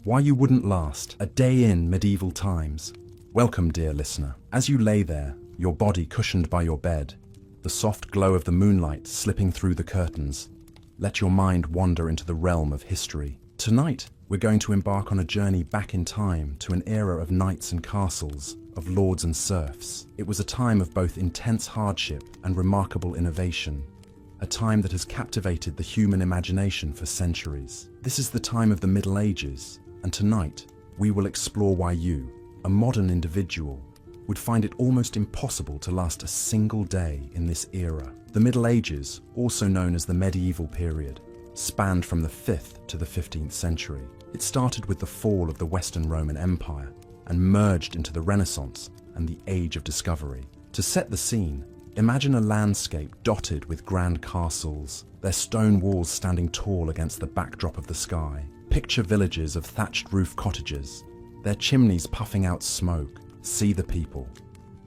Why you wouldn't last a day in medieval times. Welcome, dear listener. As you lay there, your body cushioned by your bed, the soft glow of the moonlight slipping through the curtains, let your mind wander into the realm of history. Tonight, we're going to embark on a journey back in time to an era of knights and castles, of lords and serfs. It was a time of both intense hardship and remarkable innovation, a time that has captivated the human imagination for centuries. This is the time of the Middle Ages, and tonight, we will explore why you, a modern individual, would find it almost impossible to last a single day in this era. The Middle Ages, also known as the medieval period, spanned from the 5th to the 15th century. It started with the fall of the Western Roman Empire and merged into the Renaissance and the Age of Discovery. To set the scene, imagine a landscape dotted with grand castles, their stone walls standing tall against the backdrop of the sky. Picture villages of thatched roof cottages, their chimneys puffing out smoke. See the people,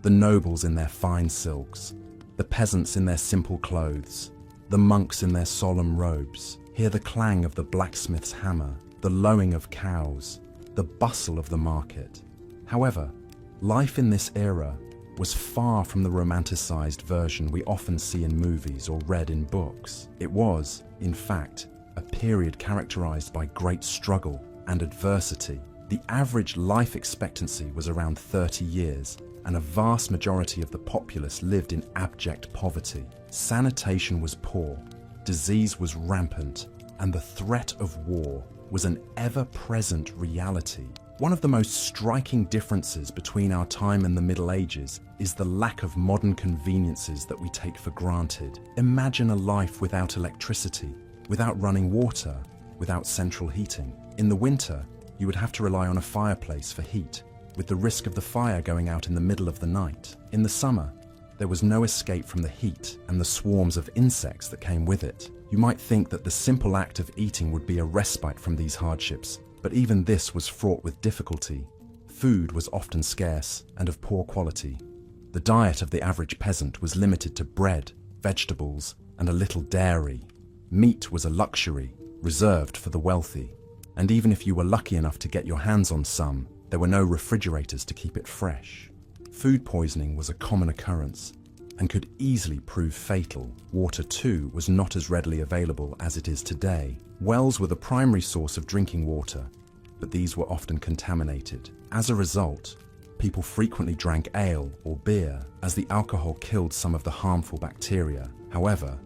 the nobles in their fine silks, the peasants in their simple clothes, the monks in their solemn robes. Hear the clang of the blacksmith's hammer, the lowing of cows, the bustle of the market. However, life in this era was far from the romanticized version we often see in movies or read in books. It was, in fact, a period characterized by great struggle and adversity. The average life expectancy was around 30 years, and a vast majority of the populace lived in abject poverty. Sanitation was poor, disease was rampant, and the threat of war was an ever-present reality. One of the most striking differences between our time and the Middle Ages is the lack of modern conveniences that we take for granted. Imagine a life without electricity, without running water, without central heating. In the winter, you would have to rely on a fireplace for heat, with the risk of the fire going out in the middle of the night. In the summer, there was no escape from the heat and the swarms of insects that came with it. You might think that the simple act of eating would be a respite from these hardships, but even this was fraught with difficulty. Food was often scarce and of poor quality. The diet of the average peasant was limited to bread, vegetables, and a little dairy. Meat was a luxury, reserved for the wealthy. And even if you were lucky enough to get your hands on some, there were no refrigerators to keep it fresh. Food poisoning was a common occurrence and could easily prove fatal. Water, too, was not as readily available as it is today. Wells were the primary source of drinking water, but these were often contaminated. As a result, people frequently drank ale or beer, as the alcohol killed some of the harmful bacteria. However,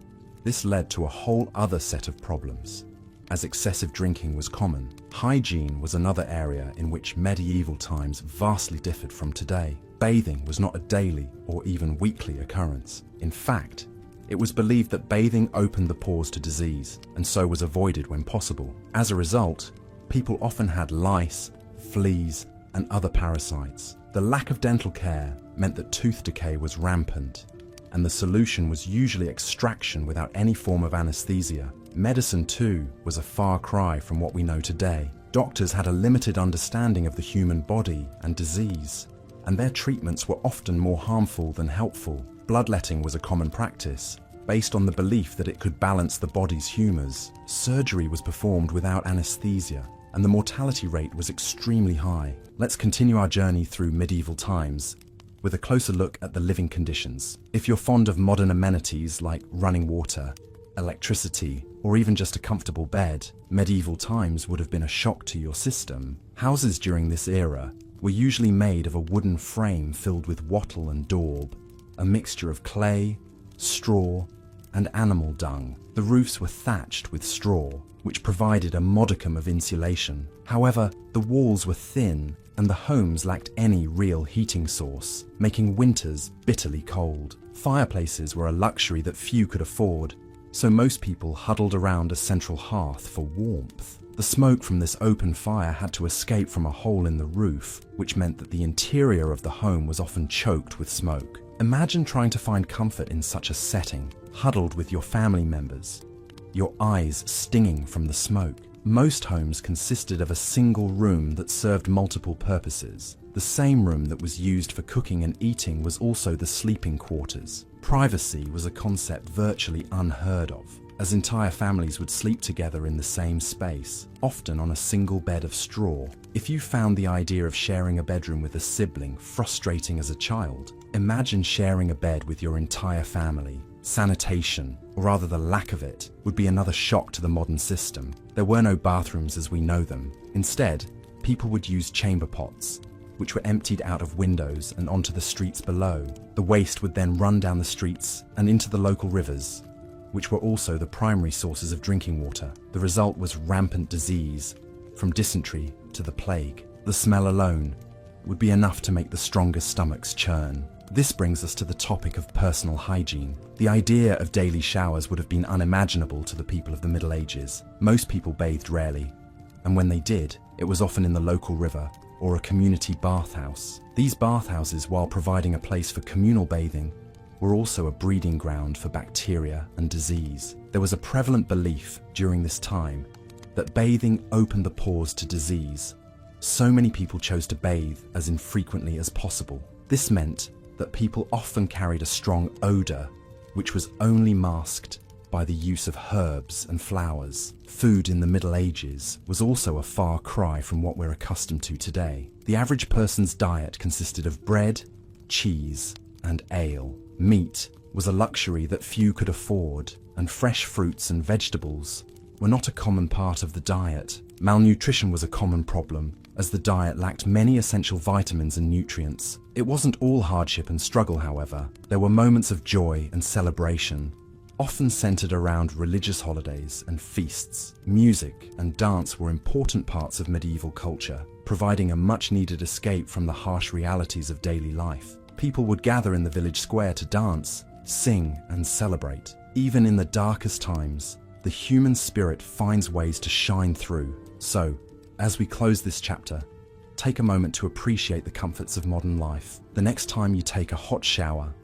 this led to a whole other set of problems, as excessive drinking was common. Hygiene was another area in which medieval times vastly differed from today. Bathing was not a daily or even weekly occurrence. In fact, it was believed that bathing opened the pores to disease, and so was avoided when possible. As a result, people often had lice, fleas, and other parasites. The lack of dental care meant that tooth decay was rampant, and the solution was usually extraction without any form of anesthesia. Medicine, too, was a far cry from what we know today. Doctors had a limited understanding of the human body and disease, and their treatments were often more harmful than helpful. Bloodletting was a common practice, based on the belief that it could balance the body's humours. Surgery was performed without anesthesia, and the mortality rate was extremely high. Let's continue our journey through medieval times with a closer look at the living conditions. If you're fond of modern amenities like running water, electricity, or even just a comfortable bed, medieval times would have been a shock to your system. Houses during this era were usually made of a wooden frame filled with wattle and daub, a mixture of clay, straw, and animal dung. The roofs were thatched with straw, which provided a modicum of insulation. However, the walls were thin and the homes lacked any real heating source, making winters bitterly cold. Fireplaces were a luxury that few could afford, so most people huddled around a central hearth for warmth. The smoke from this open fire had to escape from a hole in the roof, which meant that the interior of the home was often choked with smoke. Imagine trying to find comfort in such a setting, huddled with your family members, your eyes stinging from the smoke. Most homes consisted of a single room that served multiple purposes. The same room that was used for cooking and eating was also the sleeping quarters. Privacy was a concept virtually unheard of. as entire families would sleep together in the same space, often on a single bed of straw. If you found the idea of sharing a bedroom with a sibling frustrating as a child, imagine sharing a bed with your entire family. Sanitation, or rather the lack of it, would be another shock to the modern system. There were no bathrooms as we know them. Instead, people would use chamber pots, which were emptied out of windows and onto the streets below. The waste would then run down the streets and into the local rivers, which were also the primary sources of drinking water. The result was rampant disease, from dysentery to the plague. The smell alone would be enough to make the strongest stomachs churn. This brings us to the topic of personal hygiene. The idea of daily showers would have been unimaginable to the people of the Middle Ages. Most people bathed rarely, and when they did, it was often in the local river or a community bathhouse. These bathhouses, while providing a place for communal bathing, were also a breeding ground for bacteria and disease. There was a prevalent belief during this time that bathing opened the pores to disease. So many people chose to bathe as infrequently as possible. This meant that people often carried a strong odor, which was only masked by the use of herbs and flowers. Food in the Middle Ages was also a far cry from what we're accustomed to today. The average person's diet consisted of bread, cheese, and ale. Meat was a luxury that few could afford, and fresh fruits and vegetables were not a common part of the diet. Malnutrition was a common problem, as the diet lacked many essential vitamins and nutrients. It wasn't all hardship and struggle, however. There were moments of joy and celebration, often centered around religious holidays and feasts. Music and dance were important parts of medieval culture, providing a much-needed escape from the harsh realities of daily life. People would gather in the village square to dance, sing, and celebrate. Even in the darkest times, the human spirit finds ways to shine through. So, as we close this chapter, take a moment to appreciate the comforts of modern life. The next time you take a hot shower,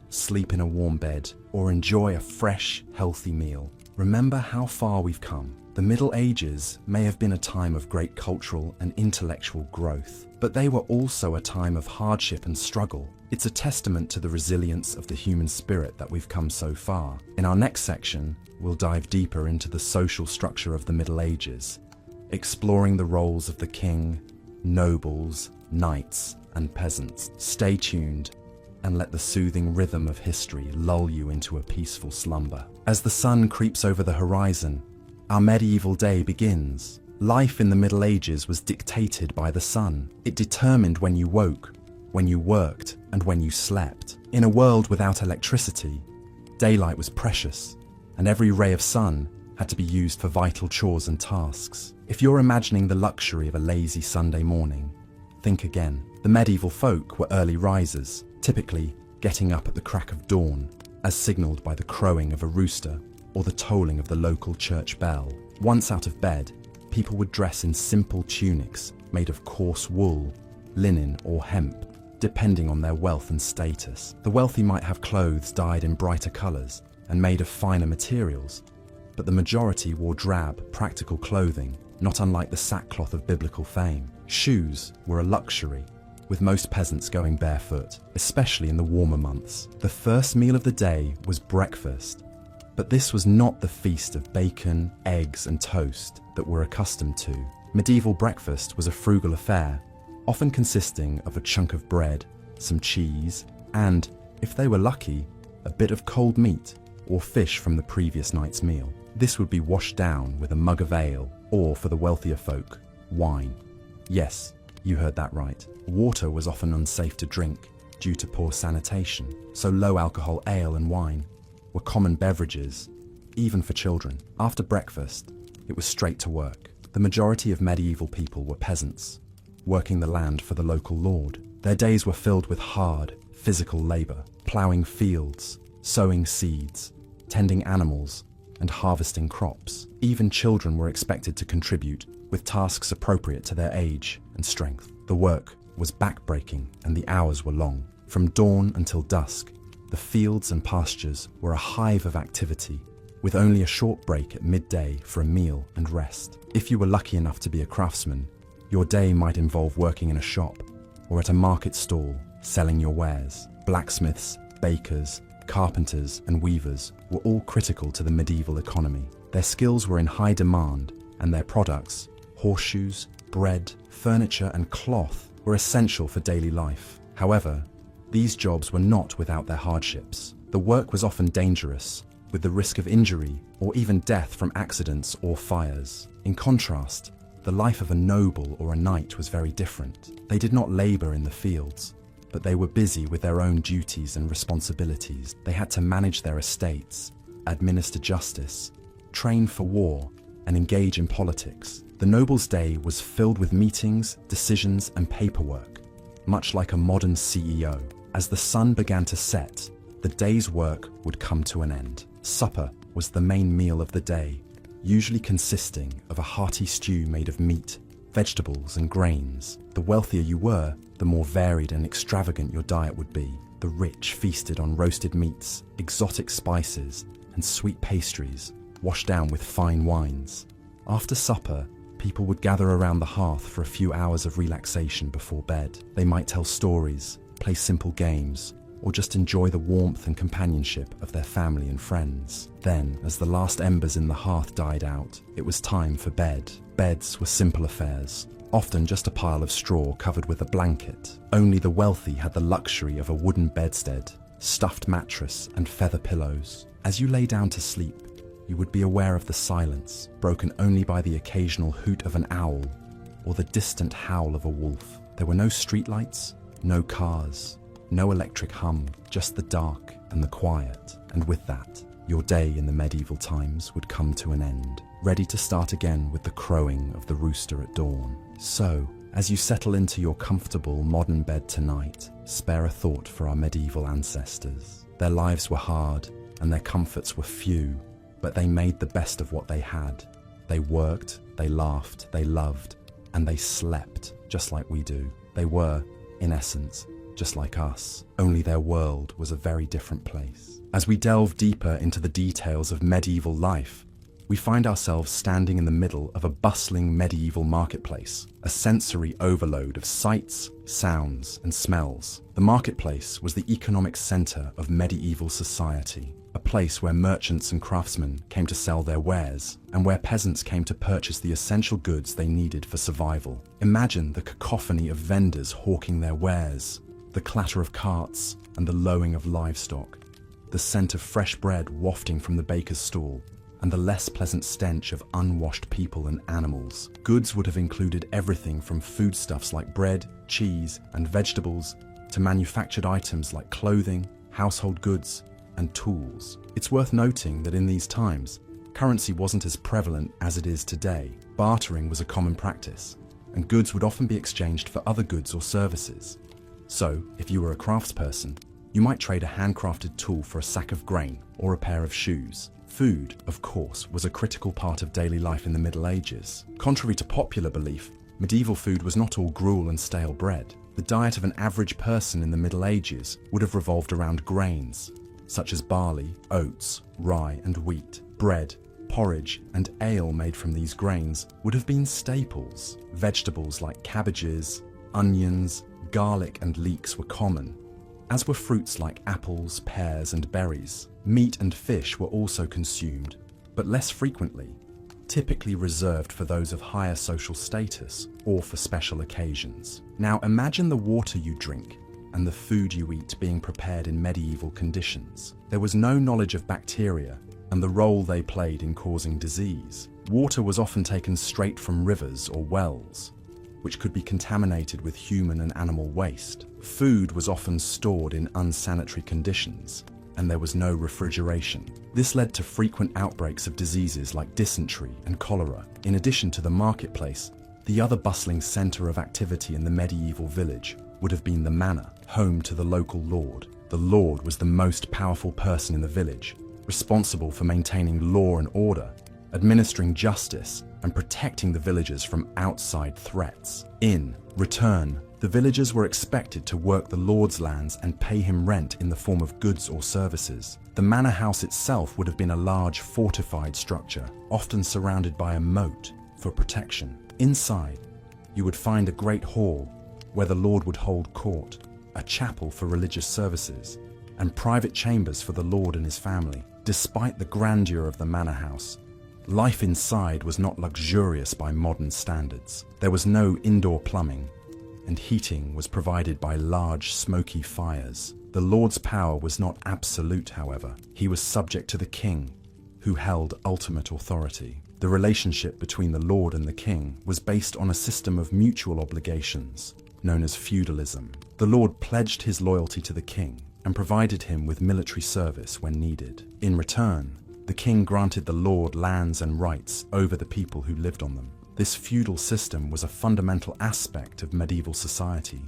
sleep in a warm bed, or enjoy a fresh, healthy meal, remember how far we've come. The Middle Ages may have been a time of great cultural and intellectual growth, but they were also a time of hardship and struggle. It's a testament to the resilience of the human spirit that we've come so far. In our next section, we'll dive deeper into the social structure of the Middle Ages, exploring the roles of the king, nobles, knights, and peasants. Stay tuned and let the soothing rhythm of history lull you into a peaceful slumber. As the sun creeps over the horizon, our medieval day begins. Life in the Middle Ages was dictated by the sun. It determined when you woke, when you worked, and when you slept. In a world without electricity, daylight was precious, and every ray of sun had to be used for vital chores and tasks. If you're imagining the luxury of a lazy Sunday morning, think again. The medieval folk were early risers, typically getting up at the crack of dawn, as signalled by the crowing of a rooster or the tolling of the local church bell. Once out of bed, people would dress in simple tunics made of coarse wool, linen, or hemp, depending on their wealth and status. The wealthy might have clothes dyed in brighter colours and made of finer materials, but the majority wore drab, practical clothing, not unlike the sackcloth of biblical fame. Shoes were a luxury, with most peasants going barefoot, especially in the warmer months. The first meal of the day was breakfast, but this was not the feast of bacon, eggs, and toast that we're accustomed to. Medieval breakfast was a frugal affair, often consisting of a chunk of bread, some cheese, and, if they were lucky, a bit of cold meat or fish from the previous night's meal. This would be washed down with a mug of ale, or for the wealthier folk, wine. Yes, you heard that right. Water was often unsafe to drink due to poor sanitation, so low-alcohol ale and wine were common beverages, even for children. After breakfast, it was straight to work. The majority of medieval people were peasants, working the land for the local lord. Their days were filled with hard, physical labour, ploughing fields, sowing seeds, tending animals, and harvesting crops. Even children were expected to contribute, with tasks appropriate to their age and strength. The work was backbreaking, and the hours were long. From dawn until dusk, the fields and pastures were a hive of activity, with only a short break at midday for a meal and rest. If you were lucky enough to be a craftsman, your day might involve working in a shop or at a market stall selling your wares. Blacksmiths, bakers, carpenters, and weavers were all critical to the medieval economy. Their skills were in high demand, and their products, horseshoes, bread, furniture, and cloth, were essential for daily life. However, these jobs were not without their hardships. The work was often dangerous, with the risk of injury or even death from accidents or fires. In contrast, the life of a noble or a knight was very different. They did not labor in the fields, but they were busy with their own duties and responsibilities. They had to manage their estates, administer justice, train for war, and engage in politics. The noble's day was filled with meetings, decisions, and paperwork, much like a modern CEO. As the sun began to set, the day's work would come to an end. Supper was the main meal of the day, usually consisting of a hearty stew made of meat, vegetables, and grains. The wealthier you were, the more varied and extravagant your diet would be. The rich feasted on roasted meats, exotic spices, and sweet pastries, washed down with fine wines. After supper, people would gather around the hearth for a few hours of relaxation before bed. They might tell stories, play simple games, or just enjoy the warmth and companionship of their family and friends. Then, as the last embers in the hearth died out, it was time for bed. Beds were simple affairs, often just a pile of straw covered with a blanket. Only the wealthy had the luxury of a wooden bedstead, stuffed mattress, and feather pillows. As you lay down to sleep, you would be aware of the silence, broken only by the occasional hoot of an owl or the distant howl of a wolf. There were no streetlights, no cars, no electric hum, just the dark and the quiet. And with that, your day in the medieval times would come to an end, ready to start again with the crowing of the rooster at dawn. So, as you settle into your comfortable modern bed tonight, spare a thought for our medieval ancestors. Their lives were hard and their comforts were few, but they made the best of what they had. They worked, they laughed, they loved, and they slept just like we do. They were, in essence, just like us, only their world was a very different place. As we delve deeper into the details of medieval life, we find ourselves standing in the middle of a bustling medieval marketplace, a sensory overload of sights, sounds, and smells. The marketplace was the economic center of medieval society, a place where merchants and craftsmen came to sell their wares, and where peasants came to purchase the essential goods they needed for survival. Imagine the cacophony of vendors hawking their wares, the clatter of carts and the lowing of livestock, the scent of fresh bread wafting from the baker's stall, and the less pleasant stench of unwashed people and animals. Goods would have included everything from foodstuffs like bread, cheese, and vegetables to manufactured items like clothing, household goods, and tools. It's worth noting that in these times, currency wasn't as prevalent as it is today. Bartering was a common practice, and goods would often be exchanged for other goods or services. So, if you were a craftsperson, you might trade a handcrafted tool for a sack of grain or a pair of shoes. Food, of course, was a critical part of daily life in the Middle Ages. Contrary to popular belief, medieval food was not all gruel and stale bread. The diet of an average person in the Middle Ages would have revolved around grains, such as barley, oats, rye, and wheat. Bread, porridge, and ale made from these grains would have been staples. Vegetables like cabbages, onions, garlic, and leeks were common, as were fruits like apples, pears, and berries. Meat and fish were also consumed, but less frequently, typically reserved for those of higher social status or for special occasions. Now imagine the water you drink and the food you eat being prepared in medieval conditions. There was no knowledge of bacteria and the role they played in causing disease. Water was often taken straight from rivers or wells, which could be contaminated with human and animal waste. Food was often stored in unsanitary conditions, and there was no refrigeration. This led to frequent outbreaks of diseases like dysentery and cholera. In addition to the marketplace, the other bustling center of activity in the medieval village would have been the manor, home to the local lord. The lord was the most powerful person in the village, responsible for maintaining law and order, administering justice, and protecting the villagers from outside threats. In return, the villagers were expected to work the lord's lands and pay him rent in the form of goods or services. The manor house itself would have been a large fortified structure, often surrounded by a moat for protection. Inside, you would find a great hall where the lord would hold court, a chapel for religious services, and private chambers for the lord and his family. Despite the grandeur of the manor house, life inside was not luxurious by modern standards. There was no indoor plumbing, and heating was provided by large, smoky fires. The lord's power was not absolute, however. He was subject to the king, who held ultimate authority. The relationship between the lord and the king was based on a system of mutual obligations, known as feudalism. The lord pledged his loyalty to the king and provided him with military service when needed. In return, the king granted the lord lands and rights over the people who lived on them. This feudal system was a fundamental aspect of medieval society,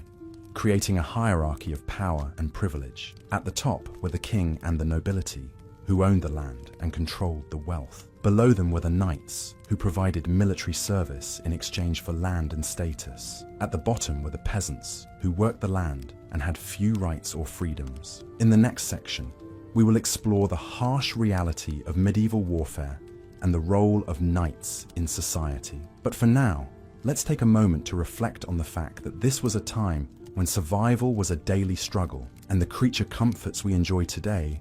creating a hierarchy of power and privilege. At the top were the king and the nobility, who owned the land and controlled the wealth. Below them were the knights, who provided military service in exchange for land and status. At the bottom were the peasants, who worked the land and had few rights or freedoms. In the next section, we will explore the harsh reality of medieval warfare and the role of knights in society. But for now, let's take a moment to reflect on the fact that this was a time when survival was a daily struggle, and the creature comforts we enjoy today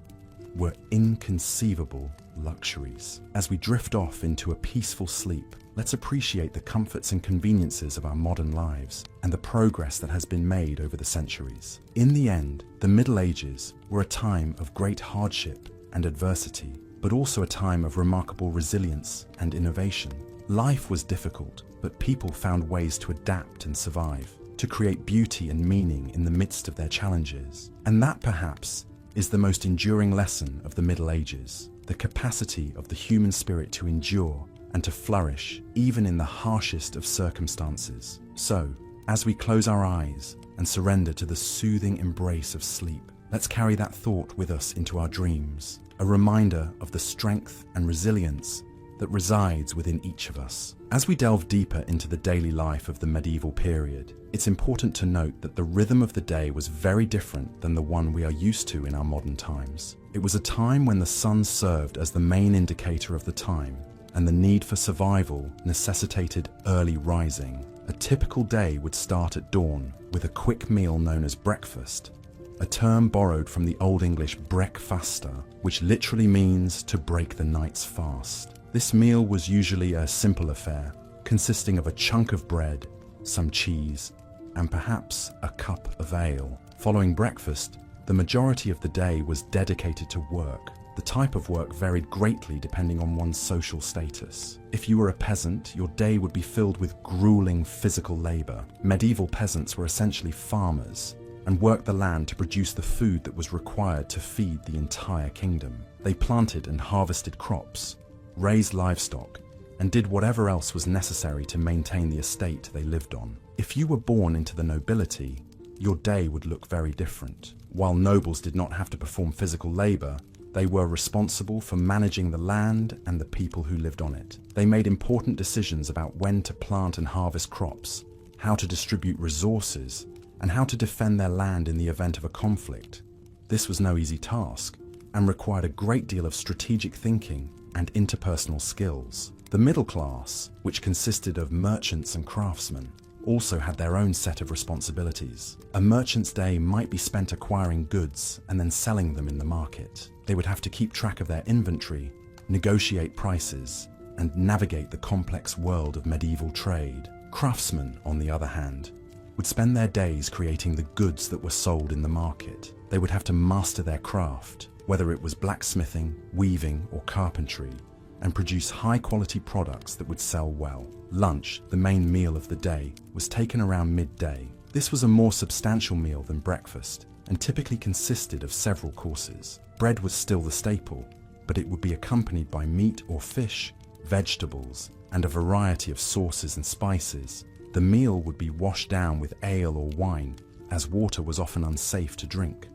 were inconceivable luxuries. As we drift off into a peaceful sleep, let's appreciate the comforts and conveniences of our modern lives and the progress that has been made over the centuries. In the end, the Middle Ages were a time of great hardship and adversity, but also a time of remarkable resilience and innovation. Life was difficult, but people found ways to adapt and survive, to create beauty and meaning in the midst of their challenges. And that, perhaps, is the most enduring lesson of the Middle Ages: the capacity of the human spirit to endure and to flourish even in the harshest of circumstances. So, as we close our eyes and surrender to the soothing embrace of sleep, let's carry that thought with us into our dreams, a reminder of the strength and resilience that resides within each of us. As we delve deeper into the daily life of the medieval period, it's important to note that the rhythm of the day was very different than the one we are used to in our modern times. It was a time when the sun served as the main indicator of the time, and the need for survival necessitated early rising. A typical day would start at dawn with a quick meal known as breakfast, a term borrowed from the Old English breakfasta, which literally means to break the night's fast. This meal was usually a simple affair, consisting of a chunk of bread, some cheese, and perhaps a cup of ale. Following breakfast, the majority of the day was dedicated to work. The type of work varied greatly depending on one's social status. If you were a peasant, your day would be filled with grueling physical labor. Medieval peasants were essentially farmers and worked the land to produce the food that was required to feed the entire kingdom. They planted and harvested crops, raised livestock, and did whatever else was necessary to maintain the estate they lived on. If you were born into the nobility, your day would look very different. While nobles did not have to perform physical labor, they were responsible for managing the land and the people who lived on it. They made important decisions about when to plant and harvest crops, how to distribute resources, and how to defend their land in the event of a conflict. This was no easy task and required a great deal of strategic thinking and interpersonal skills. The middle class, which consisted of merchants and craftsmen, also had their own set of responsibilities. A merchant's day might be spent acquiring goods and then selling them in the market. They would have to keep track of their inventory, negotiate prices, and navigate the complex world of medieval trade. Craftsmen, on the other hand, would spend their days creating the goods that were sold in the market. They would have to master their craft, whether it was blacksmithing, weaving, or carpentry, and produce high-quality products that would sell well. Lunch, the main meal of the day, was taken around midday. This was a more substantial meal than breakfast, and typically consisted of several courses. Bread was still the staple, but it would be accompanied by meat or fish, vegetables, and a variety of sauces and spices. The meal would be washed down with ale or wine, as water was often unsafe to drink.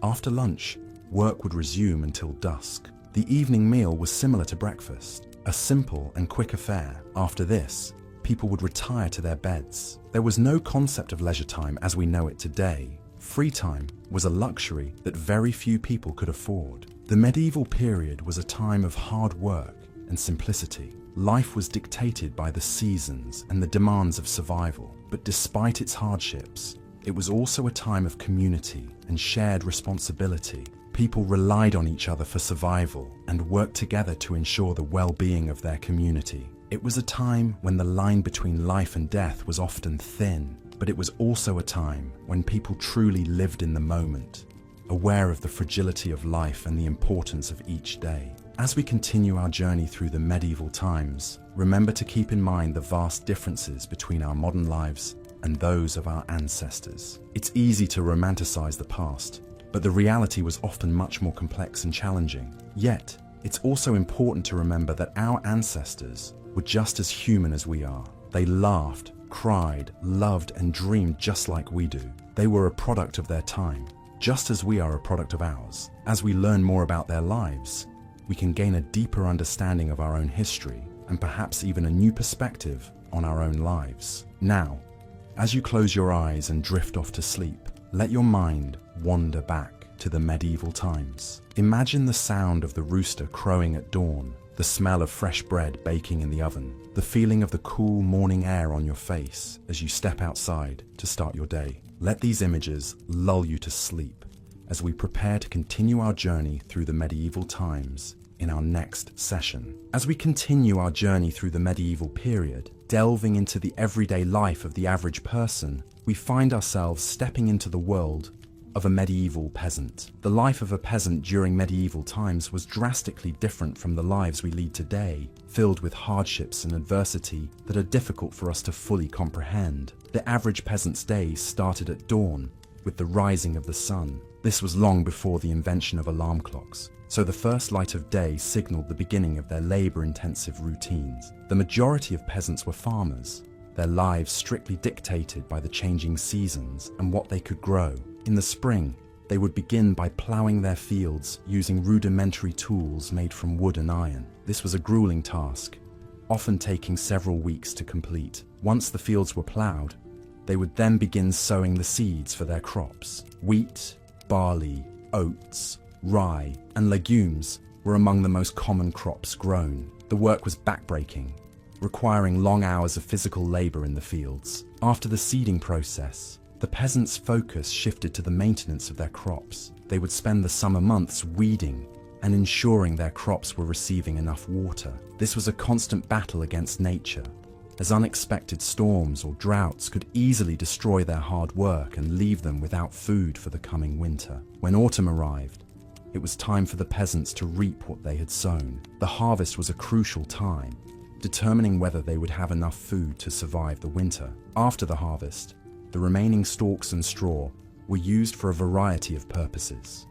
After lunch, work would resume until dusk. The evening meal was similar to breakfast, a simple and quick affair. After this, people would retire to their beds. There was no concept of leisure time as we know it today. Free time was a luxury that very few people could afford. The medieval period was a time of hard work and simplicity. Life was dictated by the seasons and the demands of survival, but despite its hardships, it was also a time of community and shared responsibility. People relied on each other for survival and worked together to ensure the well-being of their community. It was a time when the line between life and death was often thin, but it was also a time when people truly lived in the moment, aware of the fragility of life and the importance of each day. As we continue our journey through the medieval times, remember to keep in mind the vast differences between our modern lives and those of our ancestors. It's easy to romanticize the past, but the reality was often much more complex and challenging. Yet, it's also important to remember that our ancestors were just as human as we are. They laughed, cried, loved, and dreamed just like we do. They were a product of their time, just as we are a product of ours. As we learn more about their lives, we can gain a deeper understanding of our own history and perhaps even a new perspective on our own lives. Now, as you close your eyes and drift off to sleep, let your mind wander back to the medieval times. Imagine the sound of the rooster crowing at dawn, the smell of fresh bread baking in the oven, the feeling of the cool morning air on your face as you step outside to start your day. Let these images lull you to sleep as we prepare to continue our journey through the medieval times in our next session. As we continue our journey through the medieval period, delving into the everyday life of the average person, we find ourselves stepping into the world of a medieval peasant. The life of a peasant during medieval times was drastically different from the lives we lead today, filled with hardships and adversity that are difficult for us to fully comprehend. The average peasant's day started at dawn, with the rising of the sun. This was long before the invention of alarm clocks, so the first light of day signaled the beginning of their labor-intensive routines. The majority of peasants were farmers, their lives strictly dictated by the changing seasons and what they could grow. In the spring, they would begin by ploughing their fields using rudimentary tools made from wood and iron. This was a grueling task, often taking several weeks to complete. Once the fields were ploughed, they would then begin sowing the seeds for their crops. Wheat, barley, oats, rye, and legumes were among the most common crops grown. The work was backbreaking, requiring long hours of physical labor in the fields. After the seeding process, the peasants' focus shifted to the maintenance of their crops. They would spend the summer months weeding and ensuring their crops were receiving enough water. This was a constant battle against nature, as unexpected storms or droughts could easily destroy their hard work and leave them without food for the coming winter. When autumn arrived, it was time for the peasants to reap what they had sown. The harvest was a crucial time, determining whether they would have enough food to survive the winter. After the harvest, the remaining stalks and straw were used for a variety of purposes.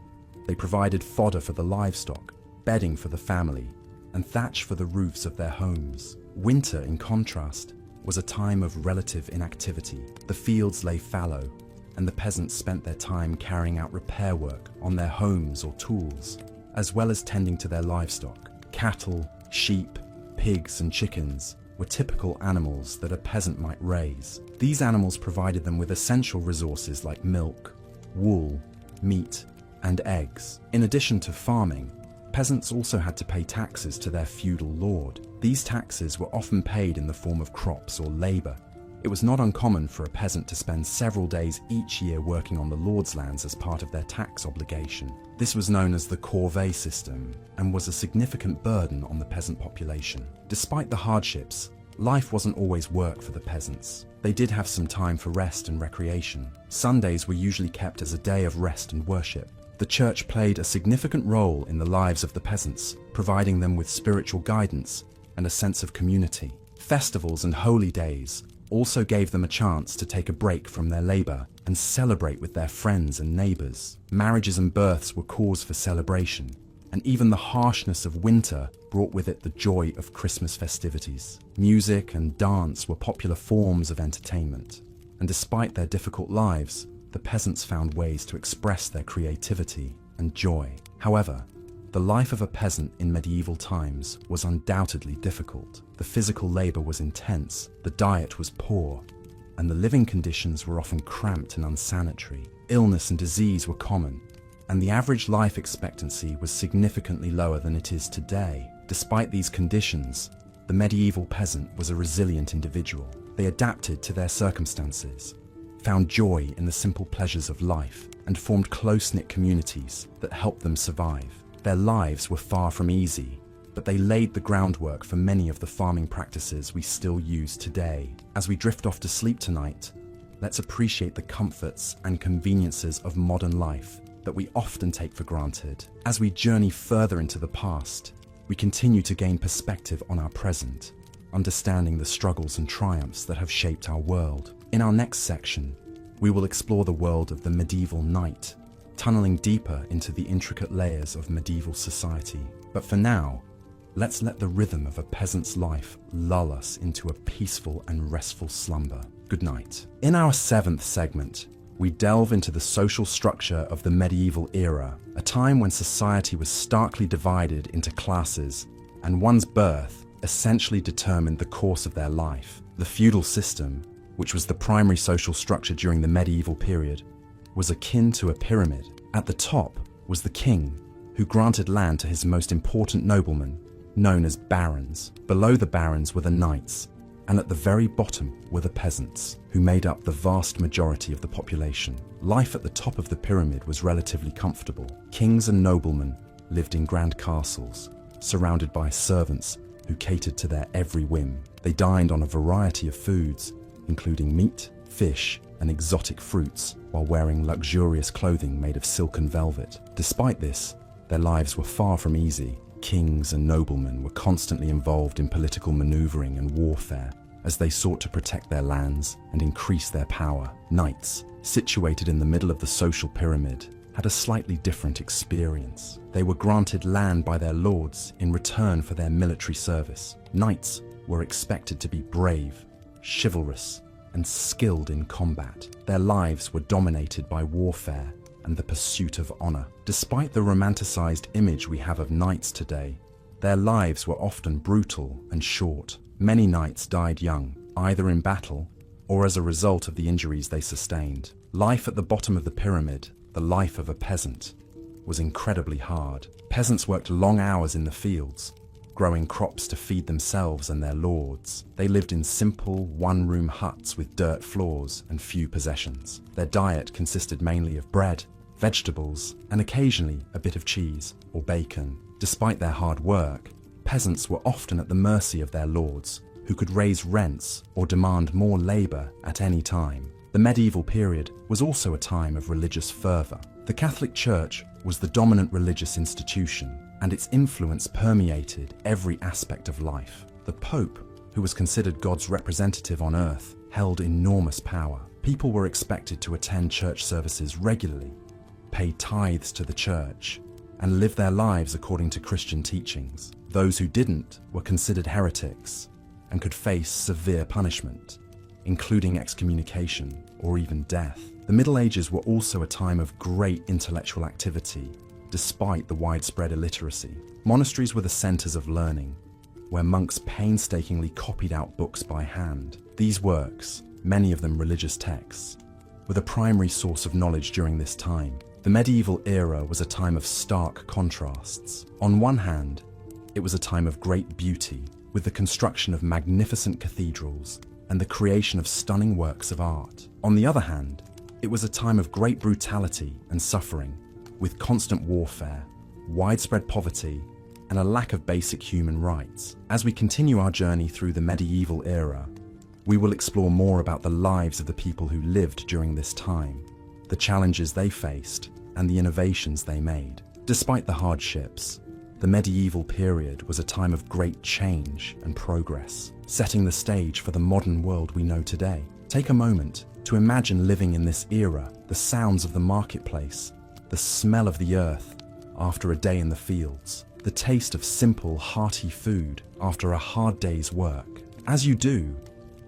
They provided fodder for the livestock, bedding for the family, and thatch for the roofs of their homes. Winter, in contrast, was a time of relative inactivity. The fields lay fallow, and the peasants spent their time carrying out repair work on their homes or tools, as well as tending to their livestock. Cattle, sheep, pigs, and chickens were typical animals that a peasant might raise. These animals provided them with essential resources like milk, wool, meat, and eggs. In addition to farming, peasants also had to pay taxes to their feudal lord. These taxes were often paid in the form of crops or labor. It was not uncommon for a peasant to spend several days each year working on the lord's lands as part of their tax obligation. This was known as the corvée system and was a significant burden on the peasant population. Despite the hardships, life wasn't always work for the peasants. They did have some time for rest and recreation. Sundays were usually kept as a day of rest and worship. The church played a significant role in the lives of the peasants, providing them with spiritual guidance and a sense of community. Festivals and holy days also gave them a chance to take a break from their labor and celebrate with their friends and neighbors. Marriages and births were cause for celebration, and even the harshness of winter brought with it the joy of Christmas festivities. Music and dance were popular forms of entertainment, and despite their difficult lives, the peasants found ways to express their creativity and joy. However, the life of a peasant in medieval times was undoubtedly difficult. The physical labor was intense, the diet was poor, and the living conditions were often cramped and unsanitary. Illness and disease were common, and the average life expectancy was significantly lower than it is today. Despite these conditions, the medieval peasant was a resilient individual. They adapted to their circumstances, found joy in the simple pleasures of life, and formed close-knit communities that helped them survive. Their lives were far from easy, but they laid the groundwork for many of the farming practices we still use today. As we drift off to sleep tonight, let's appreciate the comforts and conveniences of modern life that we often take for granted. As we journey further into the past, we continue to gain perspective on our present, understanding the struggles and triumphs that have shaped our world. In our next section, we will explore the world of the medieval knight, tunneling deeper into the intricate layers of medieval society. But for now, let's let the rhythm of a peasant's life lull us into a peaceful and restful slumber. Good night. In our 7th segment, we delve into the social structure of the medieval era, a time when society was starkly divided into classes, and one's birth essentially determined the course of their life. The feudal system, which was the primary social structure during the medieval period, was akin to a pyramid. At the top was the king, who granted land to his most important noblemen, known as barons. Below the barons were the knights, and at the very bottom were the peasants, who made up the vast majority of the population. Life at the top of the pyramid was relatively comfortable. Kings and noblemen lived in grand castles, surrounded by servants who catered to their every whim. They dined on a variety of foods, including meat, fish, and exotic fruits, while wearing luxurious clothing made of silk and velvet. Despite this, their lives were far from easy. Kings and noblemen were constantly involved in political maneuvering and warfare as they sought to protect their lands and increase their power. Knights, situated in the middle of the social pyramid, had a slightly different experience. They were granted land by their lords in return for their military service. Knights were expected to be brave, chivalrous, and skilled in combat. Their lives were dominated by warfare and the pursuit of honor. Despite the romanticized image we have of knights today, their lives were often brutal and short. Many knights died young, either in battle or as a result of the injuries they sustained. Life at the bottom of the pyramid, the life of a peasant, was incredibly hard. Peasants worked long hours in the fields, growing crops to feed themselves and their lords. They lived in simple, one-room huts with dirt floors and few possessions. Their diet consisted mainly of bread, vegetables, and occasionally a bit of cheese or bacon. Despite their hard work, peasants were often at the mercy of their lords, who could raise rents or demand more labor at any time. The medieval period was also a time of religious fervor. The Catholic Church was the dominant religious institution, and its influence permeated every aspect of life. The Pope, who was considered God's representative on earth, held enormous power. People were expected to attend church services regularly, pay tithes to the church, and live their lives according to Christian teachings. Those who didn't were considered heretics and could face severe punishment, including excommunication or even death. The Middle Ages were also a time of great intellectual activity, despite the widespread illiteracy. Monasteries were the centers of learning, where monks painstakingly copied out books by hand. These works, many of them religious texts, were the primary source of knowledge during this time. The medieval era was a time of stark contrasts. On one hand, it was a time of great beauty, with the construction of magnificent cathedrals and the creation of stunning works of art. On the other hand, it was a time of great brutality and suffering, with constant warfare, widespread poverty, and a lack of basic human rights. As we continue our journey through the medieval era, we will explore more about the lives of the people who lived during this time, the challenges they faced, and the innovations they made. Despite the hardships, the medieval period was a time of great change and progress, setting the stage for the modern world we know today. Take a moment to imagine living in this era, the sounds of the marketplace, the smell of the earth after a day in the fields, the taste of simple, hearty food after a hard day's work. As you do,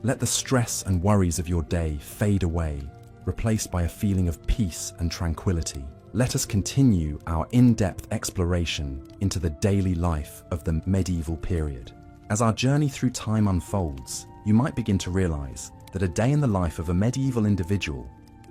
let the stress and worries of your day fade away, replaced by a feeling of peace and tranquility. Let us continue our in-depth exploration into the daily life of the medieval period. As our journey through time unfolds, you might begin to realize that a day in the life of a medieval individual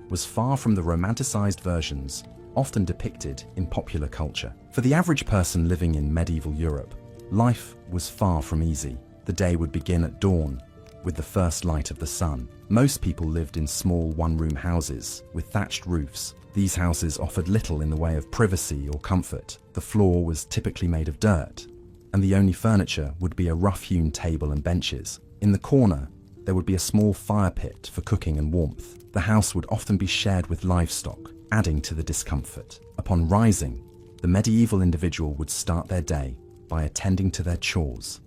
was far from the romanticized versions often depicted in popular culture. For the average person living in medieval Europe, life was far from easy. The day would begin at dawn, with the first light of the sun. Most people lived in small one-room houses with thatched roofs. These houses offered little in the way of privacy or comfort. The floor was typically made of dirt, and the only furniture would be a rough-hewn table and benches. In the corner, there would be a small fire pit for cooking and warmth. The house would often be shared with livestock, adding to the discomfort. Upon rising, the medieval individual would start their day by attending to their chores,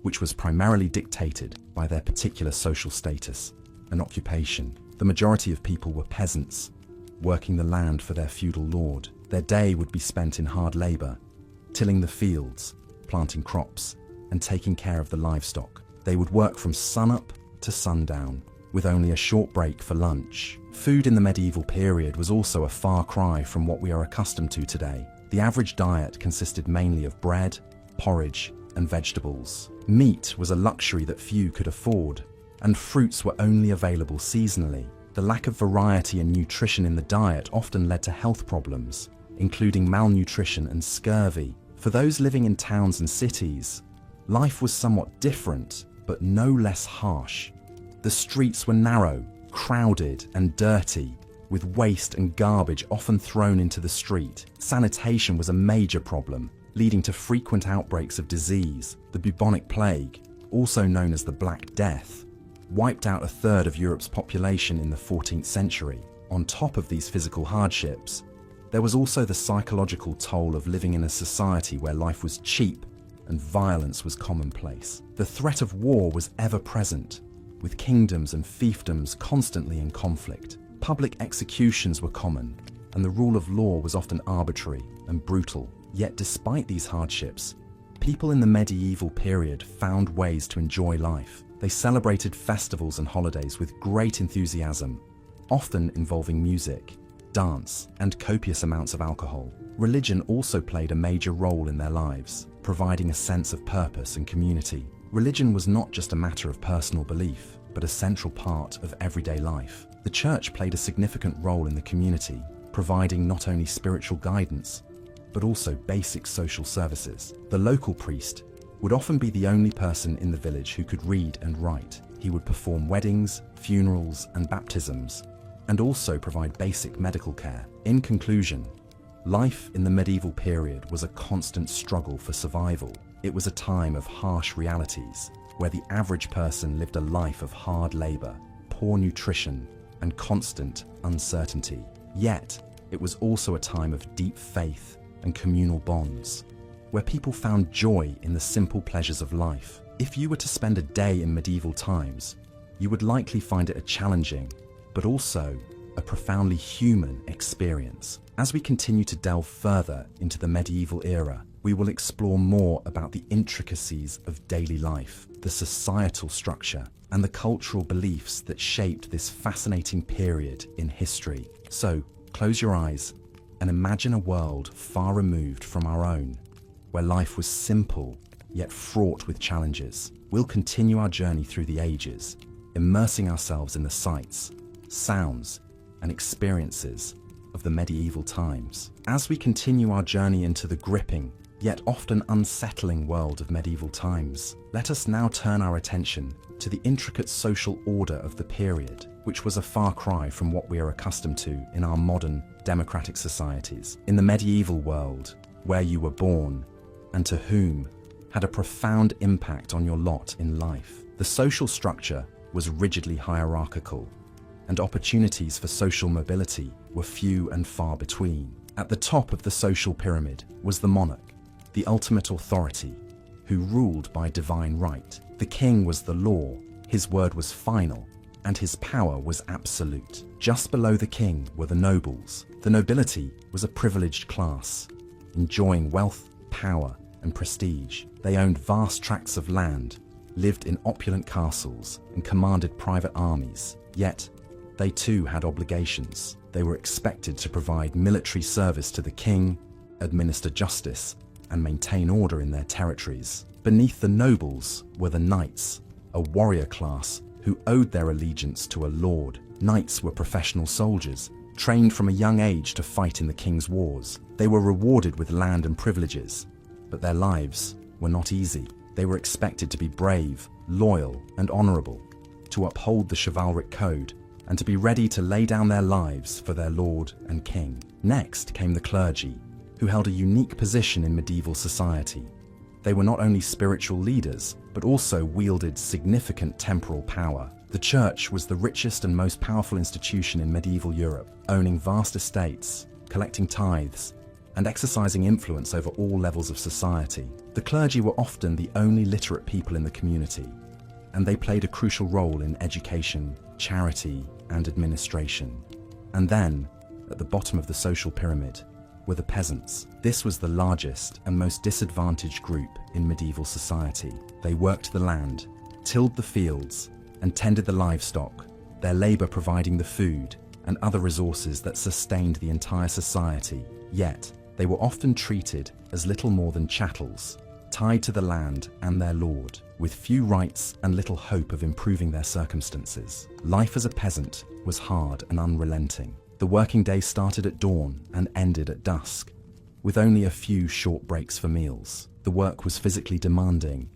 which was primarily dictated by their particular social status and occupation. The majority of people were peasants, working the land for their feudal lord. Their day would be spent in hard labor, tilling the fields, planting crops, and taking care of the livestock. They would work from sunup to sundown, with only a short break for lunch. Food in the medieval period was also a far cry from what we are accustomed to today. The average diet consisted mainly of bread, porridge, and vegetables. Meat was a luxury that few could afford, and fruits were only available seasonally. The lack of variety and nutrition in the diet often led to health problems, including malnutrition and scurvy. For those living in towns and cities, life was somewhat different, but no less harsh. The streets were narrow, crowded, and dirty, with waste and garbage often thrown into the street. Sanitation was a major problem, leading to frequent outbreaks of disease. The bubonic plague, also known as the Black Death, wiped out a third of Europe's population in the 14th century. On top of these physical hardships, there was also the psychological toll of living in a society where life was cheap and violence was commonplace. The threat of war was ever present, with kingdoms and fiefdoms constantly in conflict. Public executions were common, and the rule of law was often arbitrary and brutal. Yet despite these hardships, people in the medieval period found ways to enjoy life. They celebrated festivals and holidays with great enthusiasm, often involving music, dance, and copious amounts of alcohol. Religion also played a major role in their lives, providing a sense of purpose and community. Religion was not just a matter of personal belief, but a central part of everyday life. The church played a significant role in the community, providing not only spiritual guidance, but also basic social services. The local priest would often be the only person in the village who could read and write. He would perform weddings, funerals, and baptisms, and also provide basic medical care. In conclusion, life in the medieval period was a constant struggle for survival. It was a time of harsh realities, where the average person lived a life of hard labor, poor nutrition, and constant uncertainty. Yet, it was also a time of deep faith and communal bonds, where people found joy in the simple pleasures of life. If you were to spend a day in medieval times, you would likely find it a challenging, but also a profoundly human experience. As we continue to delve further into the medieval era, we will explore more about the intricacies of daily life, the societal structure, and the cultural beliefs that shaped this fascinating period in history. So, close your eyes and imagine a world far removed from our own, where life was simple yet fraught with challenges. We'll continue our journey through the ages, immersing ourselves in the sights, sounds, and experiences of the medieval times. As we continue our journey into the gripping, yet often unsettling world of medieval times, let us now turn our attention to the intricate social order of the period, which was a far cry from what we are accustomed to in our modern democratic societies. In the medieval world, where you were born and to whom had a profound impact on your lot in life, the social structure was rigidly hierarchical, and opportunities for social mobility were few and far between. At the top of the social pyramid was the monarch, the ultimate authority, who ruled by divine right. The king was the law, his word was final, and his power was absolute. Just below the king were the nobles. The nobility was a privileged class, enjoying wealth, power, and prestige. They owned vast tracts of land, lived in opulent castles, and commanded private armies. Yet, they too had obligations. They were expected to provide military service to the king, administer justice, and maintain order in their territories. Beneath the nobles were the knights, a warrior class who owed their allegiance to a lord. Knights were professional soldiers, trained from a young age to fight in the king's wars. They were rewarded with land and privileges, but their lives were not easy. They were expected to be brave, loyal, and honorable. to uphold the chivalric code, and to be ready to lay down their lives for their lord and king. Next came the clergy, who held a unique position in medieval society. They were not only spiritual leaders, but also wielded significant temporal power. The church was the richest and most powerful institution in medieval Europe, owning vast estates, collecting tithes, and exercising influence over all levels of society. The clergy were often the only literate people in the community, and they played a crucial role in education, charity, and administration. And then, at the bottom of the social pyramid, were the peasants. This was the largest and most disadvantaged group in medieval society. They worked the land, tilled the fields, and tended the livestock, their labor providing the food and other resources that sustained the entire society. Yet, they were often treated as little more than chattels, tied to the land and their lord, with few rights and little hope of improving their circumstances. Life as a peasant was hard and unrelenting. The working day started at dawn and ended at dusk, with only a few short breaks for meals. The work was physically demanding,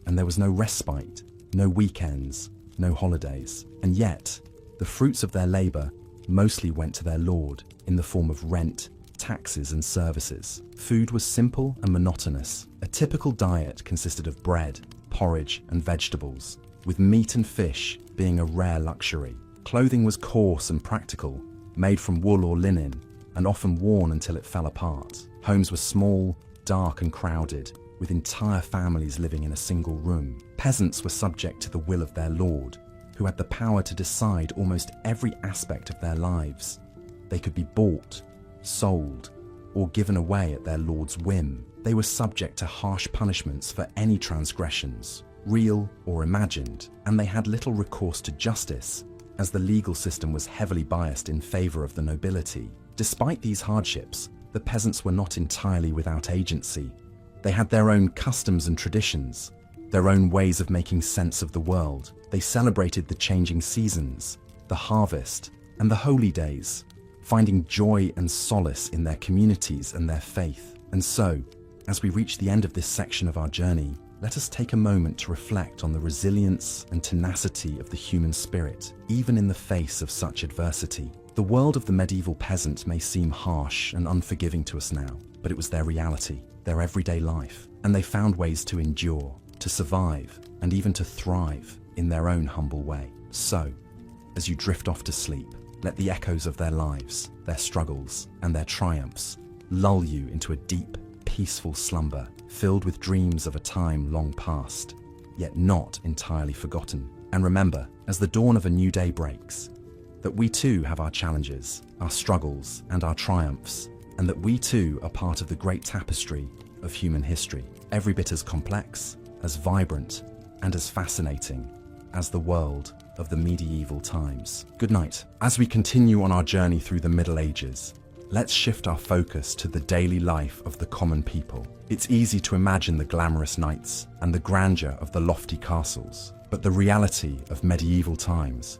and there was no respite, no weekends, no holidays. And yet, the fruits of their labor mostly went to their lord in the form of rent, taxes, and services. Food was simple and monotonous. A typical diet consisted of bread, porridge, and vegetables, with meat and fish being a rare luxury. Clothing was coarse and practical, made from wool or linen, and often worn until it fell apart. Homes were small, dark, and crowded, with entire families living in a single room. Peasants were subject to the will of their lord, who had the power to decide almost every aspect of their lives. They could be bought, sold, or given away at their lord's whim. They were subject to harsh punishments for any transgressions, real or imagined, and they had little recourse to justice, as the legal system was heavily biased in favor of the nobility. Despite these hardships, the peasants were not entirely without agency. They had their own customs and traditions, their own ways of making sense of the world. They celebrated the changing seasons, the harvest, and the holy days, finding joy and solace in their communities and their faith. And so, as we reach the end of this section of our journey, let us take a moment to reflect on the resilience and tenacity of the human spirit, even in the face of such adversity. The world of the medieval peasant may seem harsh and unforgiving to us now, but it was their reality, their everyday life, and they found ways to endure, to survive, and even to thrive in their own humble way. So, as you drift off to sleep, let the echoes of their lives, their struggles, and their triumphs lull you into a deep, peaceful slumber filled with dreams of a time long past, yet not entirely forgotten. And remember, as the dawn of a new day breaks, that we too have our challenges, our struggles, and our triumphs, and that we too are part of the great tapestry of human history, every bit as complex, as vibrant, and as fascinating as the world of the medieval times. Good night. As we continue on our journey through the Middle Ages, let's shift our focus to the daily life of the common people. It's easy to imagine the glamorous knights and the grandeur of the lofty castles, but the reality of medieval times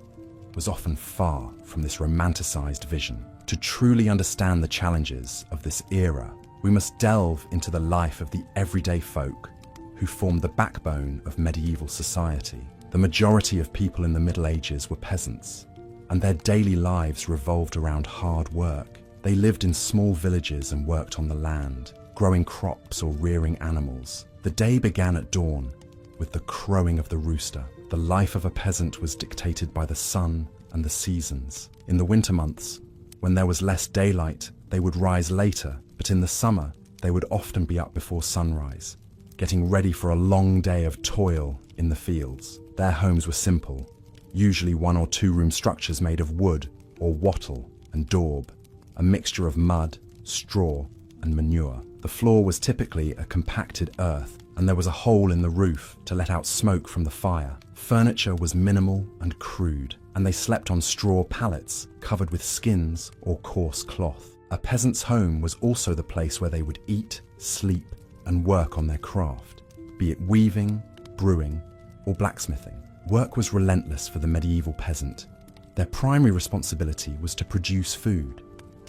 was often far from this romanticized vision. To truly understand the challenges of this era, we must delve into the life of the everyday folk who formed the backbone of medieval society. The majority of people in the Middle Ages were peasants, and their daily lives revolved around hard work. They lived in small villages and worked on the land, growing crops or rearing animals. The day began at dawn with the crowing of the rooster. The life of a peasant was dictated by the sun and the seasons. In the winter months, when there was less daylight, they would rise later, but in the summer, they would often be up before sunrise, getting ready for a long day of toil in the fields. Their homes were simple, usually 1 or 2 room structures made of wood or wattle and daub, a mixture of mud, straw, and manure. The floor was typically a compacted earth, and there was a hole in the roof to let out smoke from the fire. Furniture was minimal and crude, and they slept on straw pallets covered with skins or coarse cloth. A peasant's home was also the place where they would eat, sleep, and work on their craft, be it weaving, brewing, or blacksmithing. Work was relentless for the medieval peasant. Their primary responsibility was to produce food.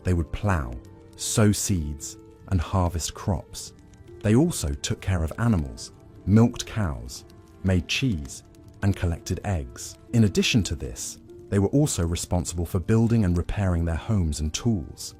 They would plough, sow seeds, and harvest crops. They also took care of animals, milked cows, made cheese, and collected eggs. In addition to this, they were also responsible for building and repairing their homes and tools.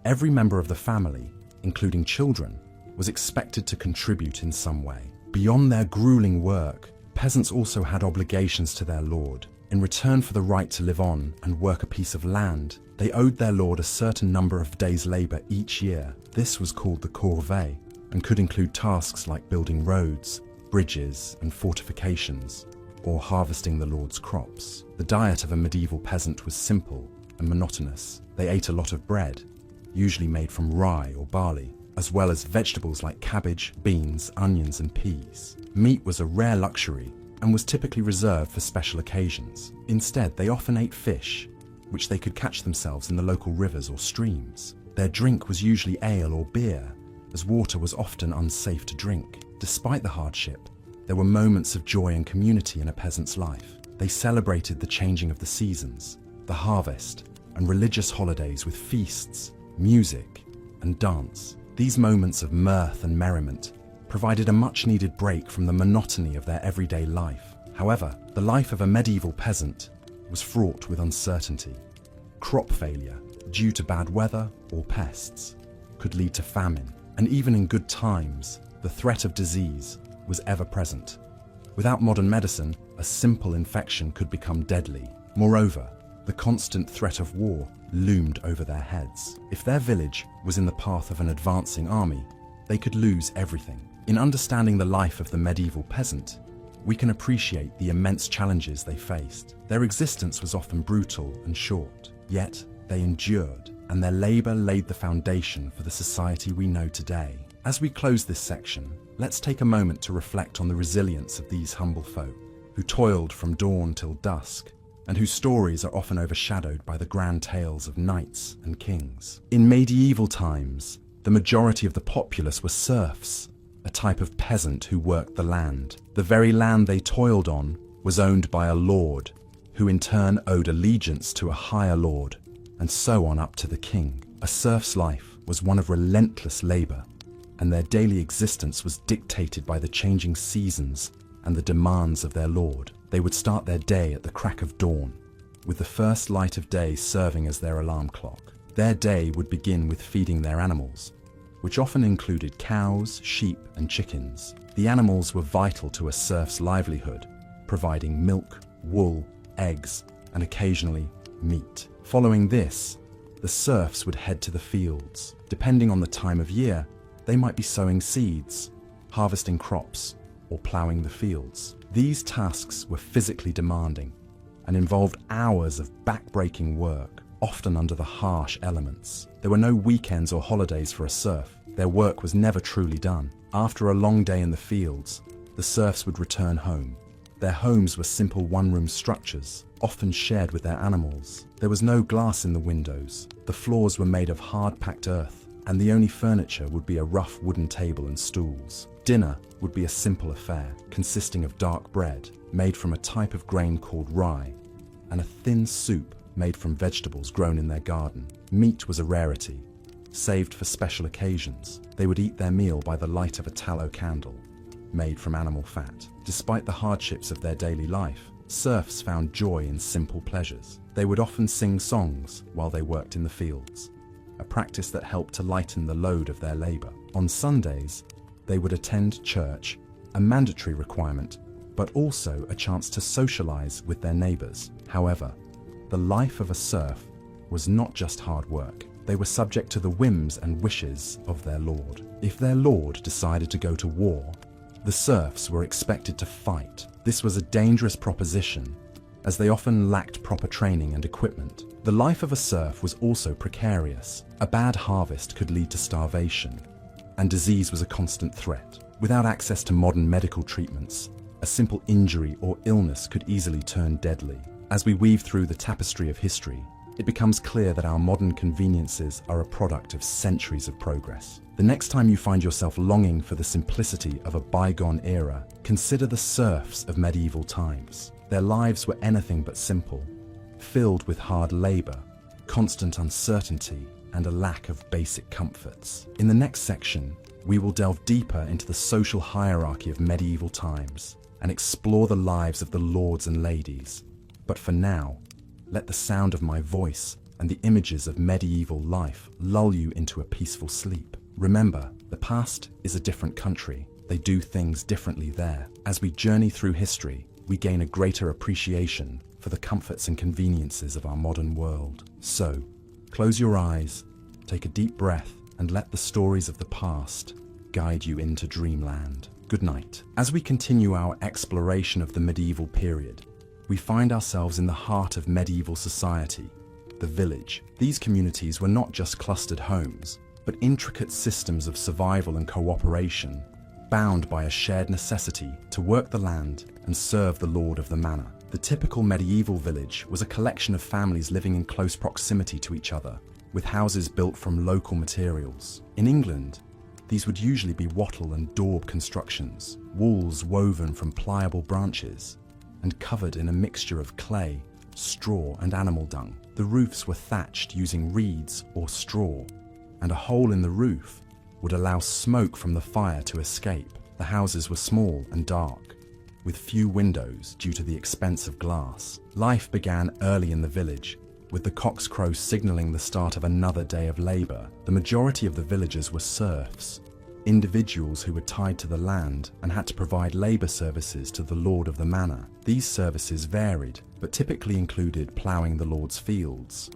Every member of the family, including children, was expected to contribute in some way. Beyond their grueling work, peasants also had obligations to their lord. In return for the right to live on and work a piece of land, they owed their lord a certain number of days' labor each year. This was called the corvée and could include tasks like building roads, bridges, and fortifications, or harvesting the lord's crops. The diet of a medieval peasant was simple and monotonous. They ate a lot of bread, usually made from rye or barley, as well as vegetables like cabbage, beans, onions, and peas. Meat was a rare luxury and was typically reserved for special occasions. Instead, they often ate fish, which they could catch themselves in the local rivers or streams. Their drink was usually ale or beer, as water was often unsafe to drink. Despite the hardship, there were moments of joy and community in a peasant's life. They celebrated the changing of the seasons, the harvest, and religious holidays with feasts, music, and dance. These moments of mirth and merriment provided a much-needed break from the monotony of their everyday life. However, the life of a medieval peasant was fraught with uncertainty. Crop failure, due to bad weather or pests, could lead to famine, and even in good times, the threat of disease was ever present. Without modern medicine, a simple infection could become deadly. Moreover, the constant threat of war loomed over their heads. If their village was in the path of an advancing army, they could lose everything. In understanding the life of the medieval peasant, we can appreciate the immense challenges they faced. Their existence was often brutal and short, yet they endured, and their labor laid the foundation for the society we know today. As we close this section, let's take a moment to reflect on the resilience of these humble folk, who toiled from dawn till dusk, and whose stories are often overshadowed by the grand tales of knights and kings. In medieval times, the majority of the populace were serfs, a type of peasant who worked the land. The very land they toiled on was owned by a lord, who in turn owed allegiance to a higher lord, and so on up to the king. A serf's life was one of relentless labor, and their daily existence was dictated by the changing seasons and the demands of their lord. They would start their day at the crack of dawn, with the first light of day serving as their alarm clock. Their day would begin with feeding their animals, which often included cows, sheep, and chickens. The animals were vital to a serf's livelihood, providing milk, wool, eggs, and occasionally meat. Following this, the serfs would head to the fields. Depending on the time of year, they might be sowing seeds, harvesting crops, or ploughing the fields. These tasks were physically demanding and involved hours of backbreaking work, often under the harsh elements. There were no weekends or holidays for a serf. Their work was never truly done. After a long day in the fields, the serfs would return home. Their homes were simple one-room structures, often shared with their animals. There was no glass in the windows. The floors were made of hard-packed earth, and the only furniture would be a rough wooden table and stools. Dinner would be a simple affair, consisting of dark bread, made from a type of grain called rye, and a thin soup made from vegetables grown in their garden. Meat was a rarity, saved for special occasions. They would eat their meal by the light of a tallow candle, made from animal fat. Despite the hardships of their daily life, serfs found joy in simple pleasures. They would often sing songs while they worked in the fields, a practice that helped to lighten the load of their labor. On Sundays, they would attend church, a mandatory requirement, but also a chance to socialize with their neighbors. However, the life of a serf was not just hard work. They were subject to the whims and wishes of their lord. If their lord decided to go to war, the serfs were expected to fight. This was a dangerous proposition, as they often lacked proper training and equipment. The life of a serf was also precarious. A bad harvest could lead to starvation, and disease was a constant threat. Without access to modern medical treatments, a simple injury or illness could easily turn deadly. As we weave through the tapestry of history, it becomes clear that our modern conveniences are a product of centuries of progress. The next time you find yourself longing for the simplicity of a bygone era, consider the serfs of medieval times. Their lives were anything but simple, filled with hard labor, constant uncertainty, and a lack of basic comforts. In the next section, we will delve deeper into the social hierarchy of medieval times, and explore the lives of the lords and ladies. But for now, let the sound of my voice and the images of medieval life lull you into a peaceful sleep. Remember, the past is a different country. They do things differently there. As we journey through history, we gain a greater appreciation for the comforts and conveniences of our modern world. So, close your eyes, take a deep breath, and let the stories of the past guide you into dreamland. Good night. As we continue our exploration of the medieval period, we find ourselves in the heart of medieval society, the village. These communities were not just clustered homes, but intricate systems of survival and cooperation, bound by a shared necessity to work the land and serve the lord of the manor. The typical medieval village was a collection of families living in close proximity to each other, with houses built from local materials. In England, these would usually be wattle and daub constructions, walls woven from pliable branches, and covered in a mixture of clay, straw, and animal dung. The roofs were thatched using reeds or straw, and a hole in the roof would allow smoke from the fire to escape. The houses were small and dark, with few windows due to the expense of glass. Life began early in the village, with the cock's crow signaling the start of another day of labor. The majority of the villagers were serfs, individuals who were tied to the land and had to provide labor services to the lord of the manor. These services varied, but typically included ploughing the lord's fields,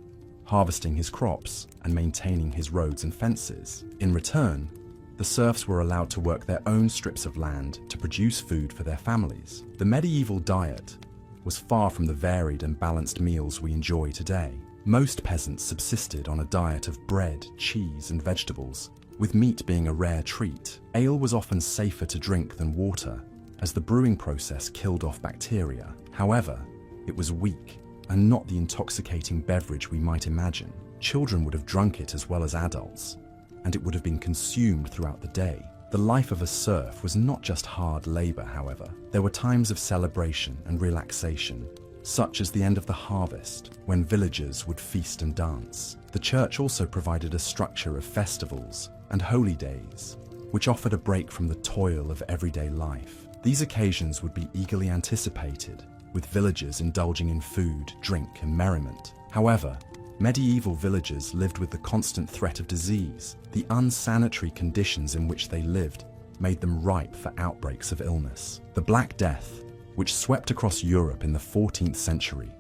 harvesting his crops, and maintaining his roads and fences. In return, the serfs were allowed to work their own strips of land to produce food for their families. The medieval diet was far from the varied and balanced meals we enjoy today. Most peasants subsisted on a diet of bread, cheese, and vegetables, with meat being a rare treat. Ale was often safer to drink than water, as the brewing process killed off bacteria. However, it was weak and not the intoxicating beverage we might imagine. Children would have drunk it as well as adults, and it would have been consumed throughout the day. The life of a serf was not just hard labor, however. There were times of celebration and relaxation, such as the end of the harvest, when villagers would feast and dance. The church also provided a structure of festivals and holy days, which offered a break from the toil of everyday life. These occasions would be eagerly anticipated, with villagers indulging in food, drink, and merriment. However, medieval villagers lived with the constant threat of disease. The unsanitary conditions in which they lived made them ripe for outbreaks of illness. The Black Death, which swept across Europe in the 14th century,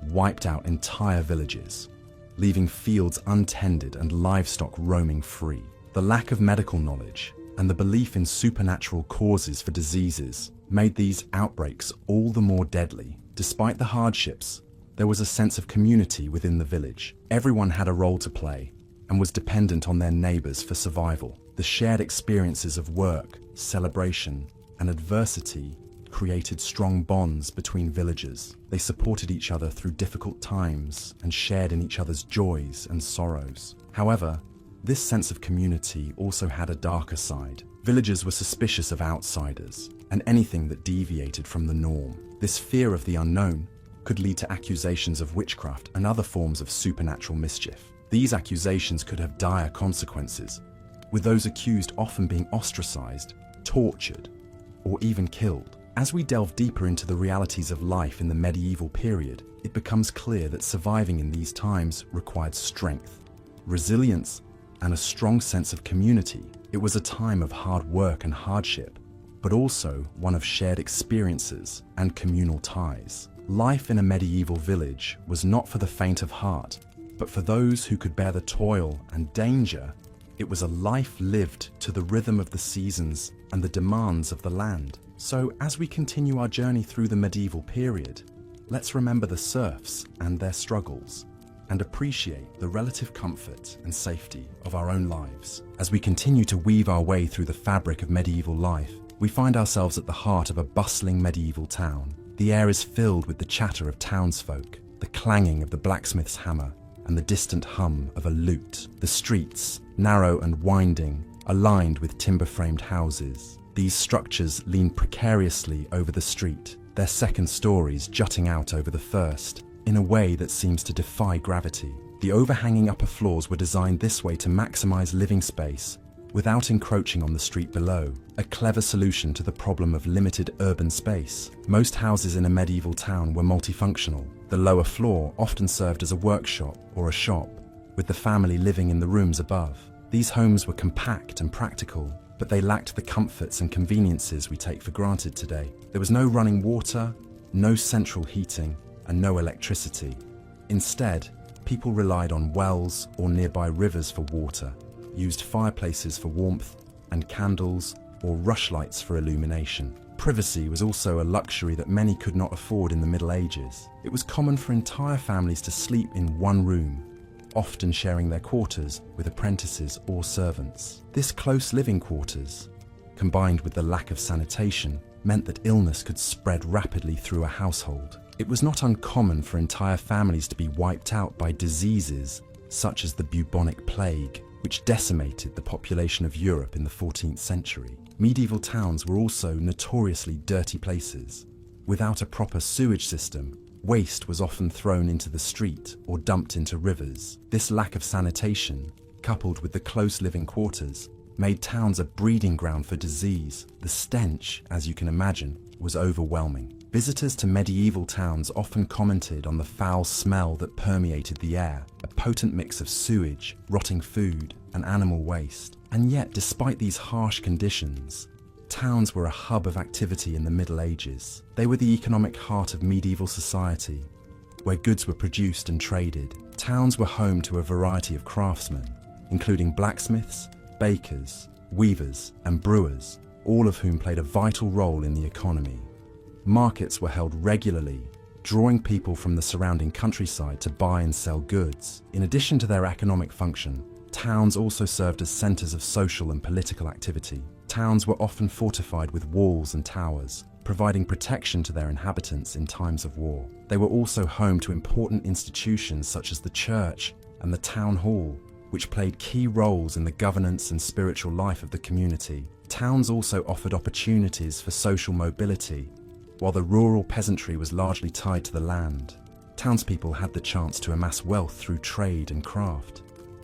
wiped out entire villages, leaving fields untended and livestock roaming free. The lack of medical knowledge and the belief in supernatural causes for diseases made these outbreaks all the more deadly. Despite the hardships, there was a sense of community within the village. Everyone had a role to play and was dependent on their neighbors for survival. The shared experiences of work, celebration, and adversity created strong bonds between villagers. They supported each other through difficult times and shared in each other's joys and sorrows. However, this sense of community also had a darker side. Villagers were suspicious of outsiders and anything that deviated from the norm. This fear of the unknown could lead to accusations of witchcraft and other forms of supernatural mischief. These accusations could have dire consequences, with those accused often being ostracized, tortured, or even killed. As we delve deeper into the realities of life in the medieval period, it becomes clear that surviving in these times required strength, resilience, and a strong sense of community. It was a time of hard work and hardship, but also one of shared experiences and communal ties. Life in a medieval village was not for the faint of heart, but for those who could bear the toil and danger. It was a life lived to the rhythm of the seasons and the demands of the land. So, as we continue our journey through the medieval period, let's remember the serfs and their struggles, and appreciate the relative comfort and safety of our own lives. As we continue to weave our way through the fabric of medieval life, we find ourselves at the heart of a bustling medieval town. The air is filled with the chatter of townsfolk, the clanging of the blacksmith's hammer, and the distant hum of a lute. The streets, narrow and winding, are lined with timber-framed houses. These structures lean precariously over the street, their second stories jutting out over the first, in a way that seems to defy gravity. The overhanging upper floors were designed this way to maximize living space without encroaching on the street below, a clever solution to the problem of limited urban space. Most houses in a medieval town were multifunctional. The lower floor often served as a workshop or a shop, with the family living in the rooms above. These homes were compact and practical, but they lacked the comforts and conveniences we take for granted today. There was no running water, no central heating, and no electricity. Instead, people relied on wells or nearby rivers for water, used fireplaces for warmth, and candles or rushlights for illumination. Privacy was also a luxury that many could not afford in the Middle Ages. It was common for entire families to sleep in one room, often sharing their quarters with apprentices or servants. This close living quarters, combined with the lack of sanitation, meant that illness could spread rapidly through a household. It was not uncommon for entire families to be wiped out by diseases such as the bubonic plague, which decimated the population of Europe in the 14th century. Medieval towns were also notoriously dirty places. Without a proper sewage system, waste was often thrown into the street or dumped into rivers. This lack of sanitation, coupled with the close living quarters, made towns a breeding ground for disease. The stench, as you can imagine, was overwhelming. Visitors to medieval towns often commented on the foul smell that permeated the air, a potent mix of sewage, rotting food, and animal waste. And yet, despite these harsh conditions, towns were a hub of activity in the Middle Ages. They were the economic heart of medieval society, where goods were produced and traded. Towns were home to a variety of craftsmen, including blacksmiths, bakers, weavers, and brewers, all of whom played a vital role in the economy. Markets were held regularly, drawing people from the surrounding countryside to buy and sell goods. In addition to their economic function, towns also served as centers of social and political activity. Towns were often fortified with walls and towers, providing protection to their inhabitants in times of war. They were also home to important institutions such as the church and the town hall, which played key roles in the governance and spiritual life of the community. Towns also offered opportunities for social mobility. While the rural peasantry was largely tied to the land, townspeople had the chance to amass wealth through trade and craft.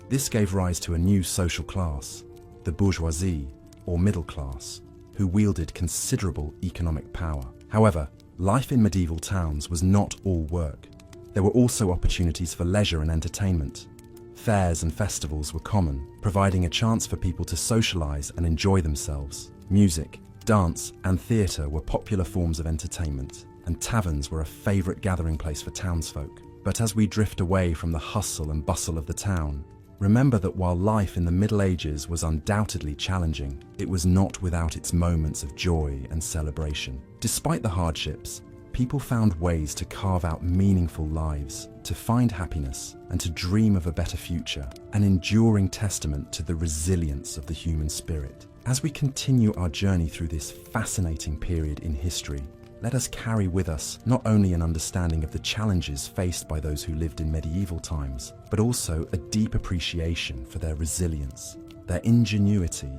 This gave rise to a new social class, the bourgeoisie, or middle class, who wielded considerable economic power. However, life in medieval towns was not all work. There were also opportunities for leisure and entertainment. Fairs and festivals were common, providing a chance for people to socialize and enjoy themselves. Music, dance, and theatre were popular forms of entertainment, and taverns were a favourite gathering place for townsfolk. But as we drift away from the hustle and bustle of the town, remember that while life in the Middle Ages was undoubtedly challenging, it was not without its moments of joy and celebration. Despite the hardships, people found ways to carve out meaningful lives, to find happiness, and to dream of a better future, an enduring testament to the resilience of the human spirit. As we continue our journey through this fascinating period in history, let us carry with us not only an understanding of the challenges faced by those who lived in medieval times, but also a deep appreciation for their resilience, their ingenuity,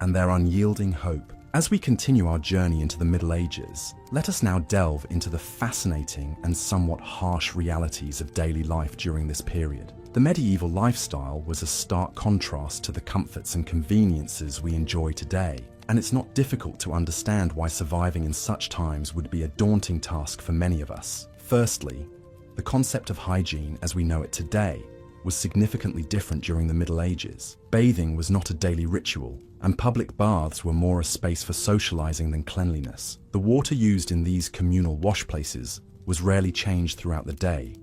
and their unyielding hope. As we continue our journey into the Middle Ages, let us now delve into the fascinating and somewhat harsh realities of daily life during this period. The medieval lifestyle was a stark contrast to the comforts and conveniences we enjoy today, and it's not difficult to understand why surviving in such times would be a daunting task for many of us. Firstly, the concept of hygiene as we know it today was significantly different during the Middle Ages. Bathing was not a daily ritual, and public baths were more a space for socializing than cleanliness. The water used in these communal wash places was rarely changed throughout the day,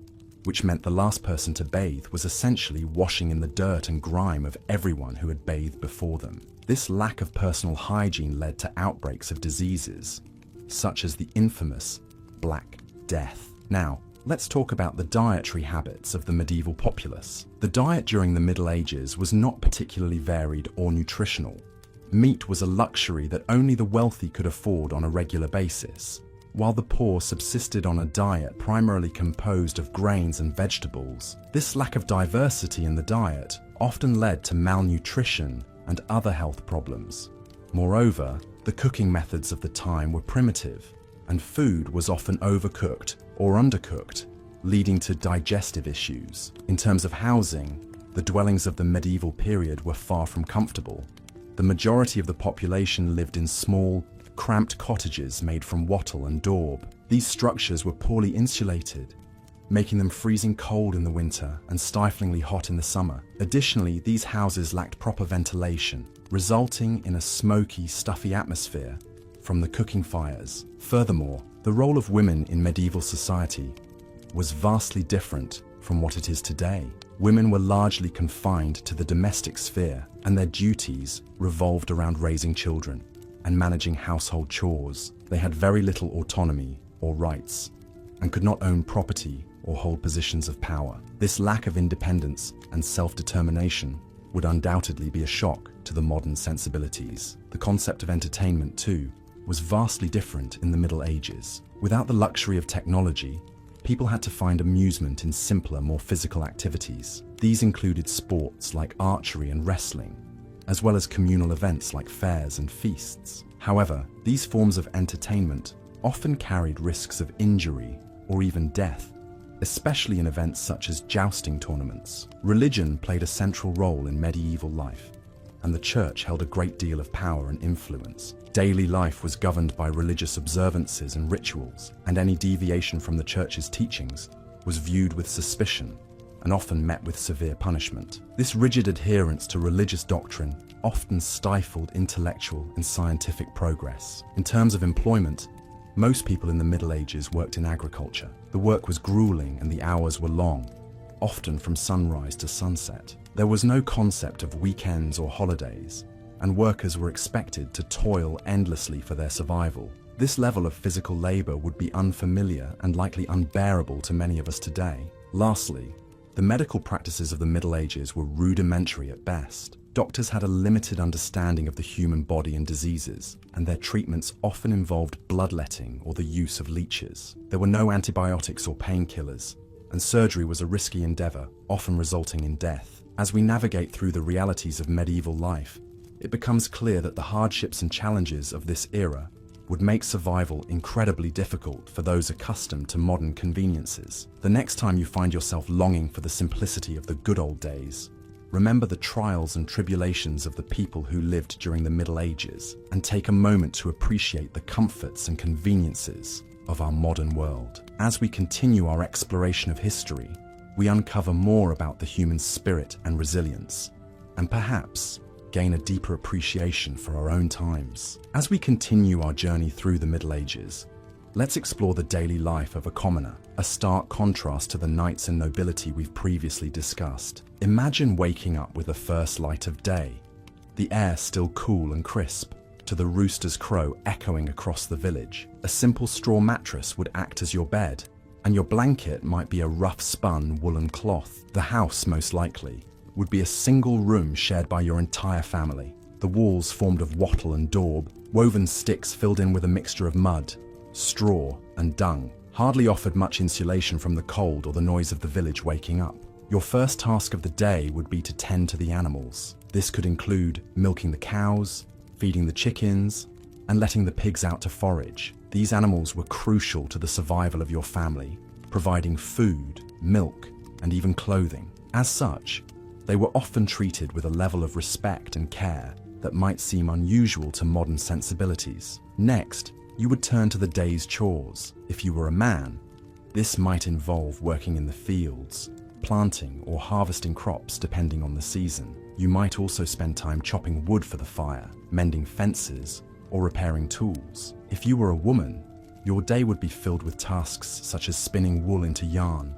which meant the last person to bathe was essentially washing in the dirt and grime of everyone who had bathed before them. This lack of personal hygiene led to outbreaks of diseases, such as the infamous Black Death. Now, let's talk about the dietary habits of the medieval populace. The diet during the Middle Ages was not particularly varied or nutritional. Meat was a luxury that only the wealthy could afford on a regular basis, while the poor subsisted on a diet primarily composed of grains and vegetables. This lack of diversity in the diet often led to malnutrition and other health problems. Moreover, the cooking methods of the time were primitive, and food was often overcooked or undercooked, leading to digestive issues. In terms of housing, the dwellings of the medieval period were far from comfortable. The majority of the population lived in small, cramped cottages made from wattle and daub. These structures were poorly insulated, making them freezing cold in the winter and stiflingly hot in the summer. Additionally, these houses lacked proper ventilation, resulting in a smoky, stuffy atmosphere from the cooking fires. Furthermore, the role of women in medieval society was vastly different from what it is today. Women were largely confined to the domestic sphere, and their duties revolved around raising children and managing household chores. They had very little autonomy or rights, and could not own property or hold positions of power. This lack of independence and self-determination would undoubtedly be a shock to the modern sensibilities. The concept of entertainment, too, was vastly different in the Middle Ages. Without the luxury of technology, people had to find amusement in simpler, more physical activities. These included sports like archery and wrestling, as well as communal events like fairs and feasts. However, these forms of entertainment often carried risks of injury or even death, especially in events such as jousting tournaments. Religion played a central role in medieval life, and the church held a great deal of power and influence. Daily life was governed by religious observances and rituals, and any deviation from the church's teachings was viewed with suspicion and often met with severe punishment. This rigid adherence to religious doctrine often stifled intellectual and scientific progress. In terms of employment, most people in the Middle Ages worked in agriculture. The work was grueling and the hours were long, often from sunrise to sunset. There was no concept of weekends or holidays, and workers were expected to toil endlessly for their survival. This level of physical labor would be unfamiliar and likely unbearable to many of us today. Lastly, the medical practices of the Middle Ages were rudimentary at best. Doctors had a limited understanding of the human body and diseases, and their treatments often involved bloodletting or the use of leeches. There were no antibiotics or painkillers, and surgery was a risky endeavor, often resulting in death. As we navigate through the realities of medieval life, it becomes clear that the hardships and challenges of this era would make survival incredibly difficult for those accustomed to modern conveniences. The next time you find yourself longing for the simplicity of the good old days, remember the trials and tribulations of the people who lived during the Middle Ages, and take a moment to appreciate the comforts and conveniences of our modern world. As we continue our exploration of history, we uncover more about the human spirit and resilience, and perhaps gain a deeper appreciation for our own times. As we continue our journey through the Middle Ages, let's explore the daily life of a commoner, a stark contrast to the knights and nobility we've previously discussed. Imagine waking up with the first light of day, the air still cool and crisp, to the rooster's crow echoing across the village. A simple straw mattress would act as your bed, and your blanket might be a rough-spun woolen cloth. The house, most likely, would be a single room shared by your entire family. The walls formed of wattle and daub, woven sticks filled in with a mixture of mud, straw, and dung, hardly offered much insulation from the cold or the noise of the village waking up. Your first task of the day would be to tend to the animals. This could include milking the cows, feeding the chickens, and letting the pigs out to forage. These animals were crucial to the survival of your family, providing food, milk, and even clothing. As such, they were often treated with a level of respect and care that might seem unusual to modern sensibilities. Next, you would turn to the day's chores. If you were a man, this might involve working in the fields, planting or harvesting crops depending on the season. You might also spend time chopping wood for the fire, mending fences, or repairing tools. If you were a woman, your day would be filled with tasks such as spinning wool into yarn,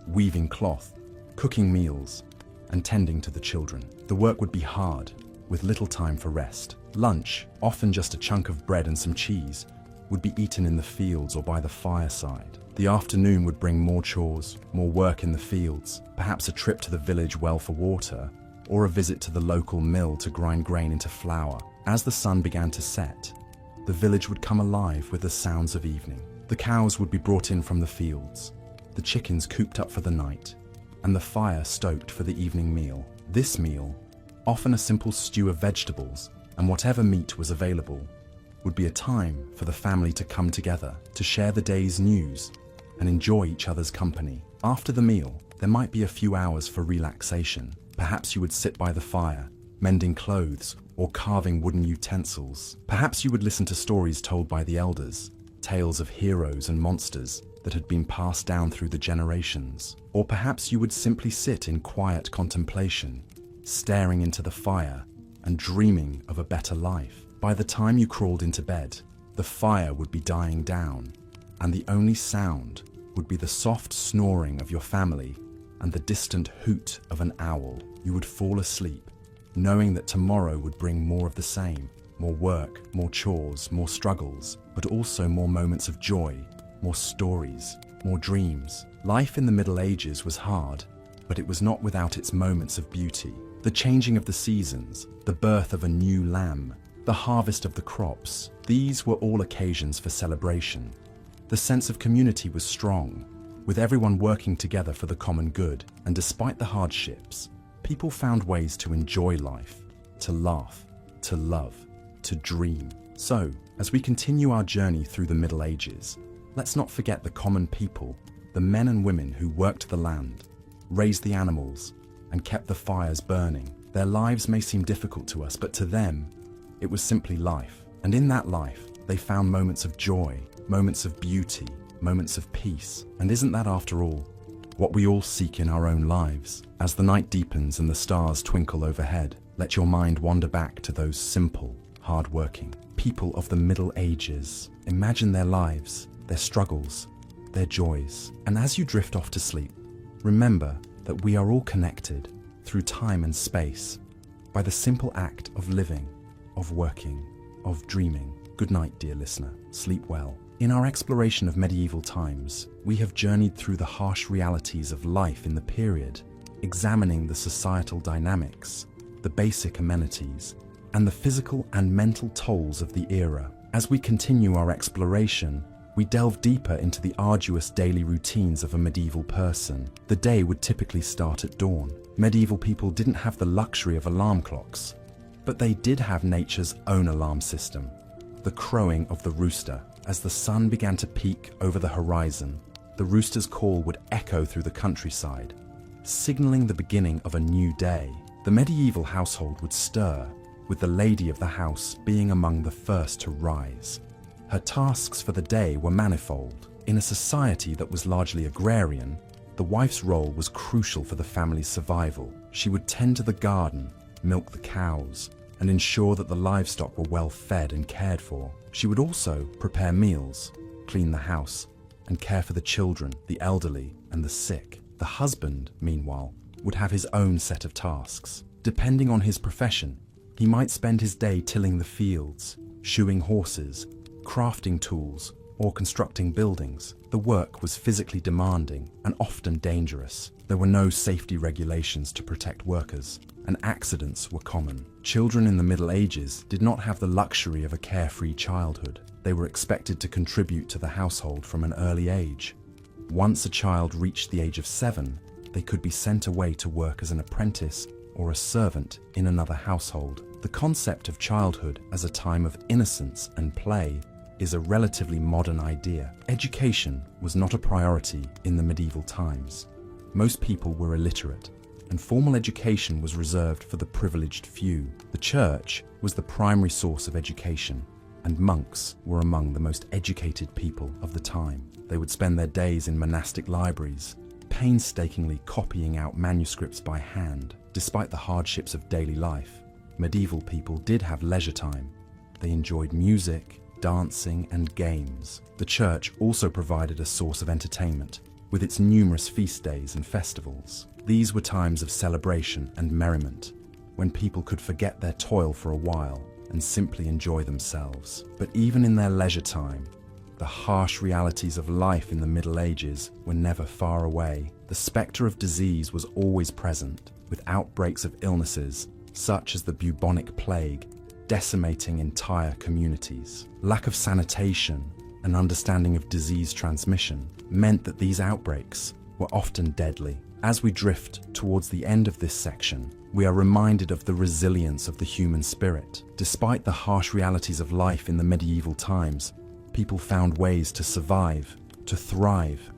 weaving cloth, cooking meals, and tending to the children. The work would be hard, with little time for rest. Lunch, often just a chunk of bread and some cheese, would be eaten in the fields or by the fireside. The afternoon would bring more chores, more work in the fields, perhaps a trip to the village well for water, or a visit to the local mill to grind grain into flour. As the sun began to set, the village would come alive with the sounds of evening. The cows would be brought in from the fields, the chickens cooped up for the night, and the fire stoked for the evening meal. This meal, often a simple stew of vegetables and whatever meat was available, would be a time for the family to come together, to share the day's news and enjoy each other's company. After the meal, there might be a few hours for relaxation. Perhaps you would sit by the fire, mending clothes or carving wooden utensils. Perhaps you would listen to stories told by the elders, tales of heroes and monsters that had been passed down through the generations. Or perhaps you would simply sit in quiet contemplation, staring into the fire and dreaming of a better life. By the time you crawled into bed, the fire would be dying down, and the only sound would be the soft snoring of your family and the distant hoot of an owl. You would fall asleep, knowing that tomorrow would bring more of the same, more work, more chores, more struggles, but also more moments of joy, more stories, more dreams. Life in the Middle Ages was hard, but it was not without its moments of beauty. The changing of the seasons, the birth of a new lamb, the harvest of the crops, these were all occasions for celebration. The sense of community was strong, with everyone working together for the common good, and despite the hardships, people found ways to enjoy life, to laugh, to love, to dream. So, as we continue our journey through the Middle Ages, let's not forget the common people, the men and women who worked the land, raised the animals, and kept the fires burning. Their lives may seem difficult to us, but to them, it was simply life. And in that life, they found moments of joy, moments of beauty, moments of peace. And isn't that, after all, what we all seek in our own lives? As the night deepens and the stars twinkle overhead, let your mind wander back to those simple, hard-working people of the Middle Ages. Imagine their lives, their struggles, their joys. And as you drift off to sleep, remember that we are all connected through time and space by the simple act of living, of working, of dreaming. Good night, dear listener. Sleep well. In our exploration of medieval times, we have journeyed through the harsh realities of life in the period, examining the societal dynamics, the basic amenities, and the physical and mental tolls of the era. As we continue our exploration, we delve deeper into the arduous daily routines of a medieval person. The day would typically start at dawn. Medieval people didn't have the luxury of alarm clocks, but they did have nature's own alarm system, the crowing of the rooster. As the sun began to peak over the horizon, the rooster's call would echo through the countryside, signaling the beginning of a new day. The medieval household would stir, with the lady of the house being among the first to rise. Her tasks for the day were manifold. In a society that was largely agrarian, the wife's role was crucial for the family's survival. She would tend to the garden, milk the cows, and ensure that the livestock were well fed and cared for. She would also prepare meals, clean the house, and care for the children, the elderly, and the sick. The husband, meanwhile, would have his own set of tasks. Depending on his profession, he might spend his day tilling the fields, shoeing horses, crafting tools, or constructing buildings. The work was physically demanding and often dangerous. There were no safety regulations to protect workers, and accidents were common. Children in the Middle Ages did not have the luxury of a carefree childhood. They were expected to contribute to the household from an early age. Once a child reached the age of 7, they could be sent away to work as an apprentice or a servant in another household. The concept of childhood as a time of innocence and play is a relatively modern idea. Education was not a priority in the medieval times. Most people were illiterate, and formal education was reserved for the privileged few. The church was the primary source of education, and monks were among the most educated people of the time. They would spend their days in monastic libraries, painstakingly copying out manuscripts by hand. Despite the hardships of daily life, medieval people did have leisure time. They enjoyed music, dancing, and games. The church also provided a source of entertainment, with its numerous feast days and festivals. These were times of celebration and merriment, when people could forget their toil for a while and simply enjoy themselves. But even in their leisure time, the harsh realities of life in the Middle Ages were never far away. The spectre of disease was always present, with outbreaks of illnesses such as the bubonic plague decimating entire communities. Lack of sanitation and understanding of disease transmission meant that these outbreaks were often deadly. As we drift towards the end of this section, we are reminded of the resilience of the human spirit. Despite the harsh realities of life in the medieval times, people found ways to survive, to thrive,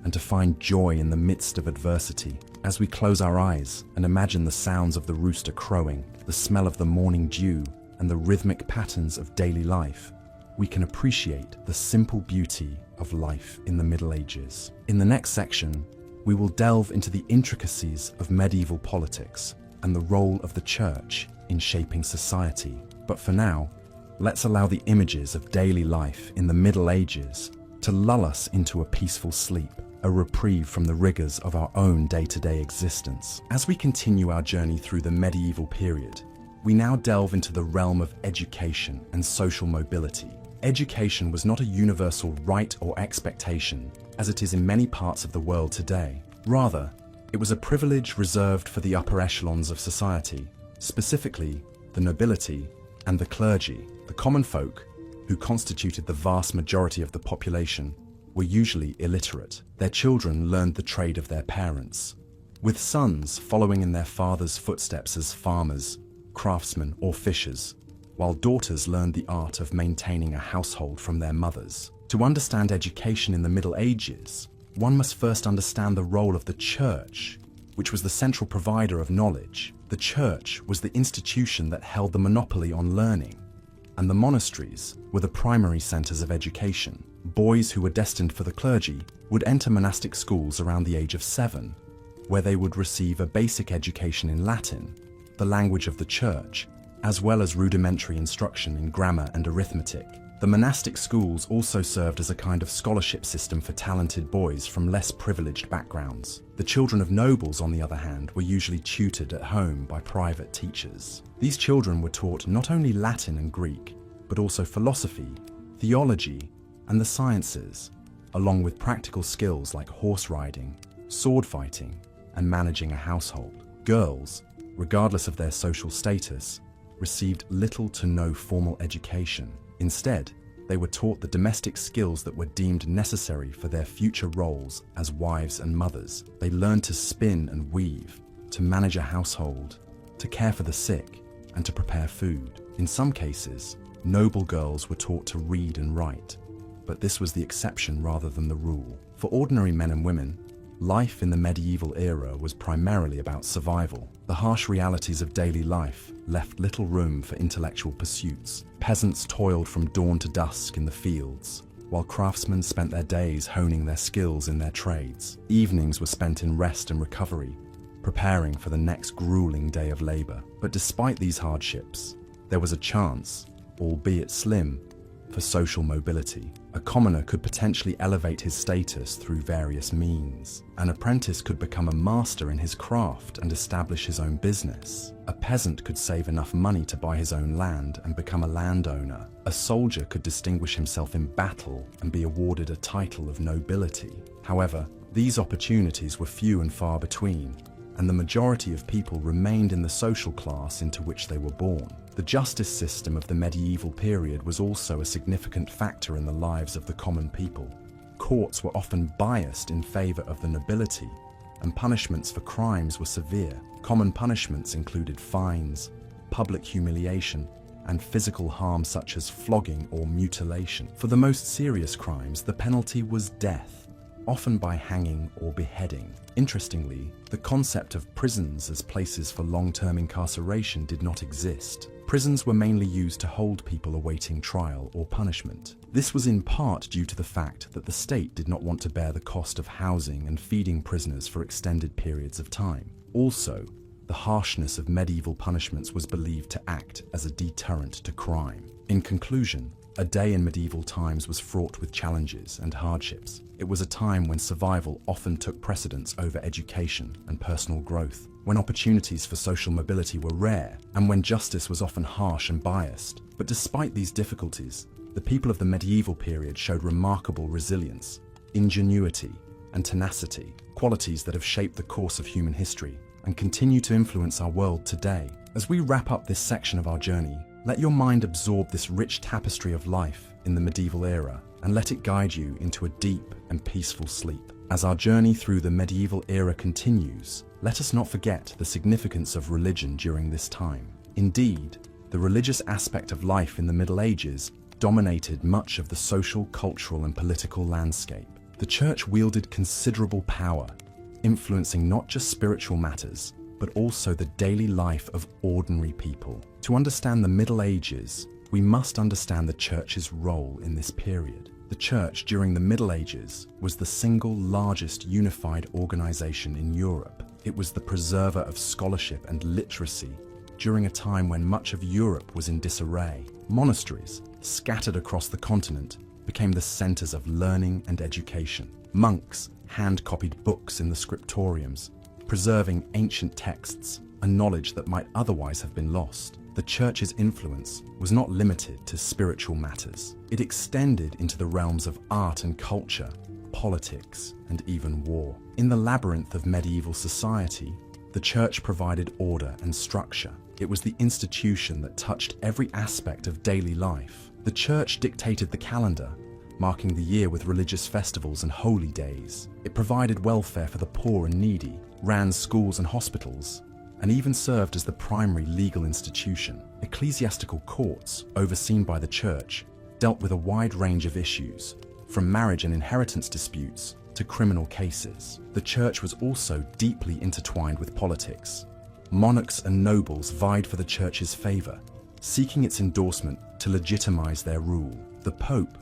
and to find joy in the midst of adversity. As we close our eyes and imagine the sounds of the rooster crowing, the smell of the morning dew, and the rhythmic patterns of daily life, we can appreciate the simple beauty of life in the Middle Ages. In the next section, we will delve into the intricacies of medieval politics and the role of the church in shaping society. But for now, let's allow the images of daily life in the Middle Ages to lull us into a peaceful sleep, a reprieve from the rigors of our own day-to-day existence. As we continue our journey through the medieval period, we now delve into the realm of education and social mobility. Education was not a universal right or expectation, as it is in many parts of the world today. Rather, it was a privilege reserved for the upper echelons of society, specifically the nobility and the clergy. The common folk, who constituted the vast majority of the population, were usually illiterate. Their children learned the trade of their parents, with sons following in their fathers' footsteps as farmers, craftsmen, or fishers, while daughters learned the art of maintaining a household from their mothers. To understand education in the Middle Ages, one must first understand the role of the church, which was the central provider of knowledge. The church was the institution that held the monopoly on learning, and the monasteries were the primary centers of education. Boys who were destined for the clergy would enter monastic schools around the age of 7, where they would receive a basic education in Latin, the language of the church, as well as rudimentary instruction in grammar and arithmetic. The monastic schools also served as a kind of scholarship system for talented boys from less privileged backgrounds. The children of nobles, on the other hand, were usually tutored at home by private teachers. These children were taught not only Latin and Greek, but also philosophy, theology, and the sciences, along with practical skills like horse riding, sword fighting, and managing a household. Girls, regardless of their social status, received little to no formal education. Instead, they were taught the domestic skills that were deemed necessary for their future roles as wives and mothers. They learned to spin and weave, to manage a household, to care for the sick, and to prepare food. In some cases, noble girls were taught to read and write, but this was the exception rather than the rule. For ordinary men and women, life in the medieval era was primarily about survival. The harsh realities of daily life left little room for intellectual pursuits. Peasants toiled from dawn to dusk in the fields, while craftsmen spent their days honing their skills in their trades. Evenings were spent in rest and recovery, preparing for the next grueling day of labor. But despite these hardships, there was a chance, albeit slim, for social mobility. A commoner could potentially elevate his status through various means. An apprentice could become a master in his craft and establish his own business. A peasant could save enough money to buy his own land and become a landowner. A soldier could distinguish himself in battle and be awarded a title of nobility. However, these opportunities were few and far between, and the majority of people remained in the social class into which they were born. The justice system of the medieval period was also a significant factor in the lives of the common people. Courts were often biased in favor of the nobility, and punishments for crimes were severe. Common punishments included fines, public humiliation, and physical harm such as flogging or mutilation. For the most serious crimes, the penalty was death, often by hanging or beheading. Interestingly, the concept of prisons as places for long-term incarceration did not exist. Prisons were mainly used to hold people awaiting trial or punishment. This was in part due to the fact that the state did not want to bear the cost of housing and feeding prisoners for extended periods of time. Also, the harshness of medieval punishments was believed to act as a deterrent to crime. In conclusion, a day in medieval times was fraught with challenges and hardships. It was a time when survival often took precedence over education and personal growth, when opportunities for social mobility were rare, and when justice was often harsh and biased. But despite these difficulties, the people of the medieval period showed remarkable resilience, ingenuity, and tenacity, qualities that have shaped the course of human history and continue to influence our world today. As we wrap up this section of our journey, let your mind absorb this rich tapestry of life in the medieval era and let it guide you into a deep and peaceful sleep. As our journey through the medieval era continues, let us not forget the significance of religion during this time. Indeed, the religious aspect of life in the Middle Ages dominated much of the social, cultural, and political landscape. The church wielded considerable power, influencing not just spiritual matters, but also the daily life of ordinary people. To understand the Middle Ages, we must understand the Church's role in this period. The Church during the Middle Ages was the single largest unified organization in Europe. It was the preserver of scholarship and literacy during a time when much of Europe was in disarray. Monasteries, scattered across the continent, became the centers of learning and education. Monks hand-copied books in the scriptoriums, preserving ancient texts, a knowledge that might otherwise have been lost. The Church's influence was not limited to spiritual matters. It extended into the realms of art and culture, politics, and even war. In the labyrinth of medieval society, the Church provided order and structure. It was the institution that touched every aspect of daily life. The Church dictated the calendar, marking the year with religious festivals and holy days. It provided welfare for the poor and needy, ran schools and hospitals, and even served as the primary legal institution. Ecclesiastical courts, overseen by the Church, dealt with a wide range of issues, from marriage and inheritance disputes to criminal cases. The Church was also deeply intertwined with politics. Monarchs and nobles vied for the Church's favor, seeking its endorsement to legitimize their rule. The Pope,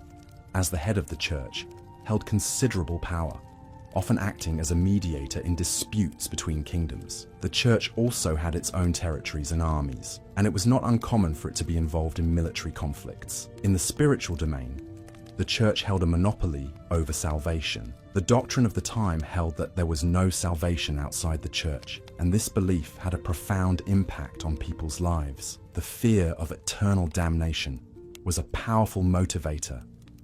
as the head of the Church, held considerable power, often acting as a mediator in disputes between kingdoms. The Church also had its own territories and armies, and it was not uncommon for it to be involved in military conflicts. In the spiritual domain, the Church held a monopoly over salvation. The doctrine of the time held that there was no salvation outside the Church, and this belief had a profound impact on people's lives. The fear of eternal damnation was a powerful motivator,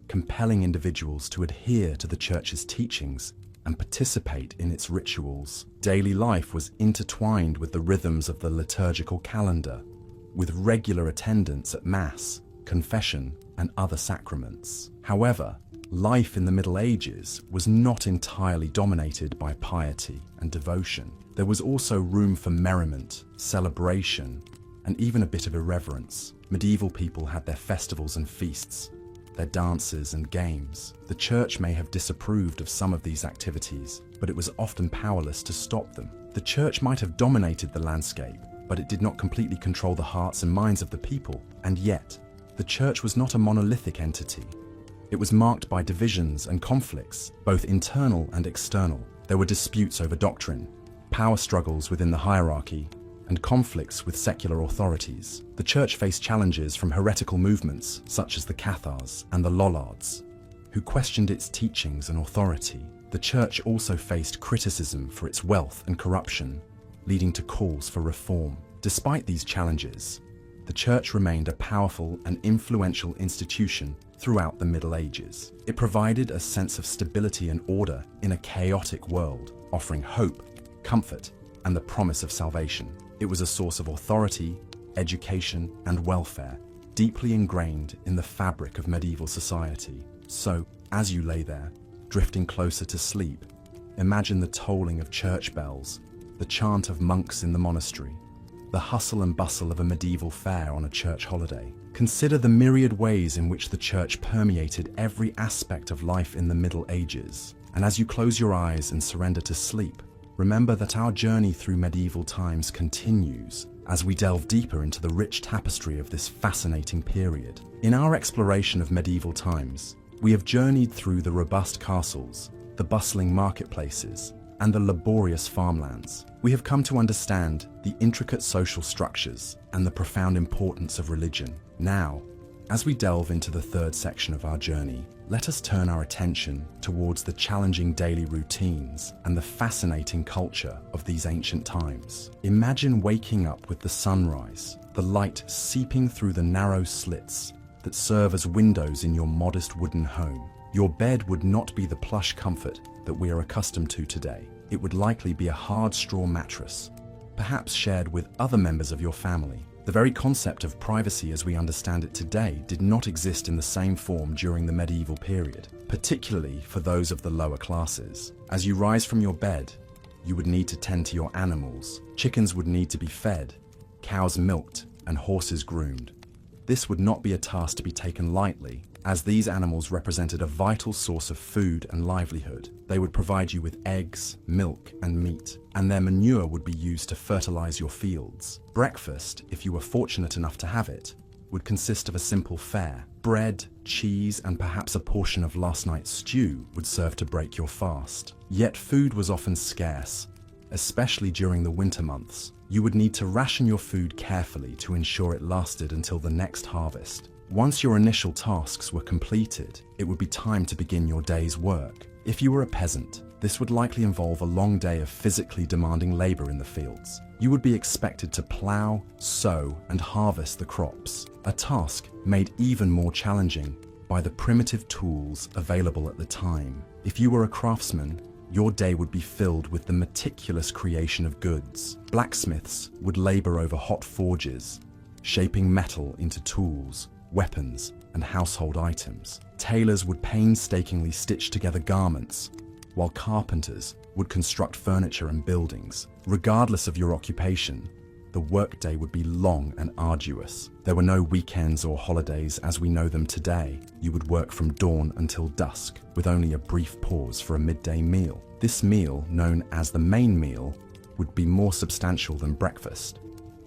compelling individuals to adhere to the Church's teachings and participate in its rituals. Daily life was intertwined with the rhythms of the liturgical calendar, with regular attendance at Mass, confession, and other sacraments. However, life in the Middle Ages was not entirely dominated by piety and devotion. There was also room for merriment, celebration, and even a bit of irreverence. Medieval people had their festivals and feasts, their dances and games. The Church may have disapproved of some of these activities, but it was often powerless to stop them. The Church might have dominated the landscape, but it did not completely control the hearts and minds of the people. And yet, the Church was not a monolithic entity. It was marked by divisions and conflicts, both internal and external. There were disputes over doctrine, power struggles within the hierarchy, and conflicts with secular authorities. The Church faced challenges from heretical movements such as the Cathars and the Lollards, who questioned its teachings and authority. The Church also faced criticism for its wealth and corruption, leading to calls for reform. Despite these challenges, the Church remained a powerful and influential institution throughout the Middle Ages. It provided a sense of stability and order in a chaotic world, offering hope, comfort, and the promise of salvation. It was a source of authority, education, and welfare, deeply ingrained in the fabric of medieval society. So, as you lay there, drifting closer to sleep, imagine the tolling of church bells, the chant of monks in the monastery, the hustle and bustle of a medieval fair on a church holiday. Consider the myriad ways in which the Church permeated every aspect of life in the Middle Ages. And as you close your eyes and surrender to sleep, remember that our journey through medieval times continues as we delve deeper into the rich tapestry of this fascinating period. In our exploration of medieval times, we have journeyed through the robust castles, the bustling marketplaces, and the laborious farmlands. We have come to understand the intricate social structures and the profound importance of religion. Now, as we delve into the third section of our journey, let us turn our attention towards the challenging daily routines and the fascinating culture of these ancient times. Imagine waking up with the sunrise, the light seeping through the narrow slits that serve as windows in your modest wooden home. Your bed would not be the plush comfort that we are accustomed to today. It would likely be a hard straw mattress, perhaps shared with other members of your family. The very concept of privacy as we understand it today did not exist in the same form during the medieval period, particularly for those of the lower classes. As you rise from your bed, you would need to tend to your animals. Chickens would need to be fed, cows milked, and horses groomed. This would not be a task to be taken lightly, As these animals represented a vital source of food and livelihood, they would provide you with eggs, milk, and meat, and their manure would be used to fertilize your fields. Breakfast, if you were fortunate enough to have it, would consist of a simple fare. Bread, cheese, and perhaps a portion of last night's stew would serve to break your fast. Yet food was often scarce, especially during the winter months. You would need to ration your food carefully to ensure it lasted until the next harvest. Once your initial tasks were completed, it would be time to begin your day's work. If you were a peasant, this would likely involve a long day of physically demanding labor in the fields. You would be expected to plow, sow, and harvest the crops, a task made even more challenging by the primitive tools available at the time. If you were a craftsman, your day would be filled with the meticulous creation of goods. Blacksmiths would labor over hot forges, shaping metal into tools, weapons, and household items. Tailors would painstakingly stitch together garments, while carpenters would construct furniture and buildings. Regardless of your occupation, the workday would be long and arduous. There were no weekends or holidays as we know them today. You would work from dawn until dusk, with only a brief pause for a midday meal. This meal, known as the main meal, would be more substantial than breakfast.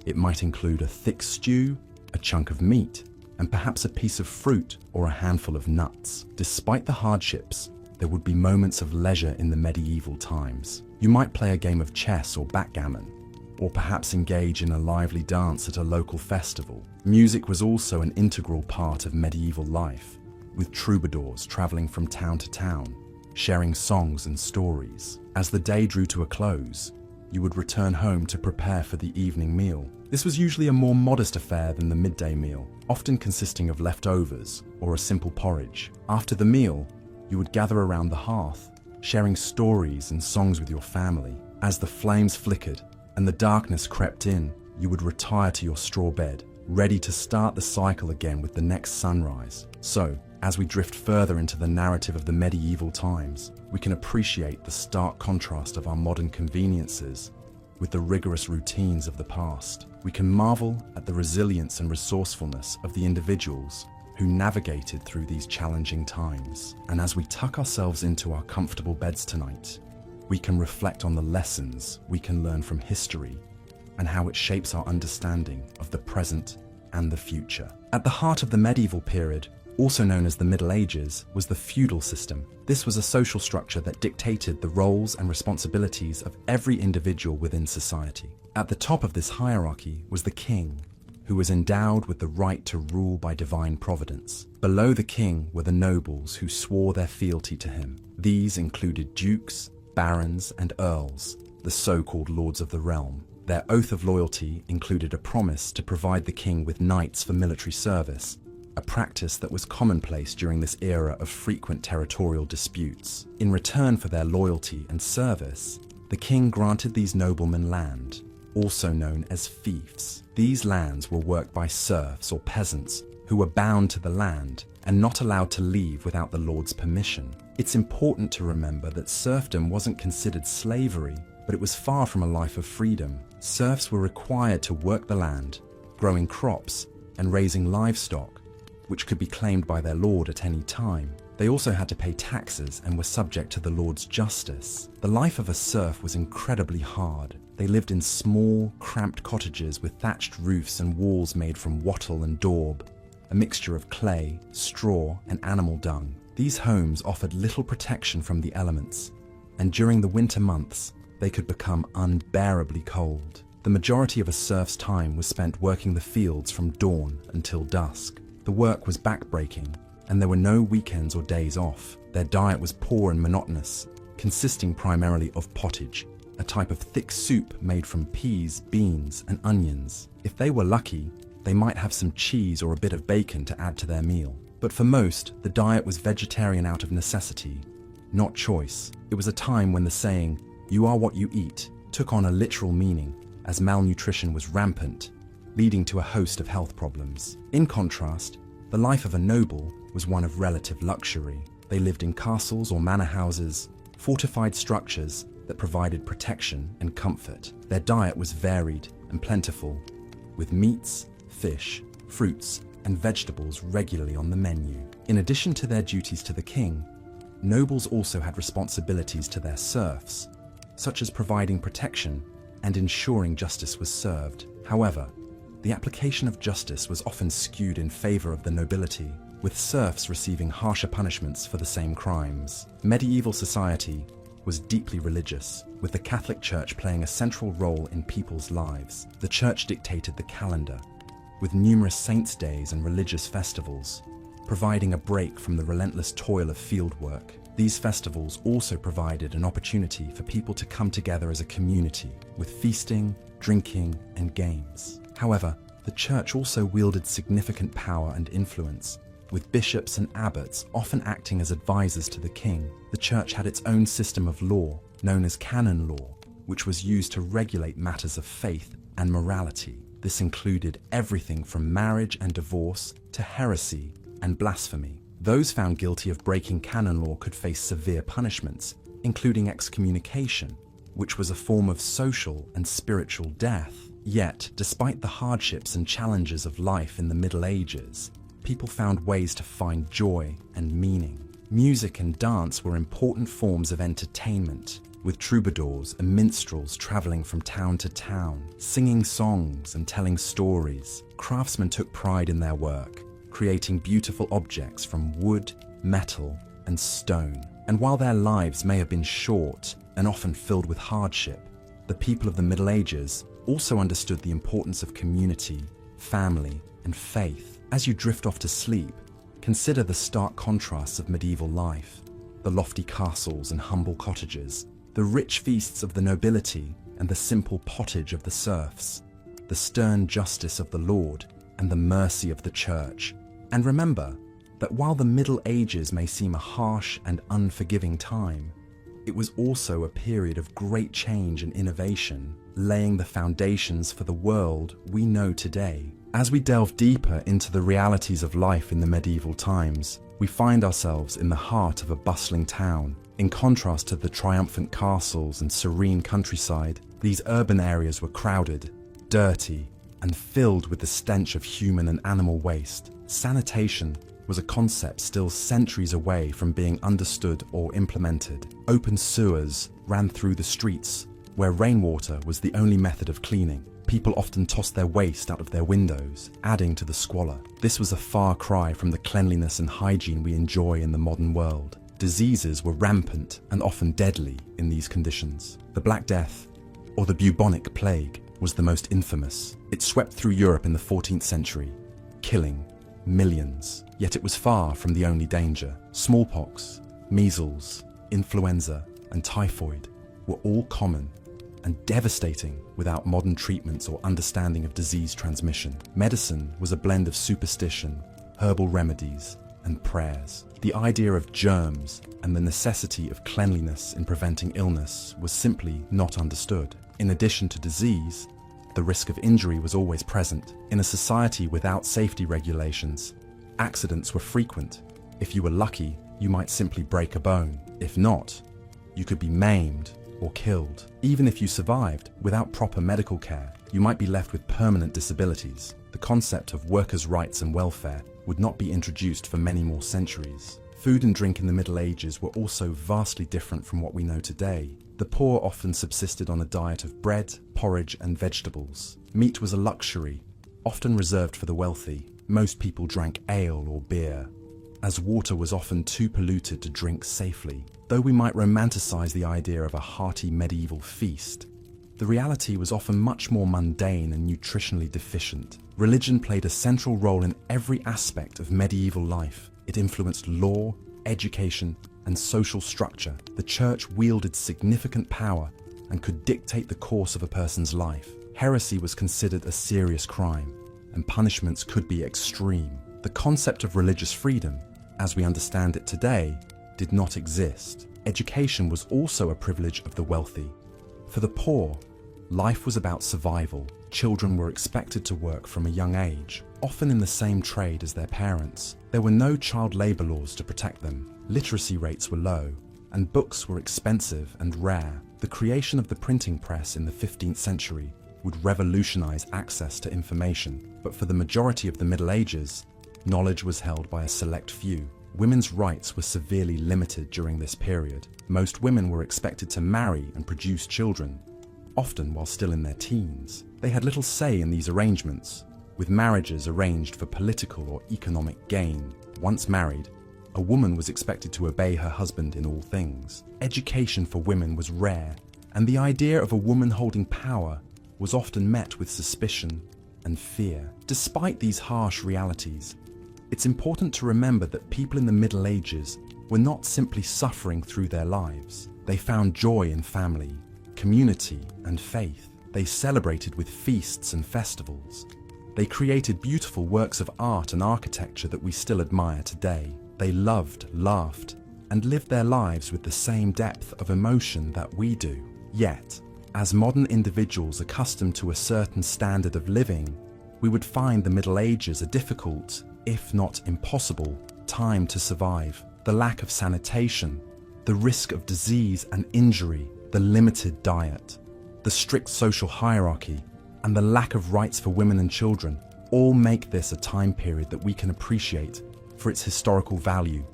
It might include a thick stew, a chunk of meat, and perhaps a piece of fruit or a handful of nuts. Despite the hardships, there would be moments of leisure in the medieval times. You might play a game of chess or backgammon, or perhaps engage in a lively dance at a local festival. Music was also an integral part of medieval life, with troubadours traveling from town to town, sharing songs and stories. As the day drew to a close, you would return home to prepare for the evening meal. This was usually a more modest affair than the midday meal, often consisting of leftovers or a simple porridge. After the meal, you would gather around the hearth, sharing stories and songs with your family. As the flames flickered and the darkness crept in, you would retire to your straw bed, ready to start the cycle again with the next sunrise. So, as we drift further into the narrative of the medieval times, we can appreciate the stark contrast of our modern conveniences with the rigorous routines of the past. We can marvel at the resilience and resourcefulness of the individuals who navigated through these challenging times. And as we tuck ourselves into our comfortable beds tonight, we can reflect on the lessons we can learn from history and how it shapes our understanding of the present and the future. At the heart of the medieval period, also known as the Middle Ages, was the feudal system. This was a social structure that dictated the roles and responsibilities of every individual within society. At the top of this hierarchy was the king, who was endowed with the right to rule by divine providence. Below the king were the nobles who swore their fealty to him. These included dukes, barons, and earls, the so-called lords of the realm. Their oath of loyalty included a promise to provide the king with knights for military service, a practice that was commonplace during this era of frequent territorial disputes. In return for their loyalty and service, the king granted these noblemen land, also known as fiefs. These lands were worked by serfs or peasants who were bound to the land and not allowed to leave without the lord's permission. It's important to remember that serfdom wasn't considered slavery, but it was far from a life of freedom. Serfs were required to work the land, growing crops and raising livestock, which could be claimed by their lord at any time. They also had to pay taxes and were subject to the lord's justice. The life of a serf was incredibly hard. They lived in small, cramped cottages with thatched roofs and walls made from wattle and daub, a mixture of clay, straw, and animal dung. These homes offered little protection from the elements, and during the winter months, they could become unbearably cold. The majority of a serf's time was spent working the fields from dawn until dusk. The work was backbreaking, and there were no weekends or days off. Their diet was poor and monotonous, consisting primarily of pottage, a type of thick soup made from peas, beans, and onions. If they were lucky, they might have some cheese or a bit of bacon to add to their meal. But for most, the diet was vegetarian out of necessity, not choice. It was a time when the saying, "You are what you eat," took on a literal meaning, as malnutrition was rampant, leading to a host of health problems. In contrast, the life of a noble was one of relative luxury. They lived in castles or manor houses, fortified structures that provided protection and comfort. Their diet was varied and plentiful, with meats, fish, fruits, and vegetables regularly on the menu. In addition to their duties to the king, nobles also had responsibilities to their serfs, such as providing protection and ensuring justice was served. However, the application of justice was often skewed in favor of the nobility, with serfs receiving harsher punishments for the same crimes. Medieval society was deeply religious, with the Catholic Church playing a central role in people's lives. The Church dictated the calendar, with numerous saints' days and religious festivals, providing a break from the relentless toil of field work. These festivals also provided an opportunity for people to come together as a community, with feasting, drinking, and games. However, the Church also wielded significant power and influence, with bishops and abbots often acting as advisors to the king. The Church had its own system of law, known as canon law, which was used to regulate matters of faith and morality. This included everything from marriage and divorce to heresy and blasphemy. Those found guilty of breaking canon law could face severe punishments, including excommunication, which was a form of social and spiritual death. Yet, despite the hardships and challenges of life in the Middle Ages, people found ways to find joy and meaning. Music and dance were important forms of entertainment, with troubadours and minstrels traveling from town to town, singing songs and telling stories. Craftsmen took pride in their work, creating beautiful objects from wood, metal, and stone. And while their lives may have been short and often filled with hardship, the people of the Middle Ages also understood the importance of community, family, and faith. As you drift off to sleep, consider the stark contrasts of medieval life: the lofty castles and humble cottages, the rich feasts of the nobility and the simple pottage of the serfs, the stern justice of the Lord and the mercy of the Church. And remember that while the Middle Ages may seem a harsh and unforgiving time, it was also a period of great change and innovation, laying the foundations for the world we know today. As we delve deeper into the realities of life in the medieval times, we find ourselves in the heart of a bustling town. In contrast to the triumphant castles and serene countryside, these urban areas were crowded, dirty, and filled with the stench of human and animal waste. Sanitation was a concept still centuries away from being understood or implemented. Open sewers ran through the streets, where rainwater was the only method of cleaning. People often tossed their waste out of their windows, adding to the squalor. This was a far cry from the cleanliness and hygiene we enjoy in the modern world. Diseases were rampant and often deadly in these conditions. The Black Death, or the bubonic plague, was the most infamous. It swept through Europe in the 14th century, killing millions. Yet it was far from the only danger. Smallpox, measles, influenza, and typhoid were all common and devastating without modern treatments or understanding of disease transmission. Medicine was a blend of superstition, herbal remedies, and prayers. The idea of germs and the necessity of cleanliness in preventing illness was simply not understood. In addition to disease, the risk of injury was always present. In a society without safety regulations, accidents were frequent. If you were lucky, you might simply break a bone. If not, you could be maimed or killed. Even if you survived, without proper medical care, you might be left with permanent disabilities. The concept of workers' rights and welfare would not be introduced for many more centuries. Food and drink in the Middle Ages were also vastly different from what we know today. The poor often subsisted on a diet of bread, porridge, and vegetables. Meat was a luxury, often reserved for the wealthy. Most people drank ale or beer, as water was often too polluted to drink safely. Though we might romanticize the idea of a hearty medieval feast, the reality was often much more mundane and nutritionally deficient. Religion played a central role in every aspect of medieval life. It influenced law, education, and social structure. The Church wielded significant power and could dictate the course of a person's life. Heresy was considered a serious crime, and punishments could be extreme. The concept of religious freedom, as we understand it today, did not exist. Education was also a privilege of the wealthy. For the poor, life was about survival. Children were expected to work from a young age, often in the same trade as their parents. There were no child labor laws to protect them. Literacy rates were low, and books were expensive and rare. The creation of the printing press in the 15th century would revolutionize access to information. But for the majority of the Middle Ages, Knowledge was held by a select few. Women's rights were severely limited during this period. Most women were expected to marry and produce children, often while still in their teens. They had little say in these arrangements, with marriages arranged for political or economic gain. Once married, a woman was expected to obey her husband in all things. Education for women was rare, and the idea of a woman holding power was often met with suspicion and fear. Despite these harsh realities, it's important to remember that people in the Middle Ages were not simply suffering through their lives. They found joy in family, community, and faith. They celebrated with feasts and festivals. They created beautiful works of art and architecture that we still admire today. They loved, laughed, and lived their lives with the same depth of emotion that we do. Yet, as modern individuals accustomed to a certain standard of living, we would find the Middle Ages a difficult, if not impossible, time to survive. The lack of sanitation, the risk of disease and injury, the limited diet, the strict social hierarchy, and the lack of rights for women and children all make this a time period that we can appreciate for its historical value,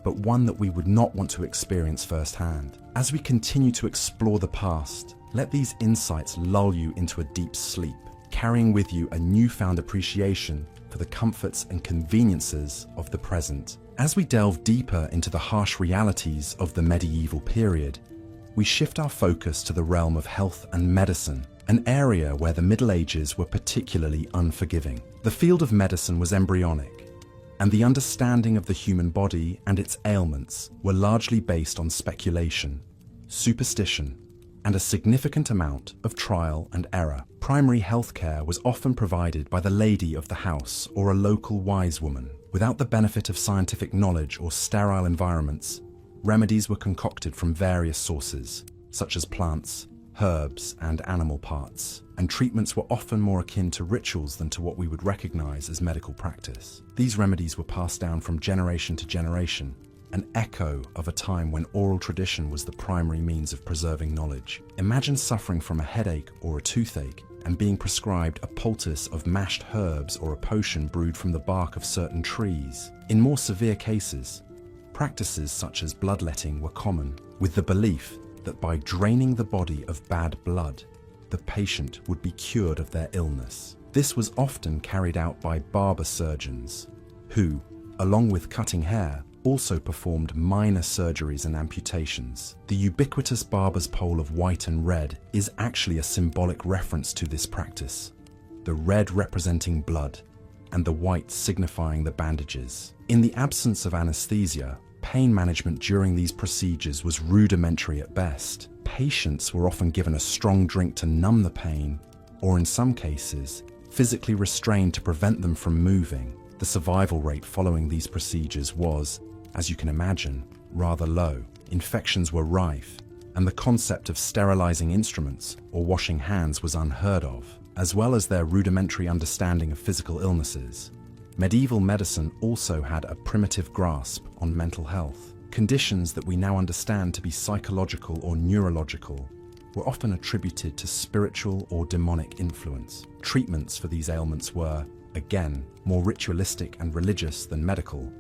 but one that we would not want to experience firsthand. As we continue to explore the past, let these insights lull you into a deep sleep, carrying with you a newfound appreciation for the comforts and conveniences of the present. As we delve deeper into the harsh realities of the medieval period, we shift our focus to the realm of health and medicine, an area where the Middle Ages were particularly unforgiving. The field of medicine was embryonic, and the understanding of the human body and its ailments were largely based on speculation, superstition, and a significant amount of trial and error. Primary healthcare was often provided by the lady of the house or a local wise woman. Without the benefit of scientific knowledge or sterile environments, remedies were concocted from various sources, such as plants, herbs, and animal parts, and treatments were often more akin to rituals than to what we would recognize as medical practice. These remedies were passed down from generation to generation, an echo of a time when oral tradition was the primary means of preserving knowledge. Imagine suffering from a headache or a toothache and being prescribed a poultice of mashed herbs or a potion brewed from the bark of certain trees. In more severe cases, practices such as bloodletting were common, with the belief that by draining the body of bad blood, the patient would be cured of their illness. This was often carried out by barber surgeons, who, along with cutting hair, also performed minor surgeries and amputations. The ubiquitous barber's pole of white and red is actually a symbolic reference to this practice, the red representing blood and the white signifying the bandages. In the absence of anesthesia, pain management during these procedures was rudimentary at best. Patients were often given a strong drink to numb the pain, or in some cases, physically restrained to prevent them from moving. The survival rate following these procedures was, as you can imagine, rather low. Infections were rife, and the concept of sterilizing instruments or washing hands was unheard of, as well as their rudimentary understanding of physical illnesses. Medieval medicine also had a primitive grasp on mental health. Conditions that we now understand to be psychological or neurological were often attributed to spiritual or demonic influence. Treatments for these ailments were, again, more ritualistic and religious than medical,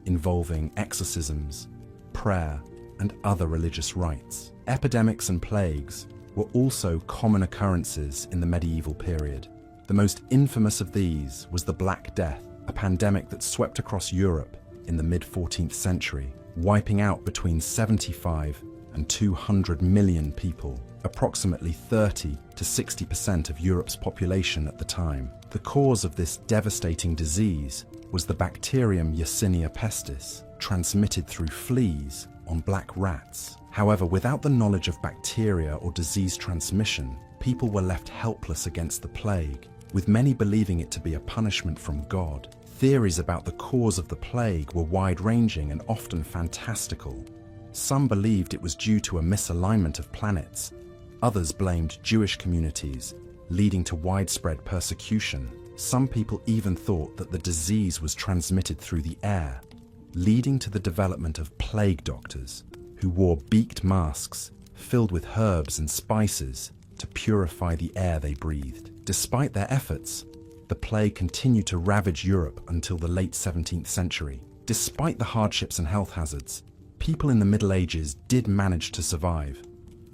involving exorcisms, prayer, and other religious rites. Epidemics and plagues were also common occurrences in the medieval period. The most infamous of these was the Black Death, a pandemic that swept across Europe in the mid-14th century, wiping out between 75 and 200 million people, approximately 30 to 60% of Europe's population at the time. The cause of this devastating disease was the bacterium Yersinia pestis, transmitted through fleas on black rats. However, without the knowledge of bacteria or disease transmission, people were left helpless against the plague, with many believing it to be a punishment from God. Theories about the cause of the plague were wide-ranging and often fantastical. Some believed it was due to a misalignment of planets. Others blamed Jewish communities, leading to widespread persecution. Some people even thought that the disease was transmitted through the air, leading to the development of plague doctors, who wore beaked masks filled with herbs and spices to purify the air they breathed. Despite their efforts, the plague continued to ravage Europe until the late 17th century. Despite the hardships and health hazards, people in the Middle Ages did manage to survive,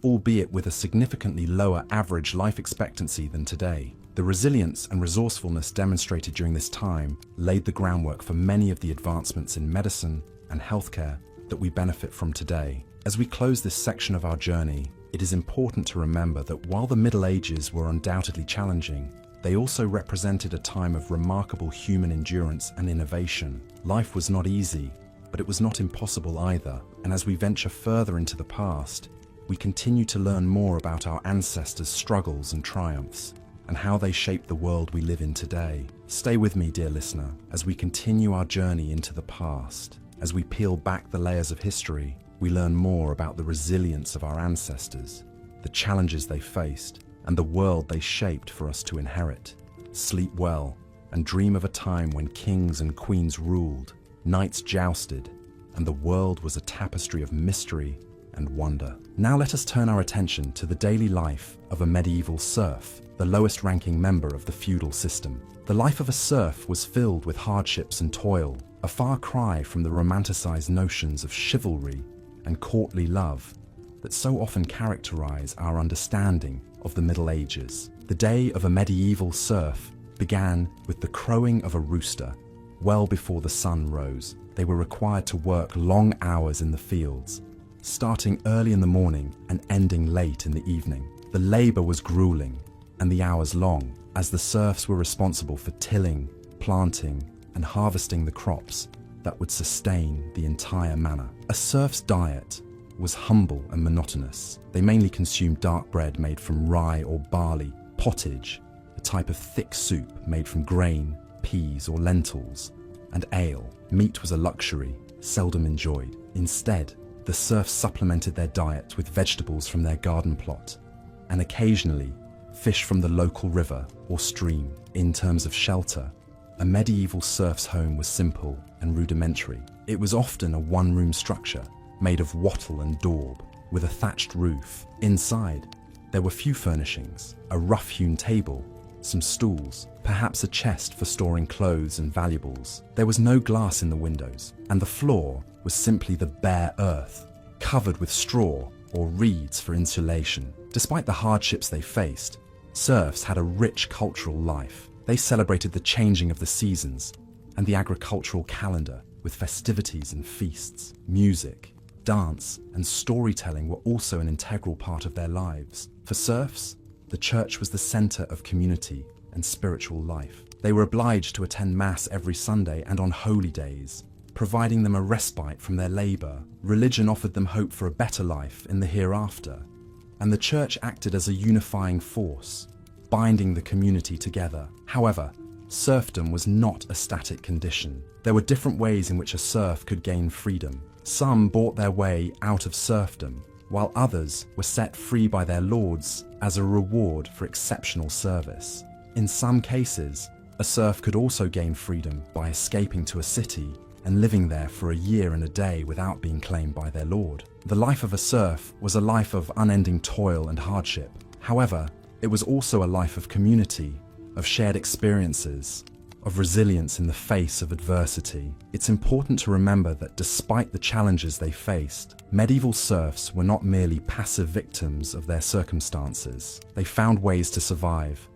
albeit with a significantly lower average life expectancy than today. The resilience and resourcefulness demonstrated during this time laid the groundwork for many of the advancements in medicine and healthcare that we benefit from today. As we close this section of our journey, it is important to remember that while the Middle Ages were undoubtedly challenging, they also represented a time of remarkable human endurance and innovation. Life was not easy, but it was not impossible either. And as we venture further into the past, we continue to learn more about our ancestors' struggles and triumphs, and how they shaped the world we live in today. Stay with me, dear listener, as we continue our journey into the past. As we peel back the layers of history, we learn more about the resilience of our ancestors, the challenges they faced, and the world they shaped for us to inherit. Sleep well, and dream of a time when kings and queens ruled, knights jousted, and the world was a tapestry of mystery and wonder. Now let us turn our attention to the daily life of a medieval serf, the lowest ranking member of the feudal system. The life of a serf was filled with hardships and toil, a far cry from the romanticized notions of chivalry and courtly love that so often characterize our understanding of the Middle Ages. The day of a medieval serf began with the crowing of a rooster. Well before the sun rose, they were required to work long hours in the fields, starting early in the morning and ending late in the evening. The labor was grueling and the hours long, as the serfs were responsible for tilling, planting, and harvesting the crops that would sustain the entire manor. A serf's diet was humble and monotonous. They mainly consumed dark bread made from rye or barley, pottage, a type of thick soup made from grain, peas, or lentils, and ale. Meat was a luxury, seldom enjoyed. Instead, the serfs supplemented their diet with vegetables from their garden plot, and occasionally fish from the local river or stream. In terms of shelter, a medieval serf's home was simple and rudimentary. It was often a one-room structure made of wattle and daub, with a thatched roof. Inside, there were few furnishings: a rough-hewn table, some stools, perhaps a chest for storing clothes and valuables. There was no glass in the windows, and the floor was simply the bare earth, covered with straw or reeds for insulation. Despite the hardships they faced, serfs had a rich cultural life. They celebrated the changing of the seasons and the agricultural calendar with festivities and feasts. Music, dance, and storytelling were also an integral part of their lives. For serfs, the church was the center of community and spiritual life. They were obliged to attend Mass every Sunday and on holy days, providing them a respite from their labor. Religion offered them hope for a better life in the hereafter, and the church acted as a unifying force, binding the community together. However, serfdom was not a static condition. There were different ways in which a serf could gain freedom. Some bought their way out of serfdom, while others were set free by their lords as a reward for exceptional service. In some cases, a serf could also gain freedom by escaping to a city and living there for a year and a day without being claimed by their lord. The life of a serf was a life of unending toil and hardship. However, it was also a life of community, of shared experiences, of resilience in the face of adversity. It's important to remember that despite the challenges they faced, medieval serfs were not merely passive victims of their circumstances. They found ways to survive,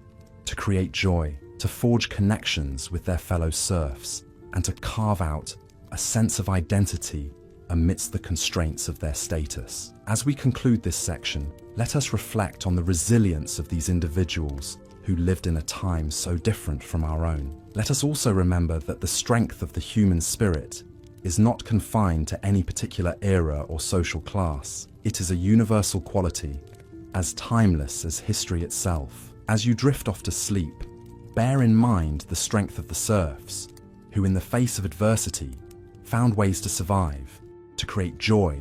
to create joy, to forge connections with their fellow serfs, and to carve out a sense of identity amidst the constraints of their status. As we conclude this section, let us reflect on the resilience of these individuals who lived in a time so different from our own. Let us also remember that the strength of the human spirit is not confined to any particular era or social class. It is a universal quality, as timeless as history itself. As you drift off to sleep, bear in mind the strength of the serfs, who in the face of adversity found ways to survive, to create joy,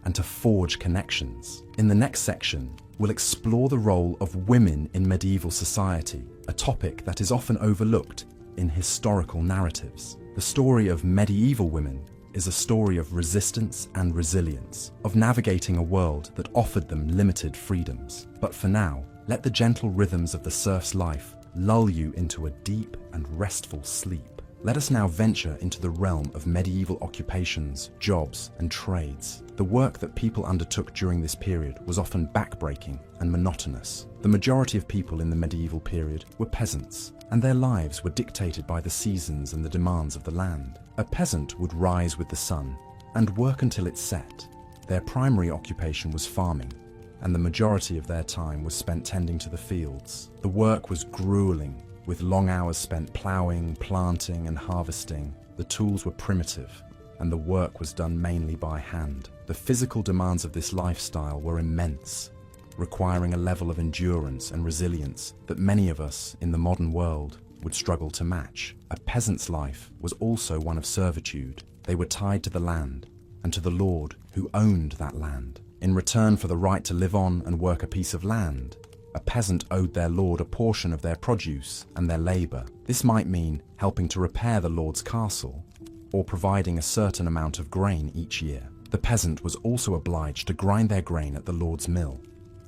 and to forge connections. In the next section, we'll explore the role of women in medieval society, a topic that is often overlooked in historical narratives. The story of medieval women is a story of resistance and resilience, of navigating a world that offered them limited freedoms. But for now, let the gentle rhythms of the serf's life lull you into a deep and restful sleep. Let us now venture into the realm of medieval occupations, jobs, and trades. The work that people undertook during this period was often backbreaking and monotonous. The majority of people in the medieval period were peasants, and their lives were dictated by the seasons and the demands of the land. A peasant would rise with the sun and work until it set. Their primary occupation was farming, and the majority of their time was spent tending to the fields. The work was grueling, with long hours spent ploughing, planting, and harvesting. The tools were primitive, and the work was done mainly by hand. The physical demands of this lifestyle were immense, requiring a level of endurance and resilience that many of us in the modern world would struggle to match. A peasant's life was also one of servitude. They were tied to the land and to the lord who owned that land. In return for the right to live on and work a piece of land, a peasant owed their lord a portion of their produce and their labor. This might mean helping to repair the lord's castle or providing a certain amount of grain each year. The peasant was also obliged to grind their grain at the lord's mill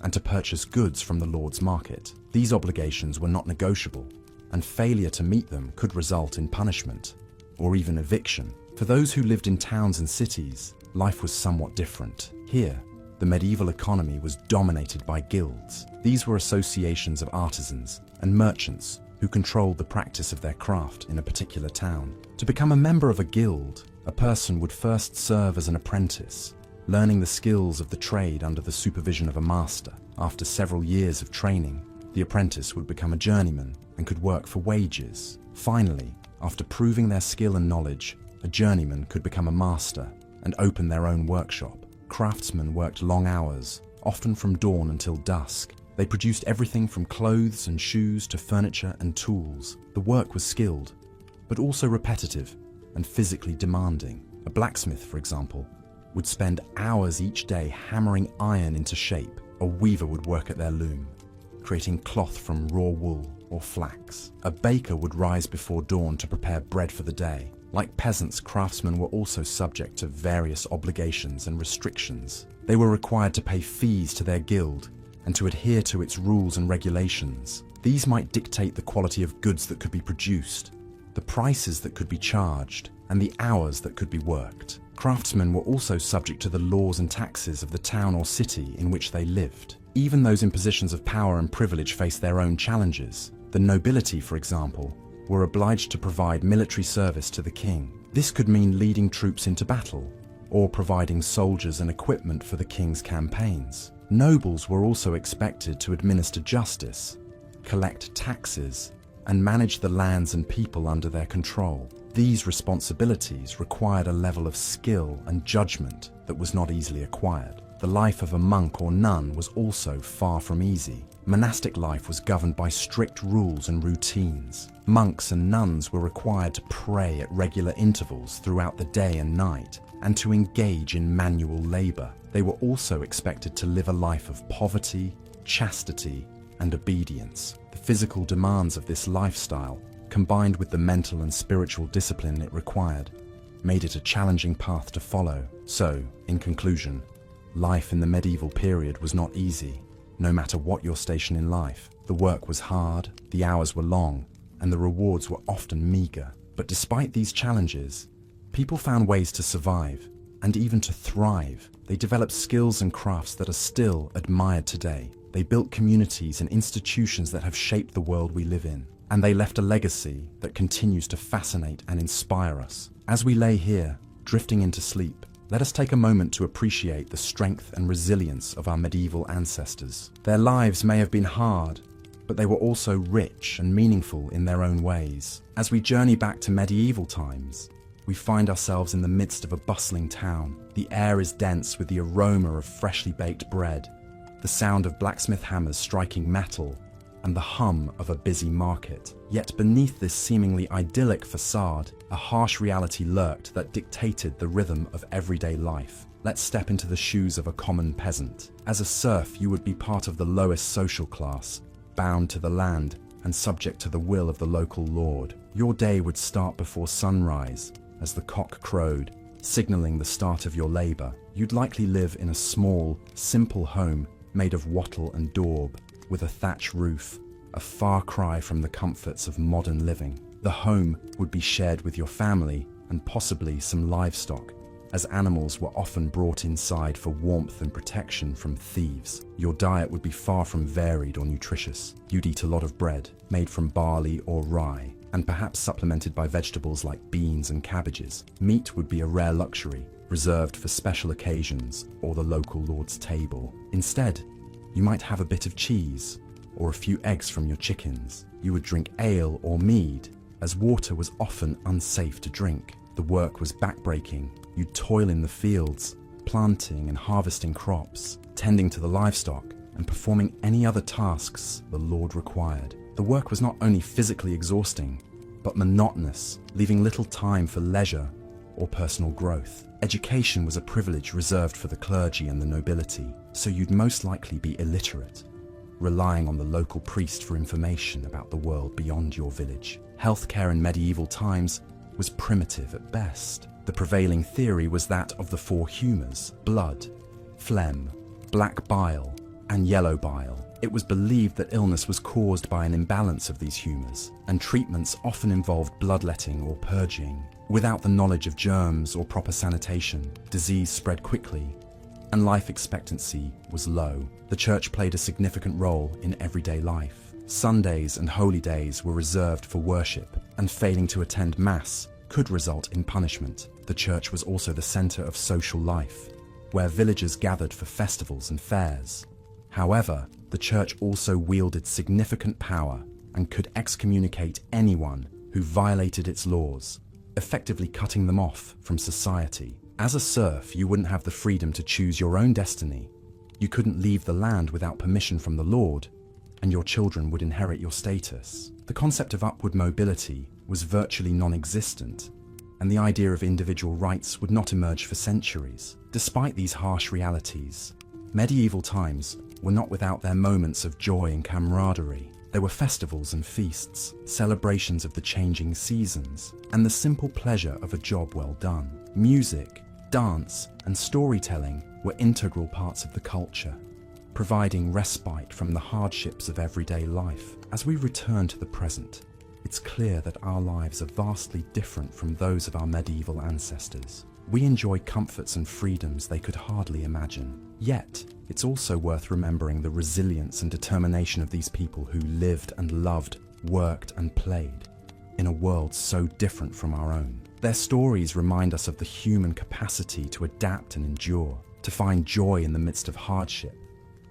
and to purchase goods from the lord's market. These obligations were not negotiable, and failure to meet them could result in punishment or even eviction. For those who lived in towns and cities, life was somewhat different. Here, the medieval economy was dominated by guilds. These were associations of artisans and merchants who controlled the practice of their craft in a particular town. To become a member of a guild, a person would first serve as an apprentice, learning the skills of the trade under the supervision of a master. After several years of training, the apprentice would become a journeyman and could work for wages. Finally, after proving their skill and knowledge, a journeyman could become a master and open their own workshop. Craftsmen worked long hours, often from dawn until dusk. They produced everything from clothes and shoes to furniture and tools. The work was skilled, but also repetitive and physically demanding. A blacksmith, for example, would spend hours each day hammering iron into shape. A weaver would work at their loom, creating cloth from raw wool or flax. A baker would rise before dawn to prepare bread for the day. Like peasants, craftsmen were also subject to various obligations and restrictions. They were required to pay fees to their guild and to adhere to its rules and regulations. These might dictate the quality of goods that could be produced, the prices that could be charged, and the hours that could be worked. Craftsmen were also subject to the laws and taxes of the town or city in which they lived. Even those in positions of power and privilege faced their own challenges. The nobility, for example, were obliged to provide military service to the king. This could mean leading troops into battle or providing soldiers and equipment for the king's campaigns. Nobles were also expected to administer justice, collect taxes, and manage the lands and people under their control. These responsibilities required a level of skill and judgment that was not easily acquired. The life of a monk or nun was also far from easy. Monastic life was governed by strict rules and routines. Monks and nuns were required to pray at regular intervals throughout the day and night, and to engage in manual labor. They were also expected to live a life of poverty, chastity, and obedience. The physical demands of this lifestyle, combined with the mental and spiritual discipline it required, made it a challenging path to follow. So, in conclusion, life in the medieval period was not easy. No matter what your station in life, the work was hard, the hours were long, and the rewards were often meager. But despite these challenges, people found ways to survive and even to thrive. They developed skills and crafts that are still admired today. They built communities and institutions that have shaped the world we live in, and they left a legacy that continues to fascinate and inspire us. As we lay here, drifting into sleep, let us take a moment to appreciate the strength and resilience of our medieval ancestors. Their lives may have been hard, but they were also rich and meaningful in their own ways. As we journey back to medieval times, we find ourselves in the midst of a bustling town. The air is dense with the aroma of freshly baked bread, the sound of blacksmith hammers striking metal, and the hum of a busy market. Yet beneath this seemingly idyllic facade, a harsh reality lurked that dictated the rhythm of everyday life. Let's step into the shoes of a common peasant. As a serf, you would be part of the lowest social class, bound to the land and subject to the will of the local lord. Your day would start before sunrise, as the cock crowed, signaling the start of your labor. You'd likely live in a small, simple home made of wattle and daub, with a thatch roof, a far cry from the comforts of modern living. The home would be shared with your family and possibly some livestock, as animals were often brought inside for warmth and protection from thieves. Your diet would be far from varied or nutritious. You'd eat a lot of bread, made from barley or rye, and perhaps supplemented by vegetables like beans and cabbages. Meat would be a rare luxury, reserved for special occasions or the local lord's table. Instead, you might have a bit of cheese or a few eggs from your chickens. You would drink ale or mead, as water was often unsafe to drink. The work was backbreaking. You'd toil in the fields, planting and harvesting crops, tending to the livestock, and performing any other tasks the Lord required. The work was not only physically exhausting, but monotonous, leaving little time for leisure or personal growth. Education was a privilege reserved for the clergy and the nobility, so you'd most likely be illiterate, relying on the local priest for information about the world beyond your village. Healthcare in medieval times was primitive at best. The prevailing theory was that of the four humours: blood, phlegm, black bile, and yellow bile. It was believed that illness was caused by an imbalance of these humours, and treatments often involved bloodletting or purging. Without the knowledge of germs or proper sanitation, disease spread quickly, and life expectancy was low. The church played a significant role in everyday life. Sundays and holy days were reserved for worship, and failing to attend Mass could result in punishment. The church was also the centre of social life, where villagers gathered for festivals and fairs. However, the church also wielded significant power and could excommunicate anyone who violated its laws, effectively cutting them off from society. As a serf, you wouldn't have the freedom to choose your own destiny. You couldn't leave the land without permission from the Lord, and your children would inherit your status. The concept of upward mobility was virtually non-existent, and the idea of individual rights would not emerge for centuries. Despite these harsh realities, medieval times were not without their moments of joy and camaraderie. There were festivals and feasts, celebrations of the changing seasons, and the simple pleasure of a job well done. Music, dance, and storytelling were integral parts of the culture, providing respite from the hardships of everyday life. As we return to the present, it's clear that our lives are vastly different from those of our medieval ancestors. We enjoy comforts and freedoms they could hardly imagine. Yet, it's also worth remembering the resilience and determination of these people who lived and loved, worked and played in a world so different from our own. Their stories remind us of the human capacity to adapt and endure, to find joy in the midst of hardship,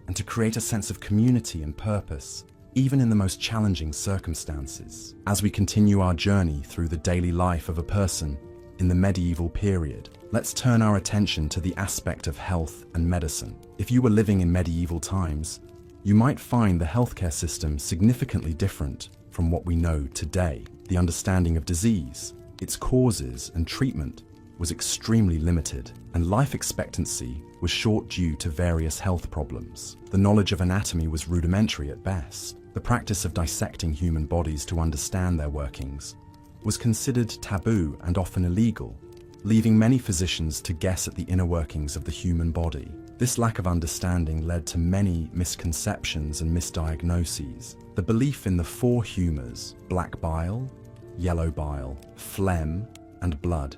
and to create a sense of community and purpose, even in the most challenging circumstances. As we continue our journey through the daily life of a person in the medieval period, let's turn our attention to the aspect of health and medicine. If you were living in medieval times, you might find the healthcare system significantly different from what we know today. The understanding of disease, its causes and treatment was extremely limited, and life expectancy was short due to various health problems. The knowledge of anatomy was rudimentary at best. The practice of dissecting human bodies to understand their workings was considered taboo and often illegal, leaving many physicians to guess at the inner workings of the human body. This lack of understanding led to many misconceptions and misdiagnoses. The belief in the four humours, black bile, yellow bile, phlegm, and blood,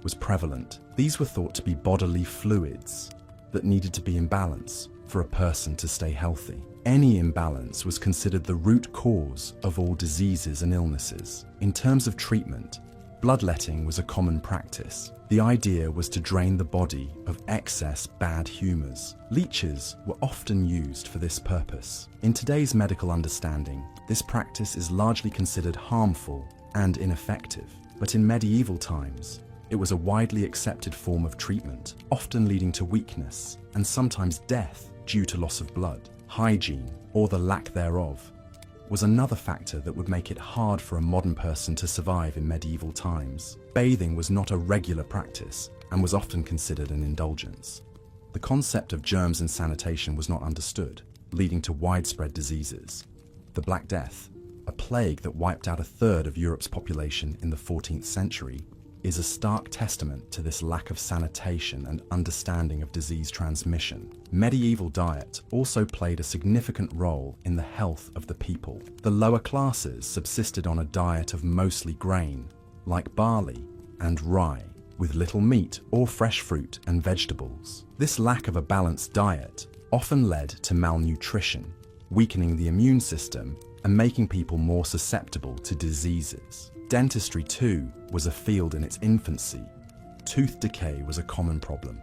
was prevalent. These were thought to be bodily fluids that needed to be in balance for a person to stay healthy. Any imbalance was considered the root cause of all diseases and illnesses. In terms of treatment, bloodletting was a common practice. The idea was to drain the body of excess bad humours. Leeches were often used for this purpose. In today's medical understanding, this practice is largely considered harmful and ineffective, but in medieval times, it was a widely accepted form of treatment, often leading to weakness and sometimes death due to loss of blood. Hygiene, or the lack thereof, was another factor that would make it hard for a modern person to survive in medieval times. Bathing was not a regular practice and was often considered an indulgence. The concept of germs and sanitation was not understood, leading to widespread diseases. The Black Death, a plague that wiped out a third of Europe's population in the 14th century, is a stark testament to this lack of sanitation and understanding of disease transmission. Medieval diet also played a significant role in the health of the people. The lower classes subsisted on a diet of mostly grain, like barley and rye, with little meat or fresh fruit and vegetables. This lack of a balanced diet often led to malnutrition, weakening the immune system and making people more susceptible to diseases. Dentistry, too, was a field in its infancy. Tooth decay was a common problem,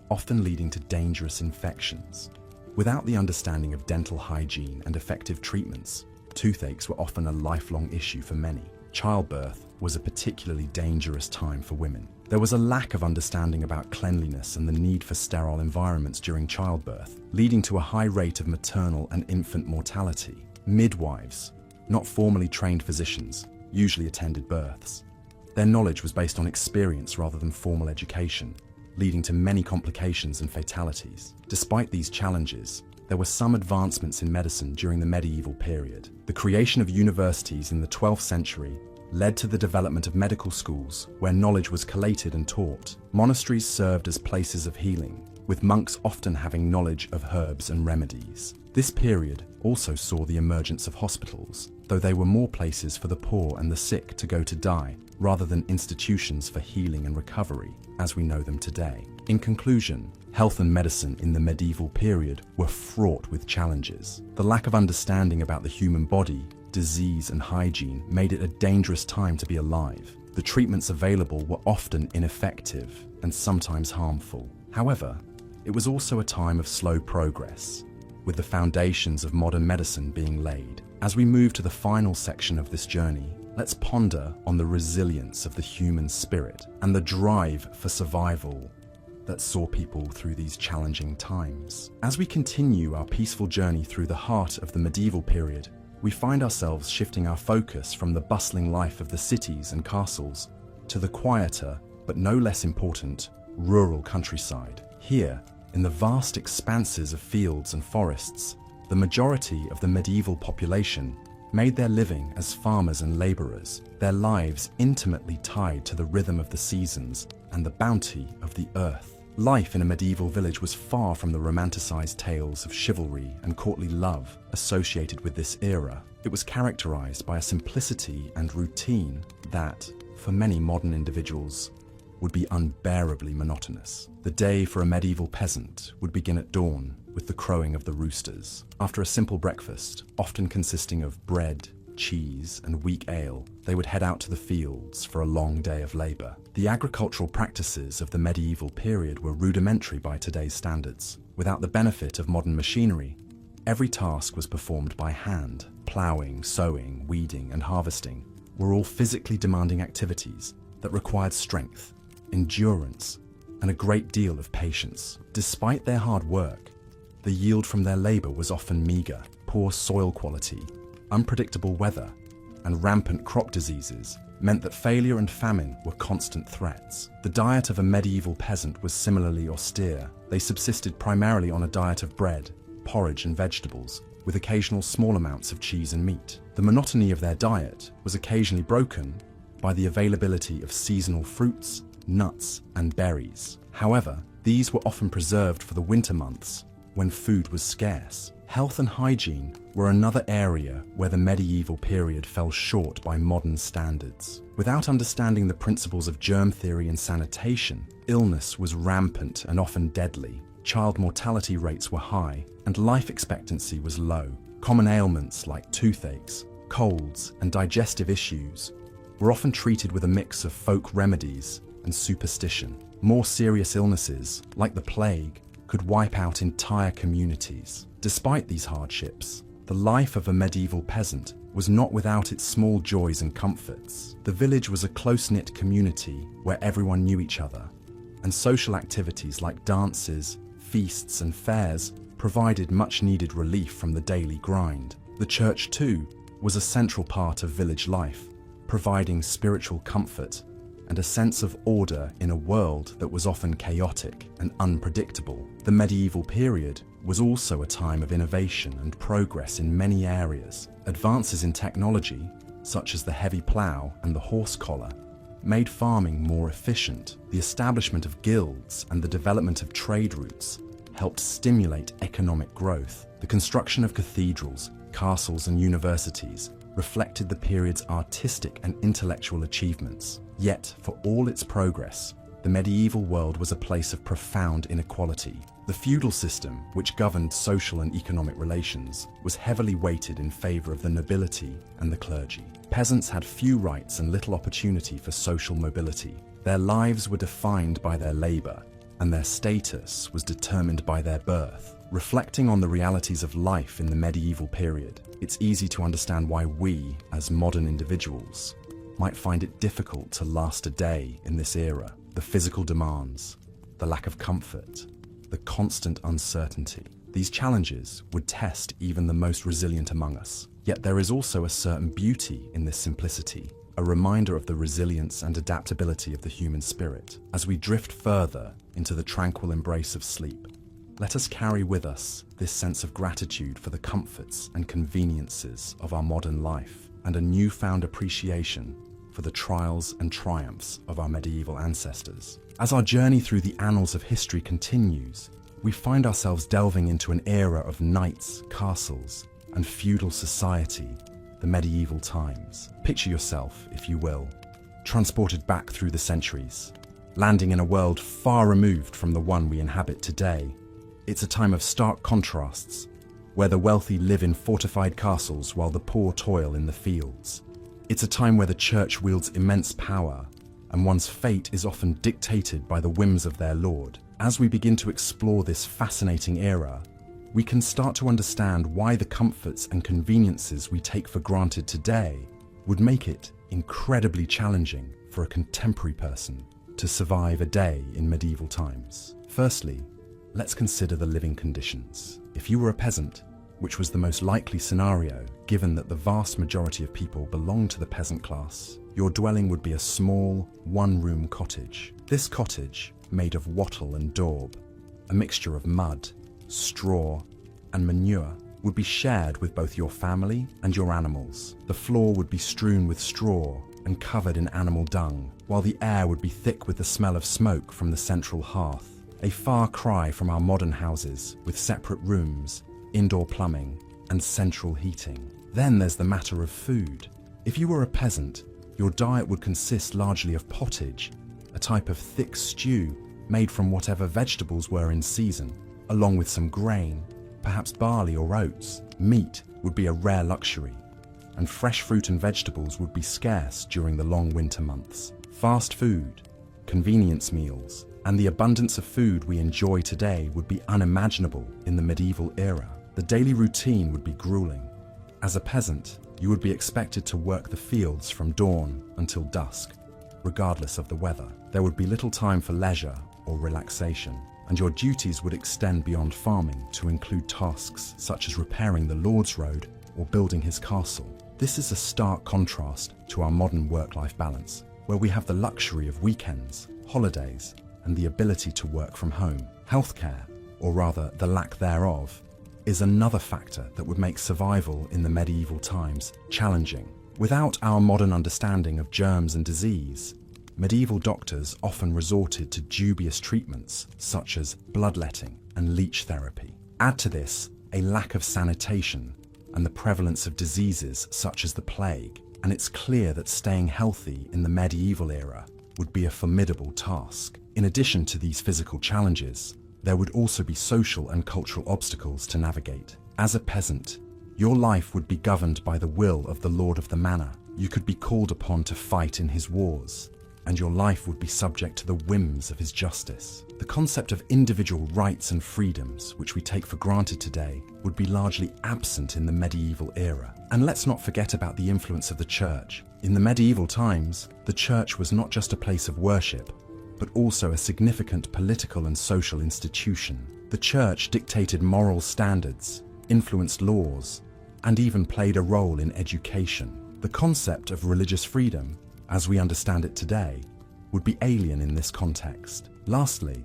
often leading to dangerous infections. Without the understanding of dental hygiene and effective treatments, toothaches were often a lifelong issue for many. Childbirth was a particularly dangerous time for women. There was a lack of understanding about cleanliness and the need for sterile environments during childbirth, leading to a high rate of maternal and infant mortality. Midwives, not formally trained physicians, usually attended births. Their knowledge was based on experience rather than formal education, leading to many complications and fatalities. Despite these challenges, there were some advancements in medicine during the medieval period. The creation of universities in the 12th century led to the development of medical schools where knowledge was collated and taught. Monasteries served as places of healing, with monks often having knowledge of herbs and remedies. This period also saw the emergence of hospitals, though they were more places for the poor and the sick to go to die, rather than institutions for healing and recovery, as we know them today. In conclusion, health and medicine in the medieval period were fraught with challenges. The lack of understanding about the human body, disease and hygiene made it a dangerous time to be alive. The treatments available were often ineffective and sometimes harmful. However, it was also a time of slow progress, with the foundations of modern medicine being laid. As we move to the final section of this journey, let's ponder on the resilience of the human spirit and the drive for survival that saw people through these challenging times. As we continue our peaceful journey through the heart of the medieval period, we find ourselves shifting our focus from the bustling life of the cities and castles to the quieter, but no less important, rural countryside. Here, in the vast expanses of fields and forests, the majority of the medieval population made their living as farmers and laborers, their lives intimately tied to the rhythm of the seasons and the bounty of the earth. Life in a medieval village was far from the romanticized tales of chivalry and courtly love associated with this era. It was characterized by a simplicity and routine that, for many modern individuals, would be unbearably monotonous. The day for a medieval peasant would begin at dawn with the crowing of the roosters. After a simple breakfast, often consisting of bread, cheese, and weak ale, they would head out to the fields for a long day of labor. The agricultural practices of the medieval period were rudimentary by today's standards. Without the benefit of modern machinery, every task was performed by hand. Plowing, sowing, weeding, and harvesting were all physically demanding activities that required strength, endurance, and a great deal of patience. Despite their hard work, the yield from their labor was often meager. Poor soil quality, unpredictable weather, and rampant crop diseases meant that failure and famine were constant threats. The diet of a medieval peasant was similarly austere. They subsisted primarily on a diet of bread, porridge, and vegetables, with occasional small amounts of cheese and meat. The monotony of their diet was occasionally broken by the availability of seasonal fruits, nuts, and berries. However, these were often preserved for the winter months when food was scarce. Health and hygiene were another area where the medieval period fell short by modern standards. Without understanding the principles of germ theory and sanitation, illness was rampant and often deadly. Child mortality rates were high, and life expectancy was low. Common ailments like toothaches, colds, and digestive issues were often treated with a mix of folk remedies and superstition. More serious illnesses, like the plague, could wipe out entire communities. Despite these hardships, the life of a medieval peasant was not without its small joys and comforts. The village was a close-knit community where everyone knew each other, and social activities like dances, feasts, and fairs provided much-needed relief from the daily grind. The church, too, was a central part of village life, providing spiritual comfort and a sense of order in a world that was often chaotic and unpredictable. The medieval period was also a time of innovation and progress in many areas. Advances in technology, such as the heavy plough and the horse collar, made farming more efficient. The establishment of guilds and the development of trade routes helped stimulate economic growth. The construction of cathedrals, castles, and universities reflected the period's artistic and intellectual achievements. Yet, for all its progress, the medieval world was a place of profound inequality. The feudal system, which governed social and economic relations, was heavily weighted in favor of the nobility and the clergy. Peasants had few rights and little opportunity for social mobility. Their lives were defined by their labor, and their status was determined by their birth. Reflecting on the realities of life in the medieval period, it's easy to understand why we, as modern individuals, might find it difficult to last a day in this era. The physical demands, the lack of comfort, the constant uncertainty. These challenges would test even the most resilient among us. Yet there is also a certain beauty in this simplicity, a reminder of the resilience and adaptability of the human spirit. As we drift further into the tranquil embrace of sleep, let us carry with us this sense of gratitude for the comforts and conveniences of our modern life, and a newfound appreciation for the trials and triumphs of our medieval ancestors. As our journey through the annals of history continues, we find ourselves delving into an era of knights, castles, and feudal society, the medieval times. Picture yourself, if you will, transported back through the centuries, landing in a world far removed from the one we inhabit today. It's a time of stark contrasts, where the wealthy live in fortified castles while the poor toil in the fields. It's a time where the church wields immense power, and one's fate is often dictated by the whims of their lord. As we begin to explore this fascinating era, we can start to understand why the comforts and conveniences we take for granted today would make it incredibly challenging for a contemporary person to survive a day in medieval times. Firstly, let's consider the living conditions. If you were a peasant, which was the most likely scenario, given that the vast majority of people belonged to the peasant class, your dwelling would be a small, one-room cottage. This cottage, made of wattle and daub, a mixture of mud, straw, and manure, would be shared with both your family and your animals. The floor would be strewn with straw and covered in animal dung, while the air would be thick with the smell of smoke from the central hearth. A far cry from our modern houses, with separate rooms, indoor plumbing, and central heating. Then there's the matter of food. If you were a peasant, your diet would consist largely of pottage, a type of thick stew made from whatever vegetables were in season, along with some grain, perhaps barley or oats. Meat would be a rare luxury, and fresh fruit and vegetables would be scarce during the long winter months. Fast food, convenience meals, and the abundance of food we enjoy today would be unimaginable in the medieval era. The daily routine would be grueling. As a peasant, you would be expected to work the fields from dawn until dusk, regardless of the weather. There would be little time for leisure or relaxation, and your duties would extend beyond farming to include tasks such as repairing the Lord's Road or building his castle. This is a stark contrast to our modern work-life balance, where we have the luxury of weekends, holidays, and the ability to work from home. Healthcare, or rather the lack thereof, is another factor that would make survival in the medieval times challenging. Without our modern understanding of germs and disease, medieval doctors often resorted to dubious treatments such as bloodletting and leech therapy. Add to this a lack of sanitation and the prevalence of diseases such as the plague, and it's clear that staying healthy in the medieval era would be a formidable task. In addition to these physical challenges, there would also be social and cultural obstacles to navigate. As a peasant, your life would be governed by the will of the lord of the manor. You could be called upon to fight in his wars, and your life would be subject to the whims of his justice. The concept of individual rights and freedoms, which we take for granted today, would be largely absent in the medieval era. And let's not forget about the influence of the church. In the medieval times, the church was not just a place of worship, but also a significant political and social institution. The church dictated moral standards, influenced laws, and even played a role in education. The concept of religious freedom, as we understand it today, would be alien in this context. Lastly,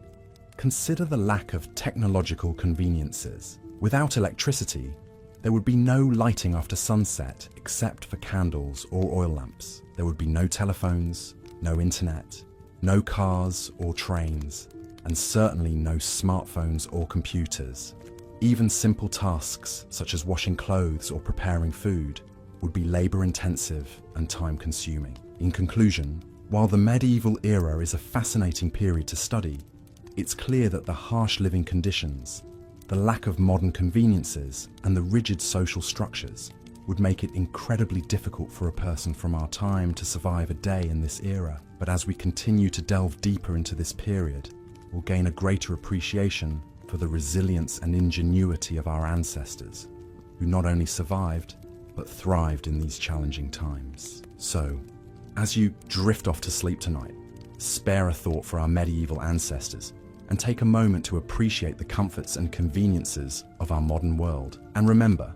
consider the lack of technological conveniences. Without electricity, there would be no lighting after sunset except for candles or oil lamps. There would be no telephones, no internet, no cars or trains, and certainly no smartphones or computers. Even simple tasks such as washing clothes or preparing food would be labor-intensive and time-consuming. In conclusion, while the medieval era is a fascinating period to study, it's clear that the harsh living conditions, the lack of modern conveniences, and the rigid social structures would make it incredibly difficult for a person from our time to survive a day in this era. But as we continue to delve deeper into this period, we'll gain a greater appreciation for the resilience and ingenuity of our ancestors, who not only survived, but thrived in these challenging times. So, as you drift off to sleep tonight, spare a thought for our medieval ancestors and take a moment to appreciate the comforts and conveniences of our modern world. And remember,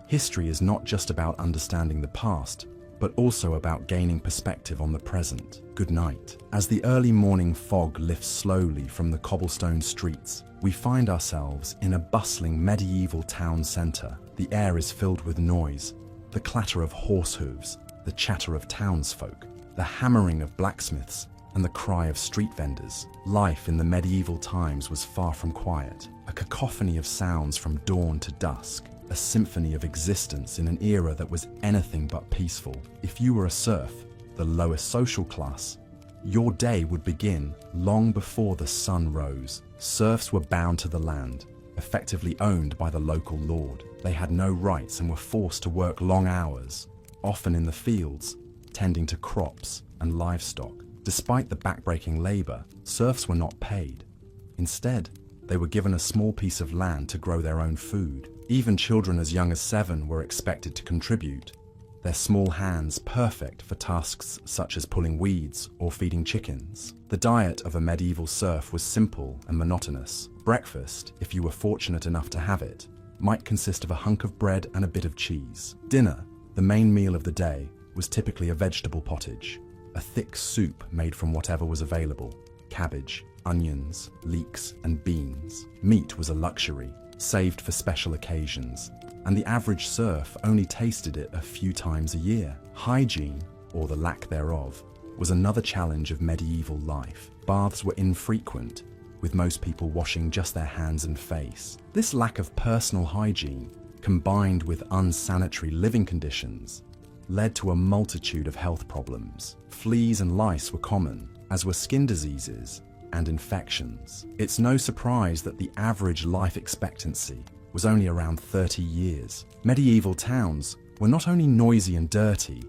history is not just about understanding the past, but also about gaining perspective on the present. Good night. As the early morning fog lifts slowly from the cobblestone streets, we find ourselves in a bustling medieval town centre. The air is filled with noise, the clatter of horse hooves, the chatter of townsfolk, the hammering of blacksmiths, and the cry of street vendors. Life in the medieval times was far from quiet, a cacophony of sounds from dawn to dusk, a symphony of existence in an era that was anything but peaceful. If you were a serf, the lowest social class, your day would begin long before the sun rose. Serfs were bound to the land, effectively owned by the local lord. They had no rights and were forced to work long hours, often in the fields, tending to crops and livestock. Despite the backbreaking labor, serfs were not paid. Instead, they were given a small piece of land to grow their own food. Even children as young as 7 were expected to contribute, their small hands perfect for tasks such as pulling weeds or feeding chickens. The diet of a medieval serf was simple and monotonous. Breakfast, if you were fortunate enough to have it, might consist of a hunk of bread and a bit of cheese. Dinner, the main meal of the day, was typically a vegetable pottage, a thick soup made from whatever was available: cabbage, onions, leeks, and beans. Meat was a luxury, saved for special occasions, and the average serf only tasted it a few times a year. Hygiene, or the lack thereof, was another challenge of medieval life. Baths were infrequent, with most people washing just their hands and face. This lack of personal hygiene, combined with unsanitary living conditions, led to a multitude of health problems. Fleas and lice were common, as were skin diseases and infections. It's no surprise that the average life expectancy was only around 30 years. Medieval towns were not only noisy and dirty,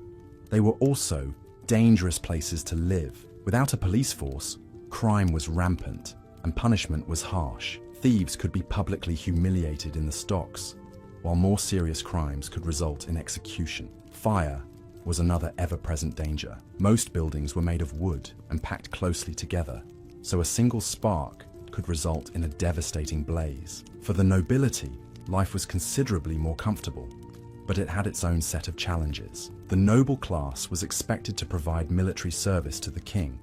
they were also dangerous places to live. Without a police force, crime was rampant and punishment was harsh. Thieves could be publicly humiliated in the stocks, while more serious crimes could result in execution. Fire was another ever-present danger. Most buildings were made of wood and packed closely together, so a single spark could result in a devastating blaze. For the nobility, life was considerably more comfortable, but it had its own set of challenges. The noble class was expected to provide military service to the king,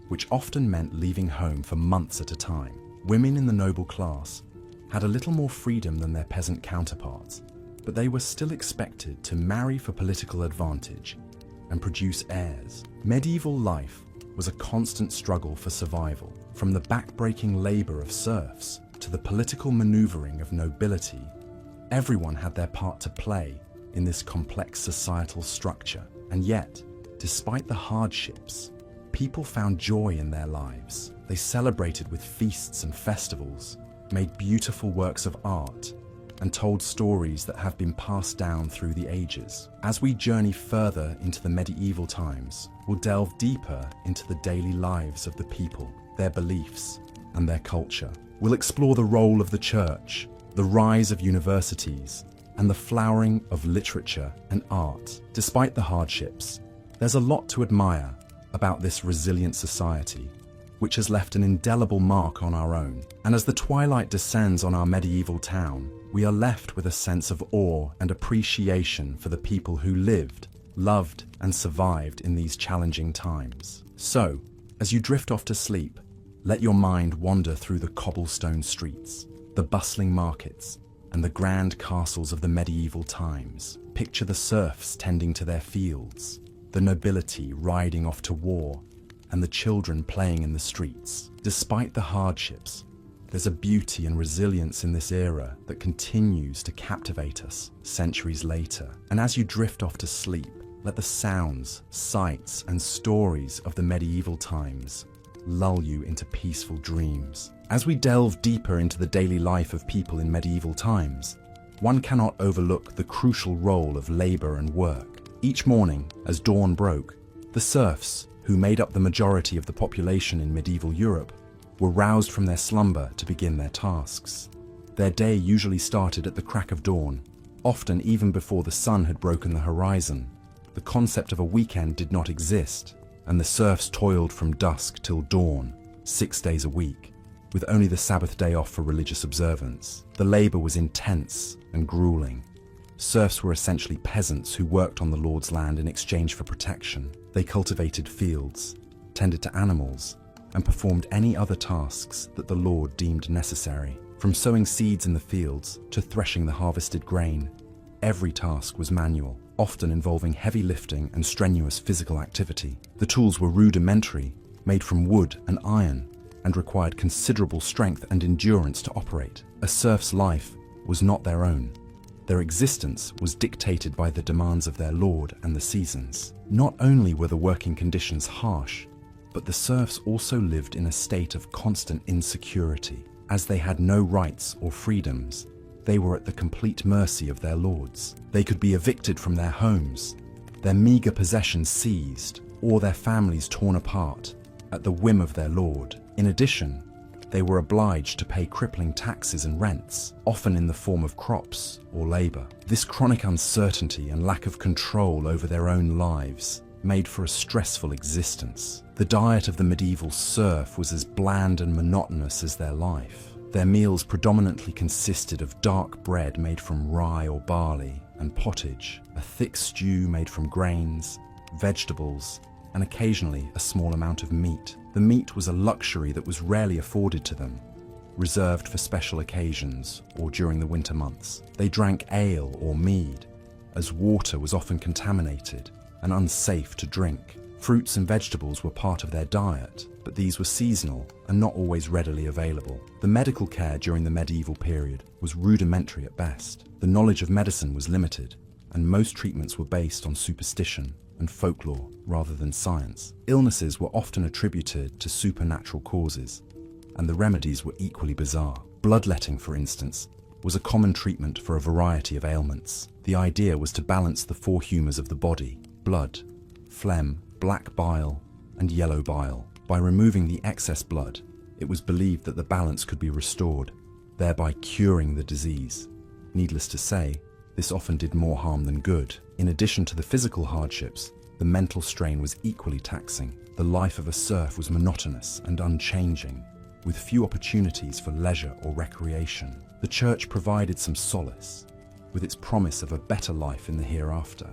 which often meant leaving home for months at a time. Women in the noble class had a little more freedom than their peasant counterparts, but they were still expected to marry for political advantage and produce heirs. Medieval life was a constant struggle for survival. From the backbreaking labor of serfs to the political maneuvering of nobility, everyone had their part to play in this complex societal structure. And yet, despite the hardships, people found joy in their lives. They celebrated with feasts and festivals, made beautiful works of art, and told stories that have been passed down through the ages. As we journey further into the medieval times, we'll delve deeper into the daily lives of the people, their beliefs, and their culture. We'll explore the role of the church, the rise of universities, and the flowering of literature and art. Despite the hardships, there's a lot to admire about this resilient society, which has left an indelible mark on our own. And as the twilight descends on our medieval town, we are left with a sense of awe and appreciation for the people who lived, loved, and survived in these challenging times. So, as you drift off to sleep, let your mind wander through the cobblestone streets, the bustling markets, and the grand castles of the medieval times. Picture the serfs tending to their fields, the nobility riding off to war, and the children playing in the streets. Despite the hardships, there's a beauty and resilience in this era that continues to captivate us centuries later. And as you drift off to sleep, let the sounds, sights, and stories of the medieval times lull you into peaceful dreams. As we delve deeper into the daily life of people in medieval times, one cannot overlook the crucial role of labor and work. Each morning, as dawn broke, the serfs, who made up the majority of the population in medieval Europe, were roused from their slumber to begin their tasks. Their day usually started at the crack of dawn, often even before the sun had broken the horizon. The concept of a weekend did not exist, and the serfs toiled from dusk till dawn, 6 days a week, with only the Sabbath day off for religious observance. The labor was intense and grueling. Serfs were essentially peasants who worked on the Lord's land in exchange for protection. They cultivated fields, tended to animals, and performed any other tasks that the Lord deemed necessary. From sowing seeds in the fields to threshing the harvested grain, every task was manual, often involving heavy lifting and strenuous physical activity. The tools were rudimentary, made from wood and iron, and required considerable strength and endurance to operate. A serf's life was not their own. Their existence was dictated by the demands of their lord and the seasons. Not only were the working conditions harsh, but the serfs also lived in a state of constant insecurity. As they had no rights or freedoms, they were at the complete mercy of their lords. They could be evicted from their homes, their meager possessions seized, or their families torn apart at the whim of their lord. In addition, they were obliged to pay crippling taxes and rents, often in the form of crops or labor. This chronic uncertainty and lack of control over their own lives made for a stressful existence. The diet of the medieval serf was as bland and monotonous as their life. Their meals predominantly consisted of dark bread made from rye or barley and pottage, a thick stew made from grains, vegetables, and occasionally a small amount of meat. The meat was a luxury that was rarely afforded to them, reserved for special occasions or during the winter months. They drank ale or mead, as water was often contaminated and unsafe to drink. Fruits and vegetables were part of their diet, but these were seasonal and not always readily available. The medical care during the medieval period was rudimentary at best. The knowledge of medicine was limited, and most treatments were based on superstition and folklore rather than science. Illnesses were often attributed to supernatural causes, and the remedies were equally bizarre. Bloodletting, for instance, was a common treatment for a variety of ailments. The idea was to balance the four humours of the body: blood, phlegm, black bile, and yellow bile. By removing the excess blood, it was believed that the balance could be restored, thereby curing the disease. Needless to say, this often did more harm than good. In addition to the physical hardships, the mental strain was equally taxing. The life of a serf was monotonous and unchanging, with few opportunities for leisure or recreation. The church provided some solace, with its promise of a better life in the hereafter.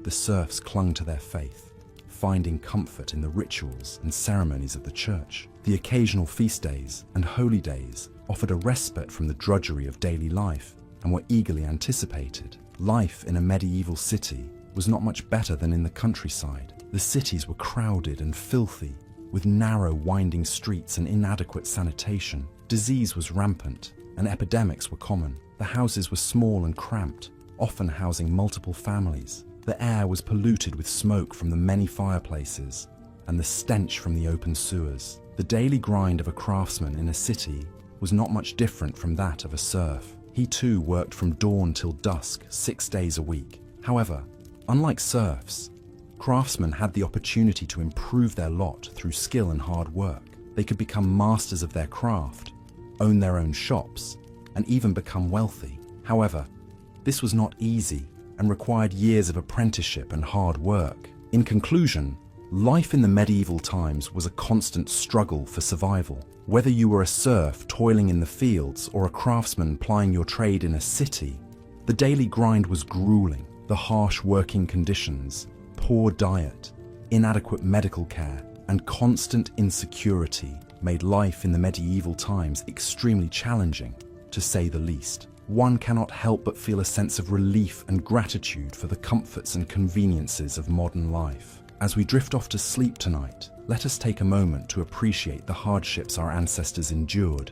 The serfs clung to their faith, finding comfort in the rituals and ceremonies of the church. The occasional feast days and holy days offered a respite from the drudgery of daily life and were eagerly anticipated. Life in a medieval city was not much better than in the countryside. The cities were crowded and filthy, with narrow, winding streets and inadequate sanitation. Disease was rampant, and epidemics were common. The houses were small and cramped, often housing multiple families. The air was polluted with smoke from the many fireplaces and the stench from the open sewers. The daily grind of a craftsman in a city was not much different from that of a serf. He too worked from dawn till dusk, 6 days a week. However, unlike serfs, craftsmen had the opportunity to improve their lot through skill and hard work. They could become masters of their craft, own their own shops, and even become wealthy. However, this was not easy and required years of apprenticeship and hard work. In conclusion, life in the medieval times was a constant struggle for survival. Whether you were a serf toiling in the fields or a craftsman plying your trade in a city, the daily grind was grueling. The harsh working conditions, poor diet, inadequate medical care, and constant insecurity made life in the medieval times extremely challenging, to say the least. One cannot help but feel a sense of relief and gratitude for the comforts and conveniences of modern life. As we drift off to sleep tonight, let us take a moment to appreciate the hardships our ancestors endured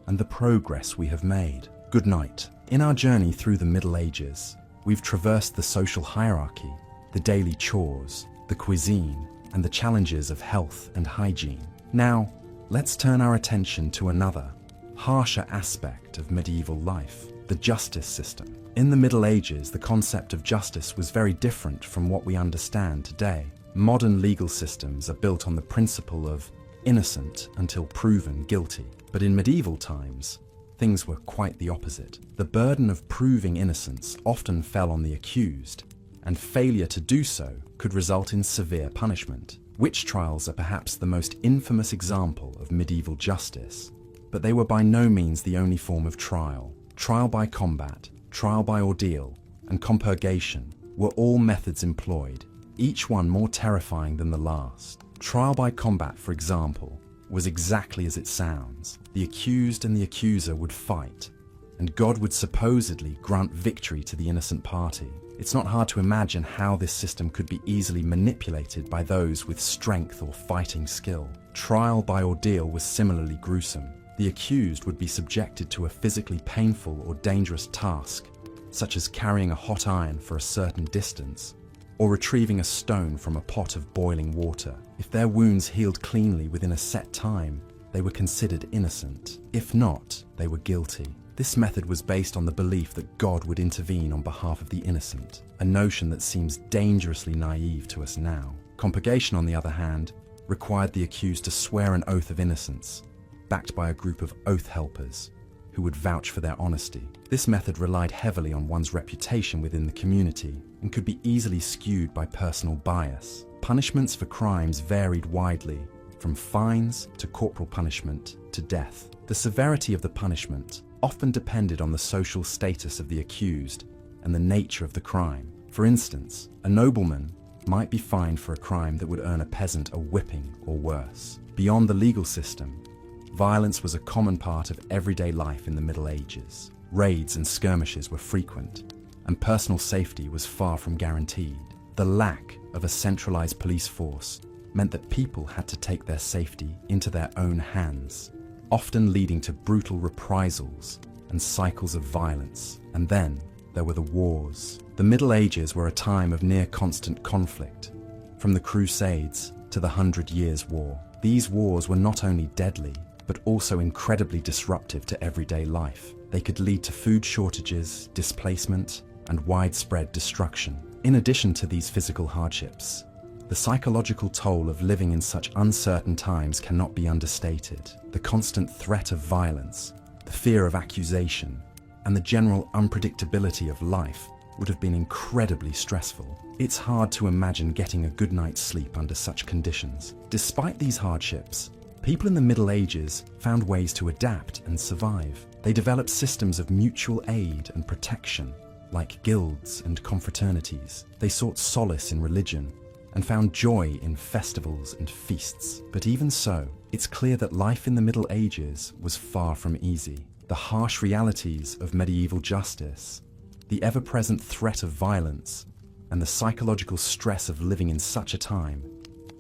and the progress we have made. Good night. In our journey through the Middle Ages, we've traversed the social hierarchy, the daily chores, the cuisine, and the challenges of health and hygiene. Now, let's turn our attention to another, harsher aspect of medieval life, the justice system. In the Middle Ages, the concept of justice was very different from what we understand today. Modern legal systems are built on the principle of innocent until proven guilty. But in medieval times, things were quite the opposite. The burden of proving innocence often fell on the accused, and failure to do so could result in severe punishment. Witch trials are perhaps the most infamous example of medieval justice, but they were by no means the only form of trial. Trial by combat, trial by ordeal, and compurgation were all methods employed, each one more terrifying than the last. Trial by combat, for example, was exactly as it sounds. The accused and the accuser would fight, and God would supposedly grant victory to the innocent party. It's not hard to imagine how this system could be easily manipulated by those with strength or fighting skill. Trial by ordeal was similarly gruesome. The accused would be subjected to a physically painful or dangerous task, such as carrying a hot iron for a certain distance, or retrieving a stone from a pot of boiling water. If their wounds healed cleanly within a set time, they were considered innocent. If not, they were guilty. This method was based on the belief that God would intervene on behalf of the innocent, a notion that seems dangerously naive to us now. Compurgation, on the other hand, required the accused to swear an oath of innocence, backed by a group of oath helpers who would vouch for their honesty. This method relied heavily on one's reputation within the community and could be easily skewed by personal bias. Punishments for crimes varied widely, from fines to corporal punishment to death. The severity of the punishment often depended on the social status of the accused and the nature of the crime. For instance, a nobleman might be fined for a crime that would earn a peasant a whipping or worse. Beyond the legal system, violence was a common part of everyday life in the Middle Ages. Raids and skirmishes were frequent, and personal safety was far from guaranteed. The lack of a centralized police force meant that people had to take their safety into their own hands, often leading to brutal reprisals and cycles of violence. And then there were the wars. The Middle Ages were a time of near constant conflict, from the Crusades to the 100 Years' War. These wars were not only deadly, but also incredibly disruptive to everyday life. They could lead to food shortages, displacement, and widespread destruction. In addition to these physical hardships, the psychological toll of living in such uncertain times cannot be understated. The constant threat of violence, the fear of accusation, and the general unpredictability of life would have been incredibly stressful. It's hard to imagine getting a good night's sleep under such conditions. Despite these hardships, people in the Middle Ages found ways to adapt and survive. They developed systems of mutual aid and protection, like guilds and confraternities. They sought solace in religion and found joy in festivals and feasts. But even so, it's clear that life in the Middle Ages was far from easy. The harsh realities of medieval justice, the ever-present threat of violence, and the psychological stress of living in such a time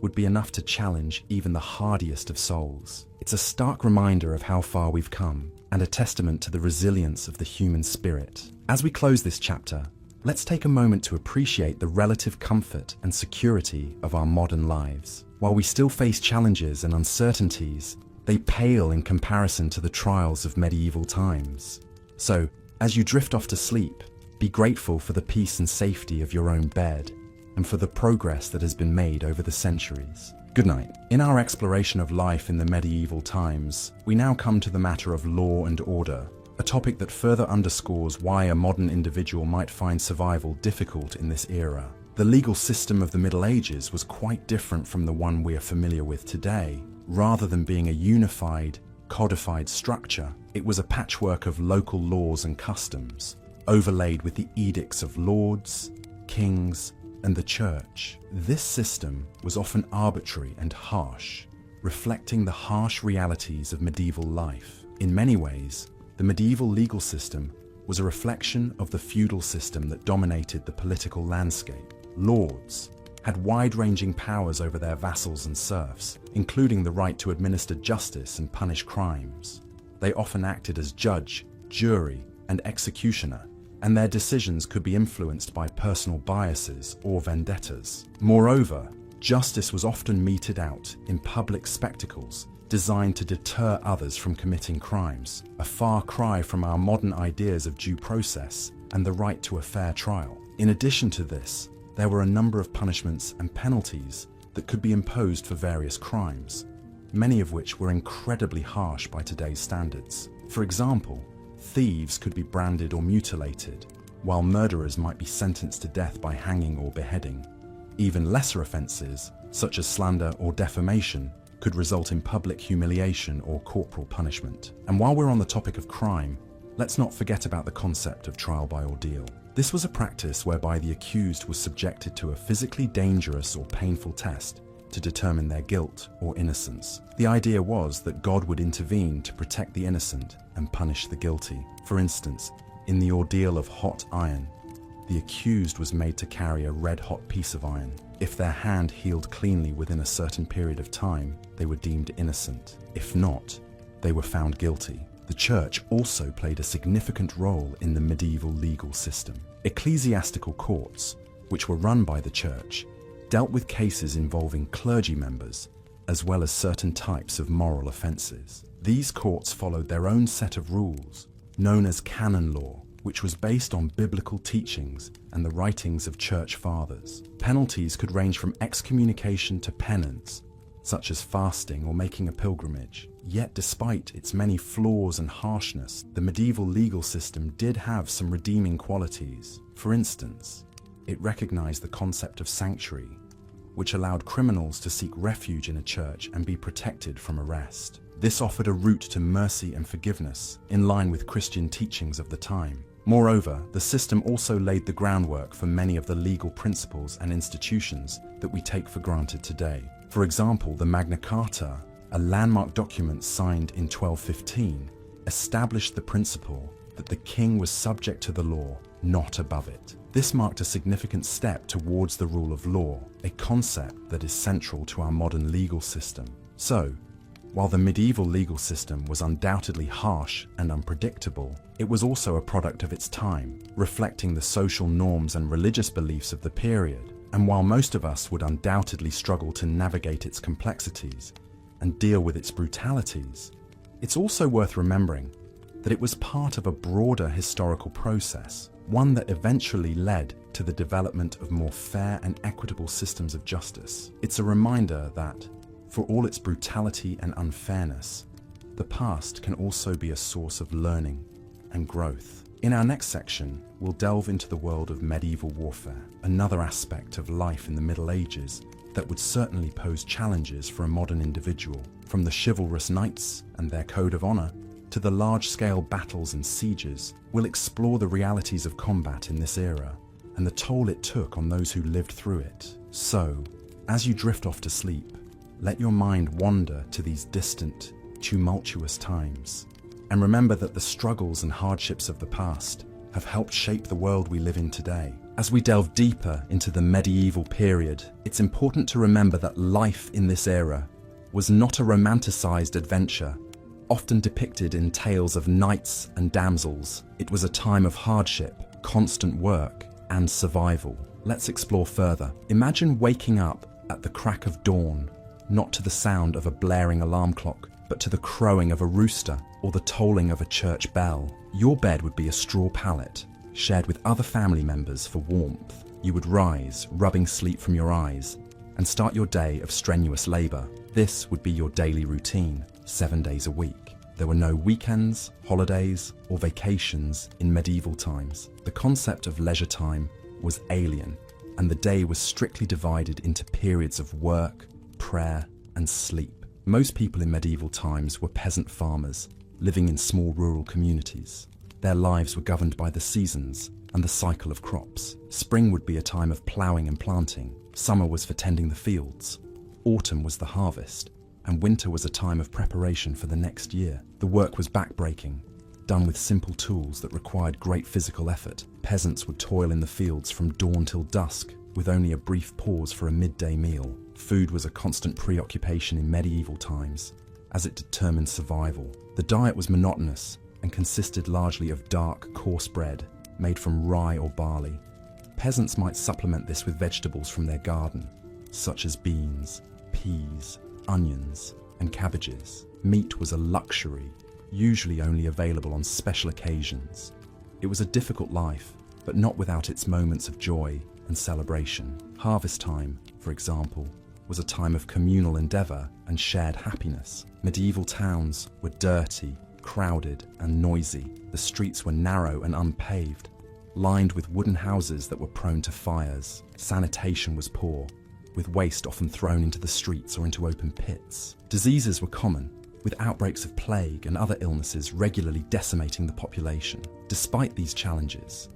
would be enough to challenge even the hardiest of souls. It's a stark reminder of how far we've come, and a testament to the resilience of the human spirit. As we close this chapter, let's take a moment to appreciate the relative comfort and security of our modern lives. While we still face challenges and uncertainties, they pale in comparison to the trials of medieval times. So, as you drift off to sleep, be grateful for the peace and safety of your own bed, and for the progress that has been made over the centuries. Good night. In our exploration of life in the medieval times, we now come to the matter of law and order, a topic that further underscores why a modern individual might find survival difficult in this era. The legal system of the Middle Ages was quite different from the one we are familiar with today. Rather than being a unified, codified structure, it was a patchwork of local laws and customs, overlaid with the edicts of lords, kings, and the church. This system was often arbitrary and harsh, reflecting the harsh realities of medieval life. In many ways, the medieval legal system was a reflection of the feudal system that dominated the political landscape. Lords, had wide-ranging powers over their vassals and serfs, including the right to administer justice and punish crimes. They often acted as judge, jury, and executioner, and their decisions could be influenced by personal biases or vendettas. Moreover, justice was often meted out in public spectacles designed to deter others from committing crimes, a far cry from our modern ideas of due process and the right to a fair trial. In addition to this, there were a number of punishments and penalties that could be imposed for various crimes, many of which were incredibly harsh by today's standards. For example, thieves could be branded or mutilated, while murderers might be sentenced to death by hanging or beheading. Even lesser offences, such as slander or defamation, could result in public humiliation or corporal punishment. And while we're on the topic of crime, let's not forget about the concept of trial by ordeal. This was a practice whereby the accused was subjected to a physically dangerous or painful test to determine their guilt or innocence. The idea was that God would intervene to protect the innocent and punish the guilty. For instance, in the ordeal of hot iron, the accused was made to carry a red-hot piece of iron. If their hand healed cleanly within a certain period of time, they were deemed innocent. If not, they were found guilty. The church also played a significant role in the medieval legal system. Ecclesiastical courts, which were run by the church, dealt with cases involving clergy members, as well as certain types of moral offences. These courts followed their own set of rules, known as canon law, which was based on biblical teachings and the writings of church fathers. Penalties could range from excommunication to penance, such as fasting or making a pilgrimage. Yet despite its many flaws and harshness, the medieval legal system did have some redeeming qualities. For instance, it recognized the concept of sanctuary, which allowed criminals to seek refuge in a church and be protected from arrest. This offered a route to mercy and forgiveness, in line with Christian teachings of the time. Moreover, the system also laid the groundwork for many of the legal principles and institutions that we take for granted today. For example, the Magna Carta, a landmark document signed in 1215, established the principle that the king was subject to the law, not above it. This marked a significant step towards the rule of law, a concept that is central to our modern legal system. So, while the medieval legal system was undoubtedly harsh and unpredictable, it was also a product of its time, reflecting the social norms and religious beliefs of the period. And while most of us would undoubtedly struggle to navigate its complexities and deal with its brutalities, it's also worth remembering that it was part of a broader historical process, one that eventually led to the development of more fair and equitable systems of justice. It's a reminder that, for all its brutality and unfairness, the past can also be a source of learning and growth. In our next section, we'll delve into the world of medieval warfare, another aspect of life in the Middle Ages that would certainly pose challenges for a modern individual. From the chivalrous knights and their code of honor to the large-scale battles and sieges, we'll explore the realities of combat in this era and the toll it took on those who lived through it. So, as you drift off to sleep, let your mind wander to these distant, tumultuous times, and remember that the struggles and hardships of the past have helped shape the world we live in today. As we delve deeper into the medieval period, it's important to remember that life in this era was not a romanticized adventure, often depicted in tales of knights and damsels. It was a time of hardship, constant work, and survival. Let's explore further. Imagine waking up at the crack of dawn, not to the sound of a blaring alarm clock, but to the crowing of a rooster or the tolling of a church bell. Your bed would be a straw pallet, shared with other family members for warmth. You would rise, rubbing sleep from your eyes, and start your day of strenuous labor. This would be your daily routine, 7 days a week. There were no weekends, holidays, or vacations in medieval times. The concept of leisure time was alien, and the day was strictly divided into periods of work, prayer, and sleep. Most people in medieval times were peasant farmers, living in small rural communities. Their lives were governed by the seasons and the cycle of crops. Spring would be a time of ploughing and planting. Summer was for tending the fields. Autumn was the harvest, and winter was a time of preparation for the next year. The work was backbreaking, done with simple tools that required great physical effort. Peasants would toil in the fields from dawn till dusk, with only a brief pause for a midday meal. Food was a constant preoccupation in medieval times, as it determined survival. The diet was monotonous and consisted largely of dark, coarse bread made from rye or barley. Peasants might supplement this with vegetables from their garden, such as beans, peas, onions, and cabbages. Meat was a luxury, usually only available on special occasions. It was a difficult life, but not without its moments of joy and celebration. Harvest time, for example, was a time of communal endeavour and shared happiness. Medieval towns were dirty, crowded, and noisy. The streets were narrow and unpaved, lined with wooden houses that were prone to fires. Sanitation was poor, with waste often thrown into the streets or into open pits. Diseases were common, with outbreaks of plague and other illnesses regularly decimating the population. Despite these challenges,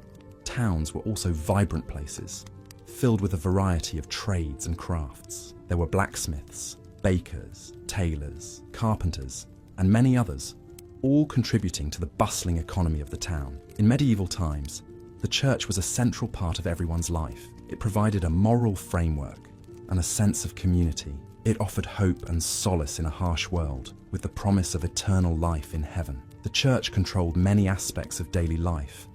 towns were also vibrant places, filled with a variety of trades and crafts. There were blacksmiths, bakers, tailors, carpenters, and many others, all contributing to the bustling economy of the town. In medieval times, the church was a central part of everyone's life. It provided a moral framework and a sense of community. It offered hope and solace in a harsh world, with the promise of eternal life in heaven. The church controlled many aspects of daily life,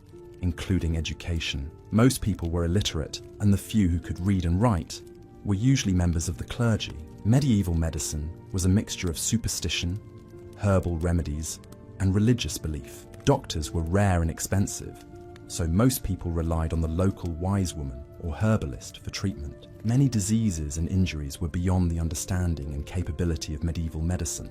including education. Most people were illiterate, and the few who could read and write were usually members of the clergy. Medieval medicine was a mixture of superstition, herbal remedies, and religious belief. Doctors were rare and expensive, so most people relied on the local wise woman or herbalist for treatment. Many diseases and injuries were beyond the understanding and capability of medieval medicine,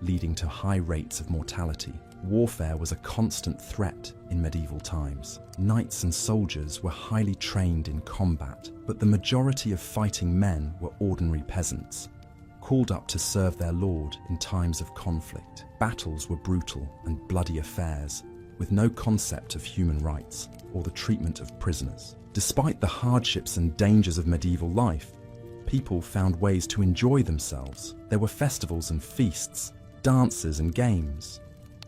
leading to high rates of mortality. Warfare was a constant threat in medieval times. Knights and soldiers were highly trained in combat, but the majority of fighting men were ordinary peasants, called up to serve their lord in times of conflict. Battles were brutal and bloody affairs, with no concept of human rights or the treatment of prisoners. Despite the hardships and dangers of medieval life, people found ways to enjoy themselves. There were festivals and feasts, dances and games.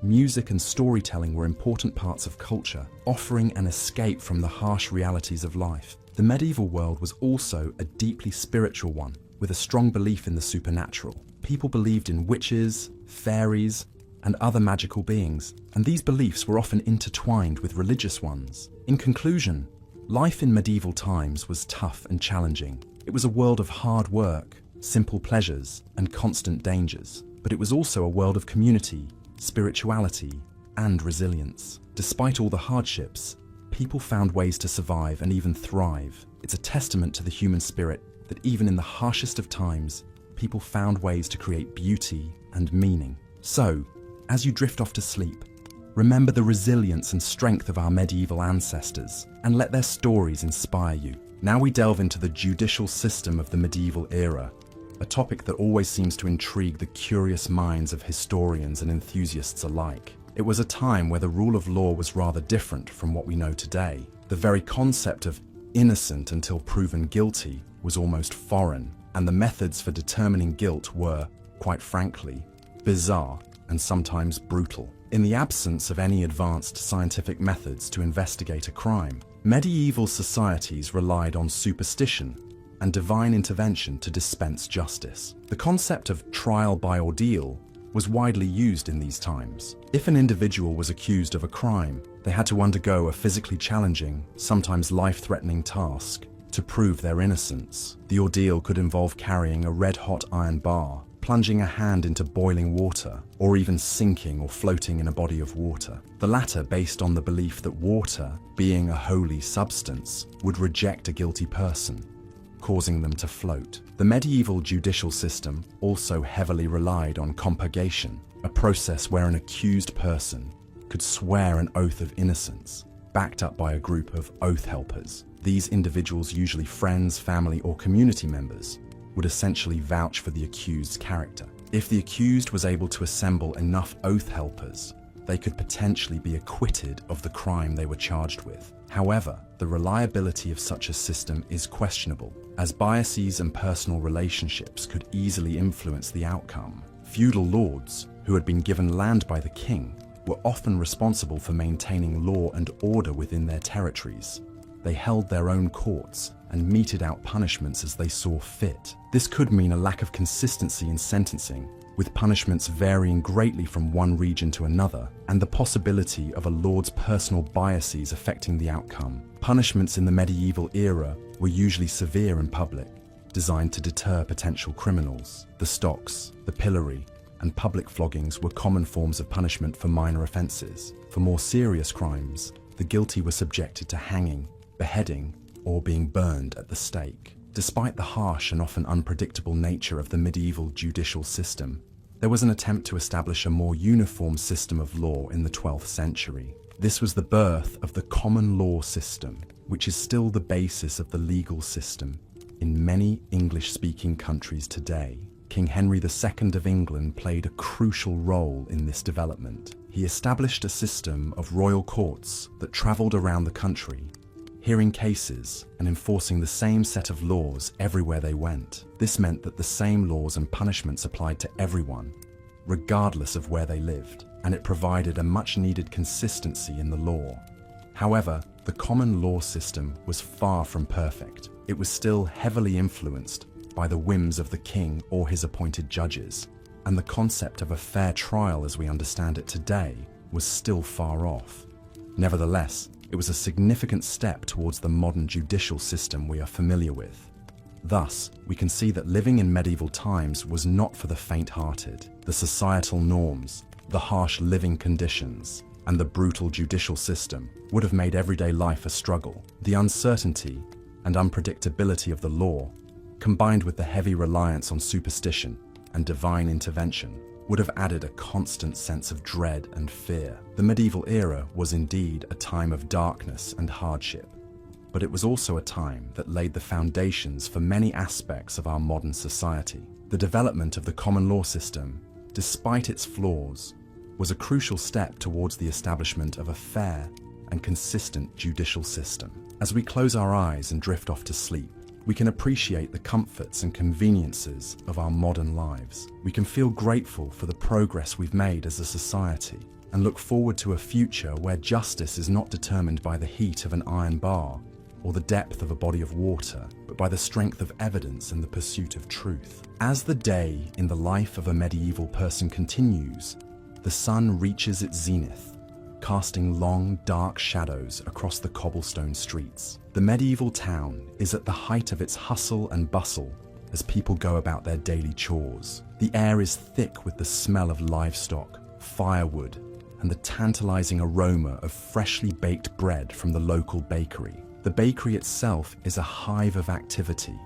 Music and storytelling were important parts of culture, offering an escape from the harsh realities of life. The medieval world was also a deeply spiritual one, with a strong belief in the supernatural. People believed in witches, fairies, and other magical beings, and these beliefs were often intertwined with religious ones. In conclusion, life in medieval times was tough and challenging. It was a world of hard work, simple pleasures, and constant dangers. But it was also a world of community, spirituality, and resilience. Despite all the hardships, people found ways to survive and even thrive. It's a testament to the human spirit that even in the harshest of times, people found ways to create beauty and meaning. So, as you drift off to sleep, remember the resilience and strength of our medieval ancestors, and let their stories inspire you. Now we delve into the judicial system of the medieval era, a topic that always seems to intrigue the curious minds of historians and enthusiasts alike. It was a time where the rule of law was rather different from what we know today. The very concept of innocent until proven guilty was almost foreign, and the methods for determining guilt were, quite frankly, bizarre and sometimes brutal. In the absence of any advanced scientific methods to investigate a crime, medieval societies relied on superstition and divine intervention to dispense justice. The concept of trial by ordeal was widely used in these times. If an individual was accused of a crime, they had to undergo a physically challenging, sometimes life-threatening task to prove their innocence. The ordeal could involve carrying a red-hot iron bar, plunging a hand into boiling water, or even sinking or floating in a body of water. The latter based on the belief that water, being a holy substance, would reject a guilty person, causing them to float. The medieval judicial system also heavily relied on compurgation, a process where an accused person could swear an oath of innocence, backed up by a group of oath helpers. These individuals, usually friends, family, or community members, would essentially vouch for the accused's character. If the accused was able to assemble enough oath helpers, they could potentially be acquitted of the crime they were charged with. However, the reliability of such a system is questionable, as biases and personal relationships could easily influence the outcome. Feudal lords, who had been given land by the king, were often responsible for maintaining law and order within their territories. They held their own courts and meted out punishments as they saw fit. This could mean a lack of consistency in sentencing, with punishments varying greatly from one region to another, and the possibility of a lord's personal biases affecting the outcome. Punishments in the medieval era were usually severe and public, designed to deter potential criminals. The stocks, the pillory, and public floggings were common forms of punishment for minor offences. For more serious crimes, the guilty were subjected to hanging, beheading, or being burned at the stake. Despite the harsh and often unpredictable nature of the medieval judicial system, there was an attempt to establish a more uniform system of law in the 12th century. This was the birth of the common law system, which is still the basis of the legal system in many English-speaking countries today. King Henry II of England played a crucial role in this development. He established a system of royal courts that travelled around the country, hearing cases and enforcing the same set of laws everywhere they went. This meant that the same laws and punishments applied to everyone, regardless of where they lived, and it provided a much-needed consistency in the law. However, the common law system was far from perfect. It was still heavily influenced by the whims of the king or his appointed judges, and the concept of a fair trial as we understand it today was still far off. Nevertheless, it was a significant step towards the modern judicial system we are familiar with. Thus, we can see that living in medieval times was not for the faint-hearted. The societal norms, the harsh living conditions, and the brutal judicial system would have made everyday life a struggle. The uncertainty and unpredictability of the law, combined with the heavy reliance on superstition and divine intervention, would have added a constant sense of dread and fear. The medieval era was indeed a time of darkness and hardship, but it was also a time that laid the foundations for many aspects of our modern society. The development of the common law system, despite its flaws, was a crucial step towards the establishment of a fair and consistent judicial system. As we close our eyes and drift off to sleep, we can appreciate the comforts and conveniences of our modern lives. We can feel grateful for the progress we've made as a society and look forward to a future where justice is not determined by the heat of an iron bar or the depth of a body of water, but by the strength of evidence and the pursuit of truth. As the day in the life of a medieval person continues, the sun reaches its zenith, casting long, dark shadows across the cobblestone streets. The medieval town is at the height of its hustle and bustle as people go about their daily chores. The air is thick with the smell of livestock, firewood, and the tantalizing aroma of freshly baked bread from the local bakery. The bakery itself is a hive of activity,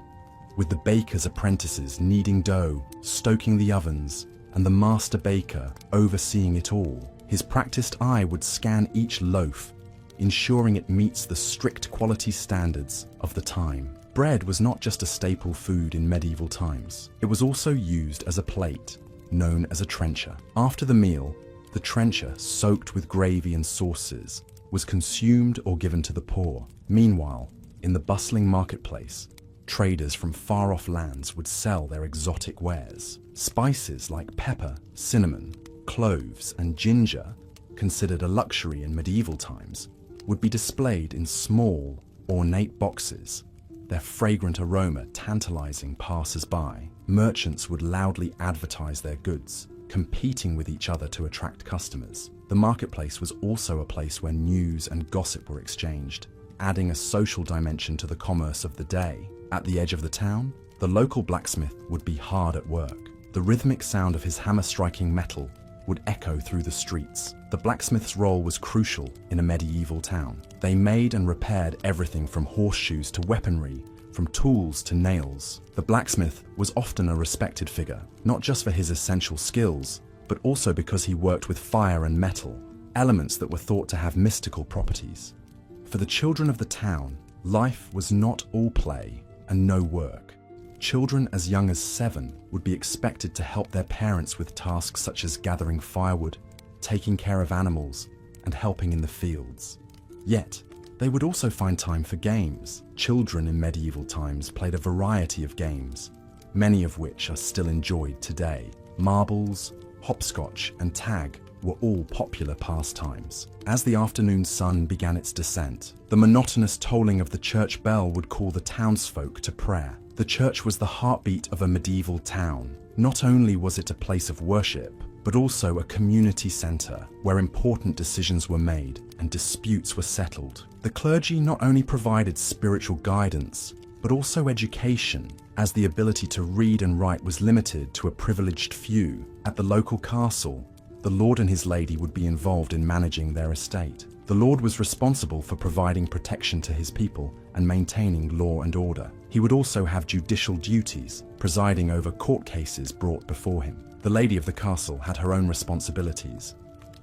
with the baker's apprentices kneading dough, stoking the ovens, and the master baker overseeing it all. His practiced eye would scan each loaf, ensuring it meets the strict quality standards of the time. Bread was not just a staple food in medieval times. It was also used as a plate, known as a trencher. After the meal, the trencher, soaked with gravy and sauces, was consumed or given to the poor. Meanwhile, in the bustling marketplace, traders from far-off lands would sell their exotic wares. Spices like pepper, cinnamon, cloves, and ginger, considered a luxury in medieval times, would be displayed in small, ornate boxes, their fragrant aroma tantalizing passers-by. Merchants would loudly advertise their goods, competing with each other to attract customers. The marketplace was also a place where news and gossip were exchanged, adding a social dimension to the commerce of the day. At the edge of the town, the local blacksmith would be hard at work. The rhythmic sound of his hammer striking metal would echo through the streets. The blacksmith's role was crucial in a medieval town. They made and repaired everything from horseshoes to weaponry, from tools to nails. The blacksmith was often a respected figure, not just for his essential skills, but also because he worked with fire and metal, elements that were thought to have mystical properties. For the children of the town, life was not all play and no work. Children as young as 7 would be expected to help their parents with tasks such as gathering firewood, taking care of animals, and helping in the fields. Yet, they would also find time for games. Children in medieval times played a variety of games, many of which are still enjoyed today. Marbles, hopscotch, and tag were all popular pastimes. As the afternoon sun began its descent, the monotonous tolling of the church bell would call the townsfolk to prayer. The church was the heartbeat of a medieval town. Not only was it a place of worship, but also a community centre where important decisions were made and disputes were settled. The clergy not only provided spiritual guidance, but also education, as the ability to read and write was limited to a privileged few. At the local castle, the lord and his lady would be involved in managing their estate. The lord was responsible for providing protection to his people and maintaining law and order. He would also have judicial duties, presiding over court cases brought before him. The lady of the castle had her own responsibilities,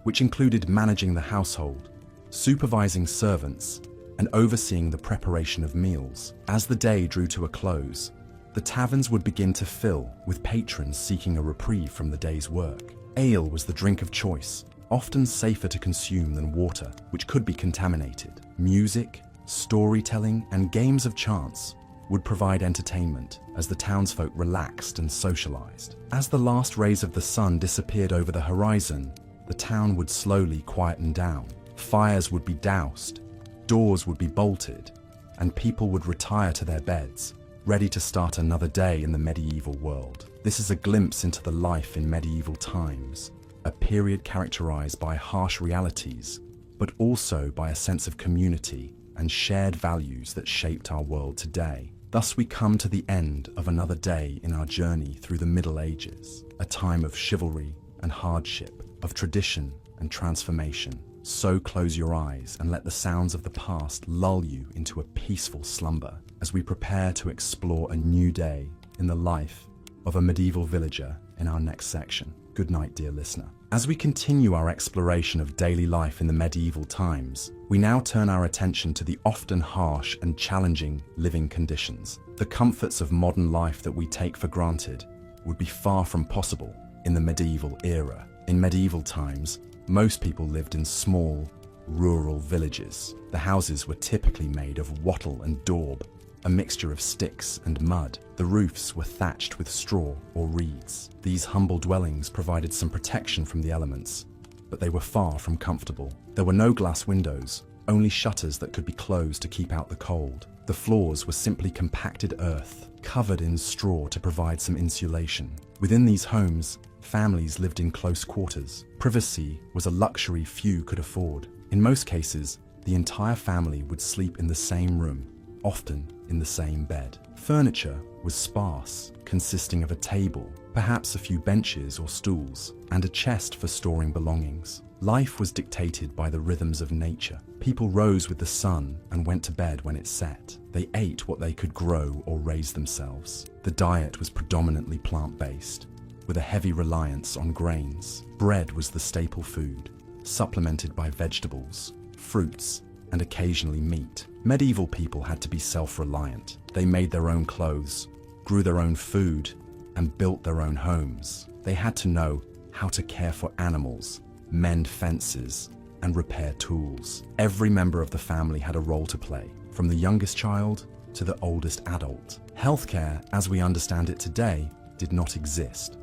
which included managing the household, supervising servants, and overseeing the preparation of meals. As the day drew to a close, the taverns would begin to fill, with patrons seeking a reprieve from the day's work. Ale was the drink of choice, often safer to consume than water, which could be contaminated. Music, storytelling, and games of chance would provide entertainment as the townsfolk relaxed and socialized. As the last rays of the sun disappeared over the horizon, the town would slowly quieten down. Fires would be doused, doors would be bolted, and people would retire to their beds, ready to start another day in the medieval world. This is a glimpse into the life in medieval times, a period characterized by harsh realities, but also by a sense of community and shared values that shaped our world today. Thus we come to the end of another day in our journey through the Middle Ages, a time of chivalry and hardship, of tradition and transformation. So close your eyes and let the sounds of the past lull you into a peaceful slumber as we prepare to explore a new day in the life of a medieval villager in our next section. Good night, dear listener. As we continue our exploration of daily life in the medieval times, we now turn our attention to the often harsh and challenging living conditions. The comforts of modern life that we take for granted would be far from possible in the medieval era. In medieval times, most people lived in small, rural villages. The houses were typically made of wattle and daub, a mixture of sticks and mud. The roofs were thatched with straw or reeds. These humble dwellings provided some protection from the elements, but they were far from comfortable. There were no glass windows, only shutters that could be closed to keep out the cold. The floors were simply compacted earth, covered in straw to provide some insulation. Within these homes, families lived in close quarters. Privacy was a luxury few could afford. In most cases, the entire family would sleep in the same room, often in the same bed. Furniture was sparse, consisting of a table, perhaps a few benches or stools, and a chest for storing belongings. Life was dictated by the rhythms of nature. People rose with the sun and went to bed when it set. They ate what they could grow or raise themselves. The diet was predominantly plant-based, with a heavy reliance on grains. Bread was the staple food, supplemented by vegetables, fruits, and occasionally meat. Medieval people had to be self-reliant. They made their own clothes, grew their own food, and built their own homes. They had to know how to care for animals, mend fences, and repair tools. Every member of the family had a role to play, from the youngest child to the oldest adult. Healthcare, as we understand it today, did not exist.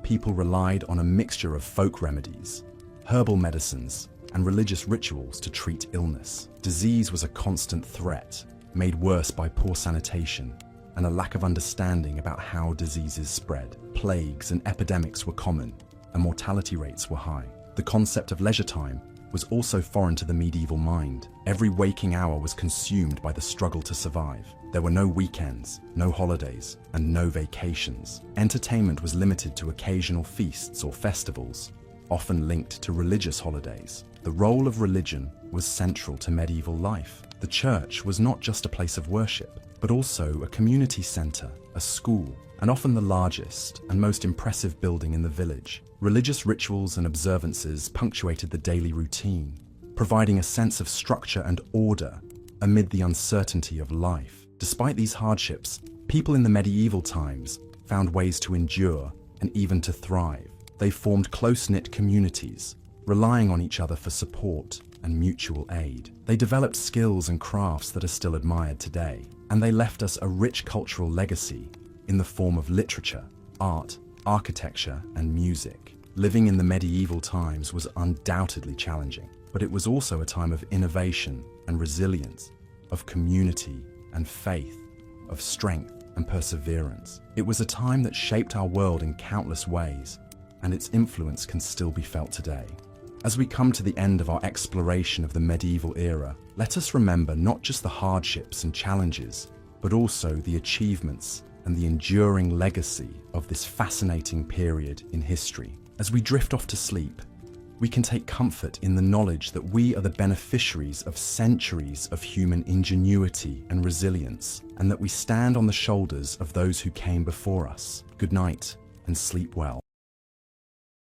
People relied on a mixture of folk remedies, herbal medicines, and religious rituals to treat illness. Disease was a constant threat, made worse by poor sanitation and a lack of understanding about how diseases spread. Plagues and epidemics were common, and mortality rates were high. The concept of leisure time was also foreign to the medieval mind. Every waking hour was consumed by the struggle to survive. There were no weekends, no holidays, and no vacations. Entertainment was limited to occasional feasts or festivals, often linked to religious holidays. The role of religion was central to medieval life. The church was not just a place of worship, but also a community centre, a school, and often the largest and most impressive building in the village. Religious rituals and observances punctuated the daily routine, providing a sense of structure and order amid the uncertainty of life. Despite these hardships, people in the medieval times found ways to endure and even to thrive. They formed close-knit communities, relying on each other for support and mutual aid. They developed skills and crafts that are still admired today, and they left us a rich cultural legacy in the form of literature, art, architecture, and music. Living in the medieval times was undoubtedly challenging, but it was also a time of innovation and resilience, of community and faith, of strength and perseverance. It was a time that shaped our world in countless ways, and its influence can still be felt today. As we come to the end of our exploration of the medieval era, let us remember not just the hardships and challenges, but also the achievements and the enduring legacy of this fascinating period in history. As we drift off to sleep, we can take comfort in the knowledge that we are the beneficiaries of centuries of human ingenuity and resilience, and that we stand on the shoulders of those who came before us. Good night and sleep well.